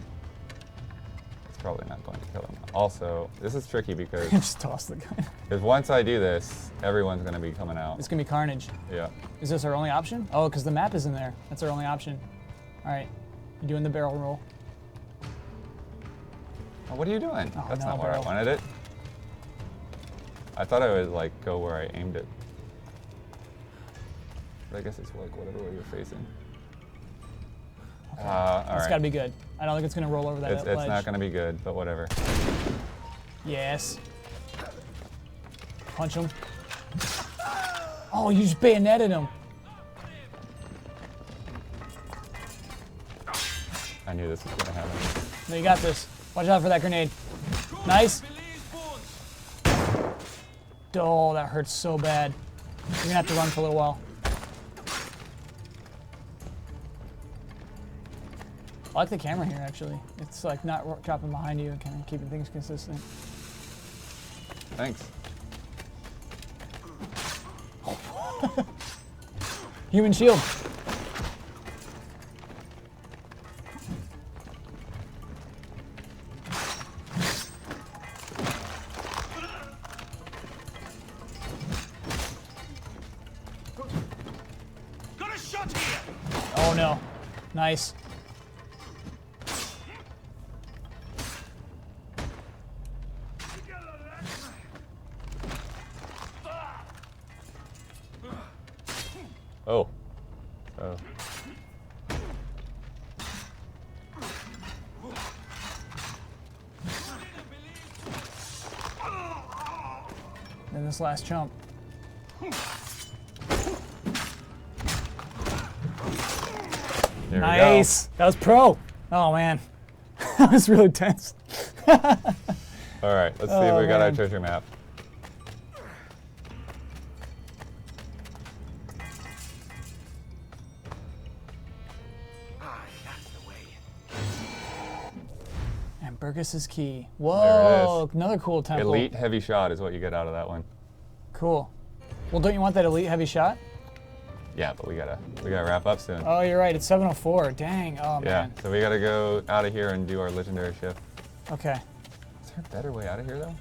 it's probably not going to kill him. Also, this is tricky because Just toss the gun. once I do this, everyone's gonna be coming out. It's gonna be carnage. Yeah. Is this our only option? Oh, because the map is in there. That's our only option. All right, you're doing the barrel roll. Oh, what are you doing? Oh, That's no, not where I barrel. wanted it. I thought I would like go where I aimed it. But I guess it's like whatever way you're facing. Okay. All It's right. gotta be good. I don't think it's gonna roll over that It's ledge. not gonna be good, but whatever. Yes. Punch him. Oh, you just bayoneted him. I knew this was gonna happen. No, you got this. Watch out for that grenade. Nice. Oh, that hurts so bad. You're gonna have to run for a little while. I like the camera here, actually. It's like not dropping behind you and kind of keeping things consistent. Thanks. Human shield. Got a shot here! Oh no. Nice. Oh. Oh. And this last chump. There Nice. That was pro. Oh, man. That was really tense. we go. All right, let's see if we got our man. treasure map. That's the way. And Burgess's key. There it Whoa, is. another cool temple. Elite heavy shot is what you get out of that one. Cool. Well, don't you want that elite heavy shot? Yeah, but we gotta wrap up soon. Oh, you're right. It's 7:04. Dang. Oh, Yeah, man. so we gotta go out of here and do our legendary shift. Okay. Is there a better way out of here though?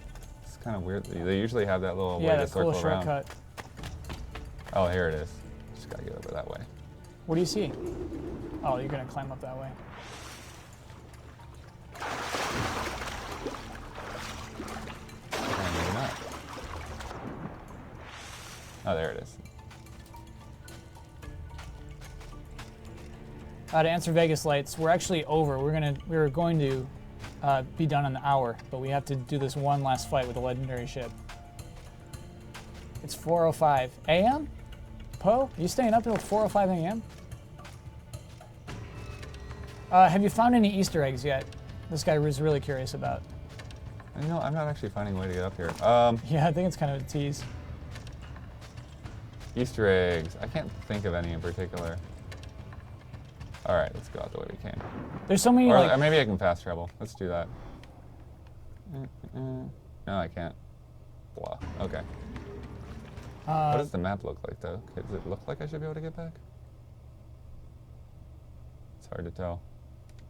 It's kind of weird. They usually have that little way Yeah, to that cool circle around. shortcut. Oh, here it is. Just gotta get over that way. What do you see? Oh, you're going to climb up that way. Oh, maybe not. Oh, there it is. To answer Vegas Lights, we're actually over. We were going to be done in an hour, but we have to do this one last fight with a legendary ship. It's 4:05 a.m. Poe, you staying up till 4:05 a.m.? Have you found any Easter eggs yet? This guy was really curious about. You know, I'm not actually finding a way to get up here. Yeah, I think it's kind of a tease. Easter eggs. I can't think of any in particular. All right, let's go out the way we came. There's so many Or like. maybe I can fast travel. Let's do that. No, I can't. Blah. Okay. What does the map look like, though? Does it look like I should be able to get back? It's hard to tell.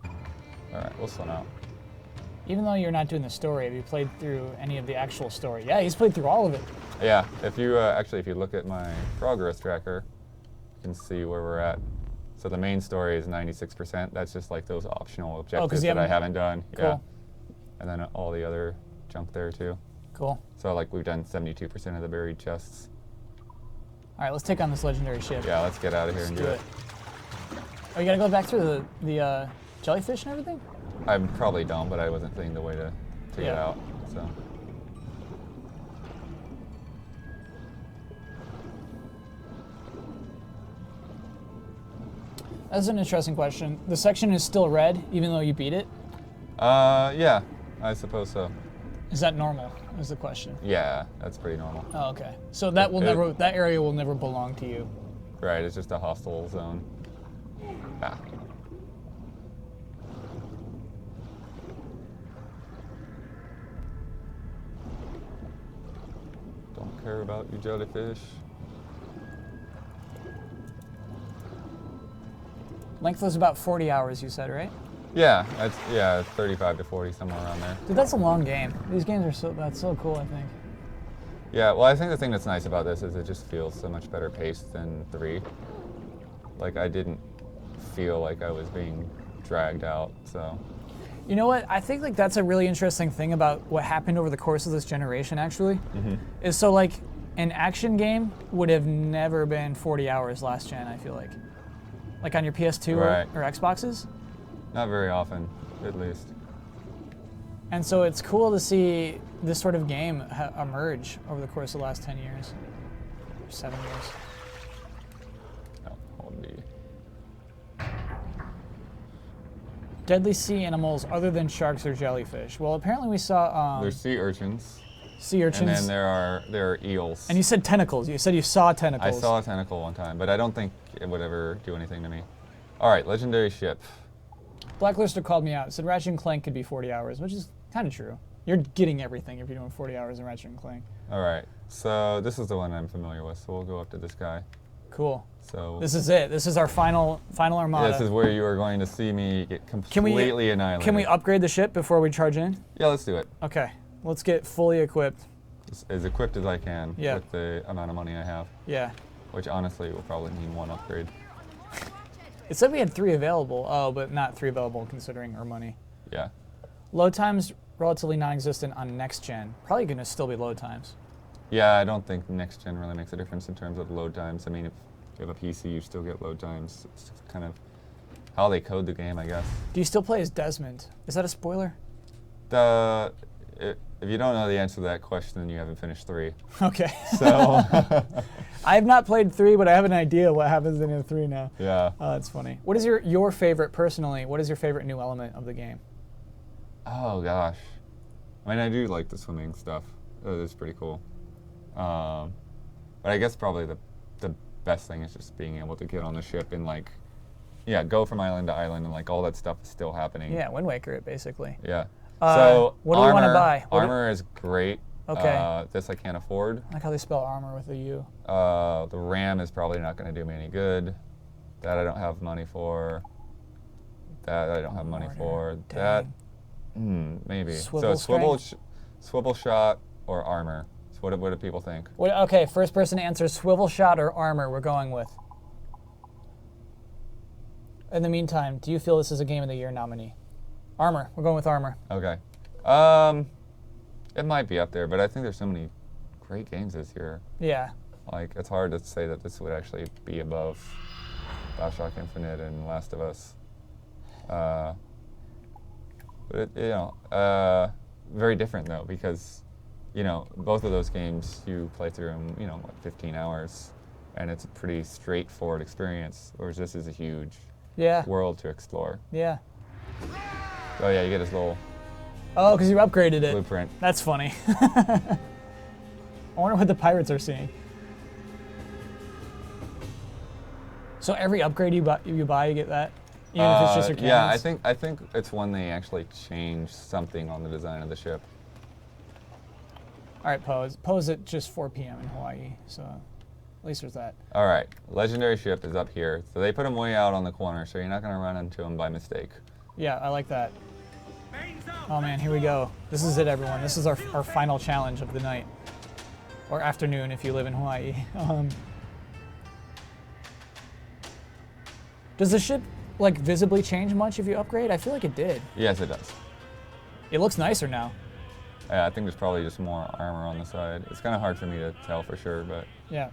All right, we'll swim out. Even though you're not doing the story, have you played through any of the actual story? Yeah, he's played through all of it. Yeah, if you actually, if you look at my progress tracker, you can see where we're at. So the main story is 96%. That's just like those optional objectives you that I haven't done. Cool. Yeah. And then all the other junk there too. Cool. So like we've done 72% of the buried chests. All right, let's take on this legendary ship. Yeah, let's get out of here and do it. Oh, you gotta go back through the jellyfish and everything? I probably don't, but I wasn't thinking the way to get Yeah. out. So. That's an interesting question. The section is still red, even though you beat it. Yeah, I suppose so. Is that normal? Is the question. Yeah, that's pretty normal. Oh, okay. So that will never. That area will never belong to you. Right, it's just a hostile zone. Ah. Don't care about you jellyfish. Length was about 40 hours, you said, right? Yeah, it's 35 to 40, somewhere around there. Dude, that's a long game. These games are that's so cool, I think. Yeah, well, I think the thing that's nice about this is it just feels so much better paced than 3. Like, I didn't feel like I was being dragged out, so. You know what? I think like that's a really interesting thing about what happened over the course of this generation, actually. Is so like an action game would have never been 40 hours last gen, I feel like. Like on your PS2 Right. or Xboxes. Not very often, at least. And so it's cool to see this sort of game emerge over the course of the last 10 years, or 7 years. No, hold B. Deadly sea animals other than sharks or jellyfish. Well, apparently we saw There's sea urchins, sea urchins. and then there are eels. And you said tentacles. You said you saw tentacles. I saw a tentacle one time, but I don't think it would ever do anything to me. All right, legendary ship. Blacklister called me out. Said Ratchet and Clank could be 40 hours, which is kind of true. You're getting everything if you're doing 40 hours in Ratchet and Clank. All right, so this is the one I'm familiar with, so we'll go up to this guy. Cool. So This is it. This is our final armada. this is where you are going to see me get completely annihilated. Can we upgrade the ship before we charge in? Yeah, let's do it. Okay. Let's get fully equipped. As equipped as I can Yeah. with the amount of money I have, Yeah. which honestly will probably need one upgrade. It said we had 3 available. Oh, but not 3 available considering our money. Yeah. Load times relatively non-existent on next gen. Probably going to still be load times. Yeah, I don't think next gen really makes a difference in terms of load times. I mean, if you have a PC, you still get load times. It's kind of how they code the game, I guess. Do you still play as Desmond? Is that a spoiler? It if you don't know the answer to that question, then you haven't finished 3. Okay. So, I have not played 3, but I have an idea what happens in 3 now. yeah. Oh, that's funny. What is your favorite, personally, what is your favorite new element of the game? Oh, gosh. I mean, I do like the swimming stuff. It's pretty cool. But I guess probably the best thing is just being able to get on the ship and, like, yeah, go from island to island, and, like, all that stuff is still happening. Yeah, Wind Waker it, basically. Yeah. So what do we want to buy? Armor is great. Okay. This I can't afford. I like how they spell armor with a U. The RAM is probably not going to do me any good. That I don't have money for. That I don't have money for. That, maybe. Swivel swivel shot or armor. So what do people think? Okay, first person to answer swivel shot or armor we're going with. In the meantime, do you feel this is a Game of the Year nominee? Armor. We're going with armor. Okay. It might be up there, but I think there's so many great games this year. Yeah. Like, it's hard to say that this would actually be above Bioshock Infinite and Last of Us. But very different though, because, both of those games you play through in, like 15 hours, and it's a pretty straightforward experience, whereas this is a huge world to explore. Yeah. Oh yeah, you get this little Oh, because you upgraded it. blueprint. That's funny. I wonder what the pirates are seeing. So every upgrade you buy, you get that? Even if it's just your cannons? Yeah, I think it's when they actually change something on the design of the ship. All right, pose. Pose at just 4 p.m. in Hawaii, so at least there's that. All right, legendary ship is up here. So they put them way out on the corner, so you're not going to run into them by mistake. Yeah, I like that. Oh man, here we go. This is it, everyone. This is our final challenge of the night. Or afternoon if you live in Hawaii. Does the ship, like, visibly change much if you upgrade? I feel like it did. Yes, it does. It looks nicer now. Yeah, I think there's probably just more armor on the side. It's kind of hard for me to tell for sure, but... Yeah.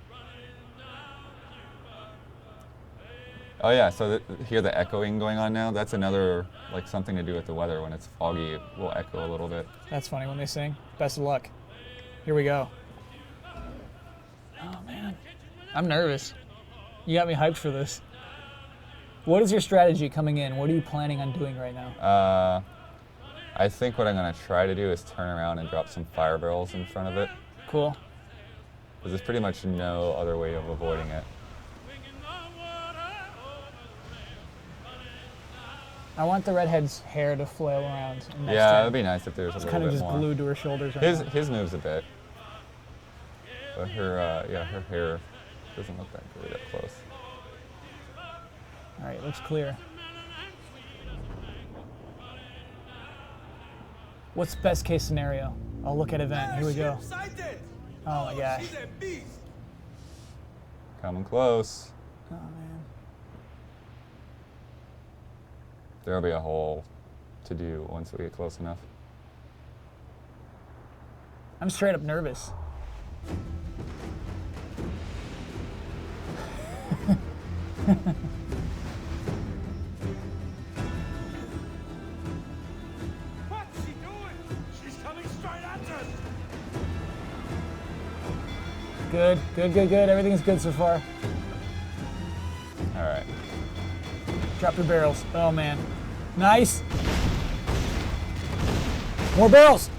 Oh yeah, so hear the echoing going on now? That's another, like, something to do with the weather. When it's foggy, it will echo a little bit. That's funny when they sing. Best of luck. Here we go. Oh man. I'm nervous. You got me hyped for this. What is your strategy coming in? What are you planning on doing right now? I think what I'm going to try to do is turn around and drop some fire barrels in front of it. Cool. Because there's pretty much no other way of avoiding it. I want the redhead's hair to flail around. Yeah, it'd be nice if there's a it's little kind of bit just more. glued to her shoulders right now. His moves a bit. But her hair doesn't look that great up close. All right, looks clear. What's best case scenario? I'll look at event. Here we go. Oh my gosh. Coming close. Oh man. There'll be a whole to do once we get close enough. I'm straight up nervous. What's she doing? She's coming straight at us. Good, good, good, good. Everything's good so far. All right. Drop your barrels. Oh man. Nice. More barrels.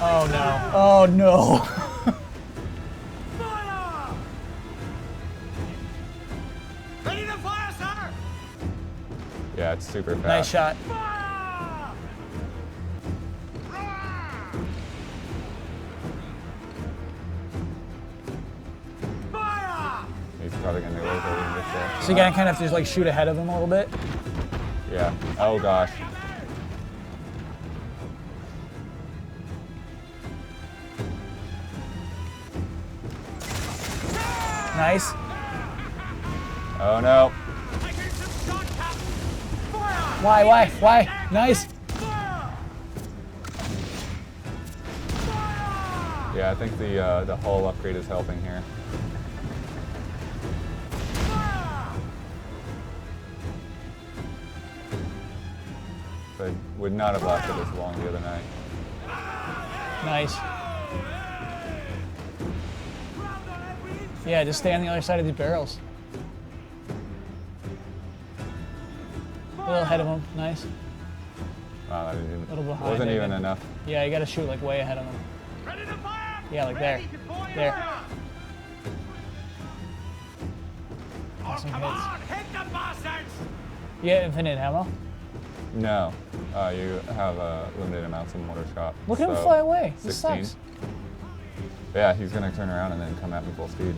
Oh no. Oh no. Fire! Ready to fire, sir! Yeah, it's super fast. Nice shot. Fire! Fire! He's probably gonna go over and get there. So you gotta kind of just like shoot ahead of him a little bit. Yeah. Oh gosh. Nice. Oh no. I hear some shot, Captain! Fire! Why? Nice. Fire! Fire! Yeah, I think the hull upgrade is helping here. Fire! I would not have lasted this long the other night. Nice. Yeah, just stay on the other side of these barrels. A little ahead of him. Nice. Wow, that didn't, Little behind, wasn't even maybe. enough. Yeah, you gotta shoot like way ahead of him. Ready to fire! Yeah, like there. There. Oh, Some come hits. on! Hit the bastards! Yeah, infinite ammo. No, you have limited amounts of mortar shot. Look at him so fly away. This 16. sucks. Yeah, he's gonna turn around and then come at me full speed.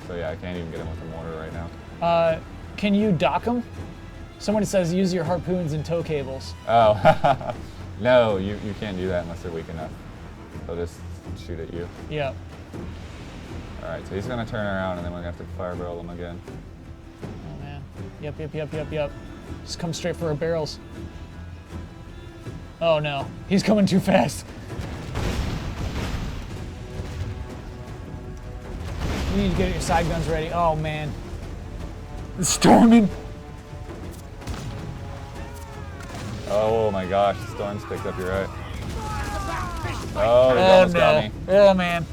So yeah, I can't even get him with the mortar right now. Can you dock him? Someone says use your harpoons and tow cables. Oh, no, you can't do that unless they're weak enough. They'll just shoot at you. Yeah. All right, so he's gonna turn around and then we're gonna have to fire barrel him again. Oh man. Yep. Just come straight for our barrels. Oh no, he's coming too fast. You need to get your side guns ready. Oh man. It's storming. Oh my gosh, the storm's picked up, you're right. Oh, they almost got me. Oh man.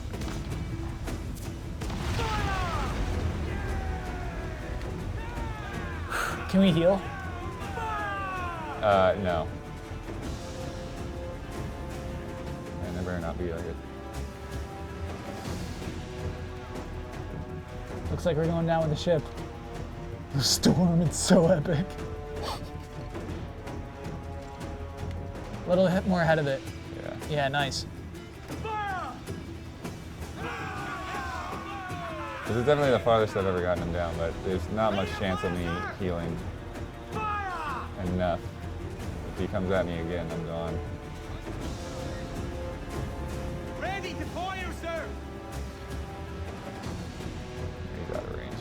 Can we heal? No. And there better not be like it. Looks like we're going down with the ship. The storm, it's so epic. A little hit more ahead of it. Yeah. Yeah, nice. This is definitely the farthest I've ever gotten him down, but there's not much chance of me healing enough. If he comes at me again, I'm gone. Ready to fire, sir! He's out of range.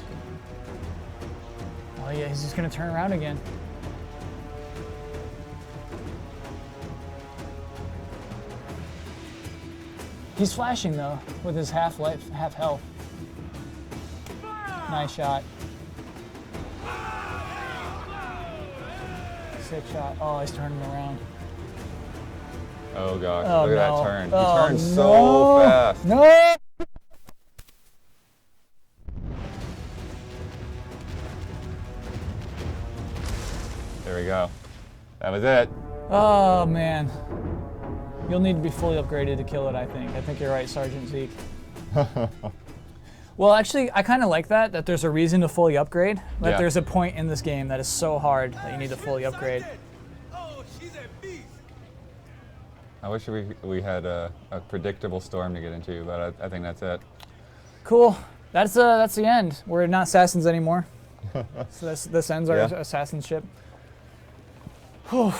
Oh yeah, he's just gonna turn around again. He's flashing though, with his half life, half health. Nice shot. Sick shot. Oh, he's turning around. Oh gosh, Oh, look at no. that turn. He Oh, turns no. so fast. No! There we go. That was it. Oh man. You'll need to be fully upgraded to kill it, I think. I think you're right, Sergeant Zeke. Well, actually, I kind of like that there's a reason to fully upgrade. That Yeah. there's a point in this game that is so hard that you need to fully upgrade. Oh, she's a beast! I wish we had a predictable storm to get into, but I think that's it. Cool. That's the end. We're not assassins anymore. So this ends our Yeah. assassin ship. Whew.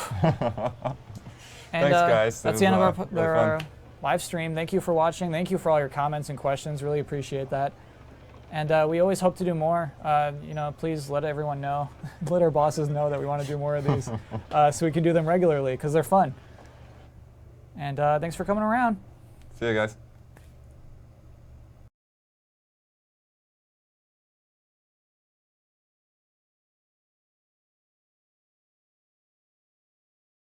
And, Thanks, guys. That's It the end was, of really our fun. live stream. Thank you for watching. Thank you for all your comments and questions. Really appreciate that. And we always hope to do more. You know, please let everyone know, let our bosses know that we want to do more of these, so we can do them regularly because they're fun. And thanks for coming around. See you guys.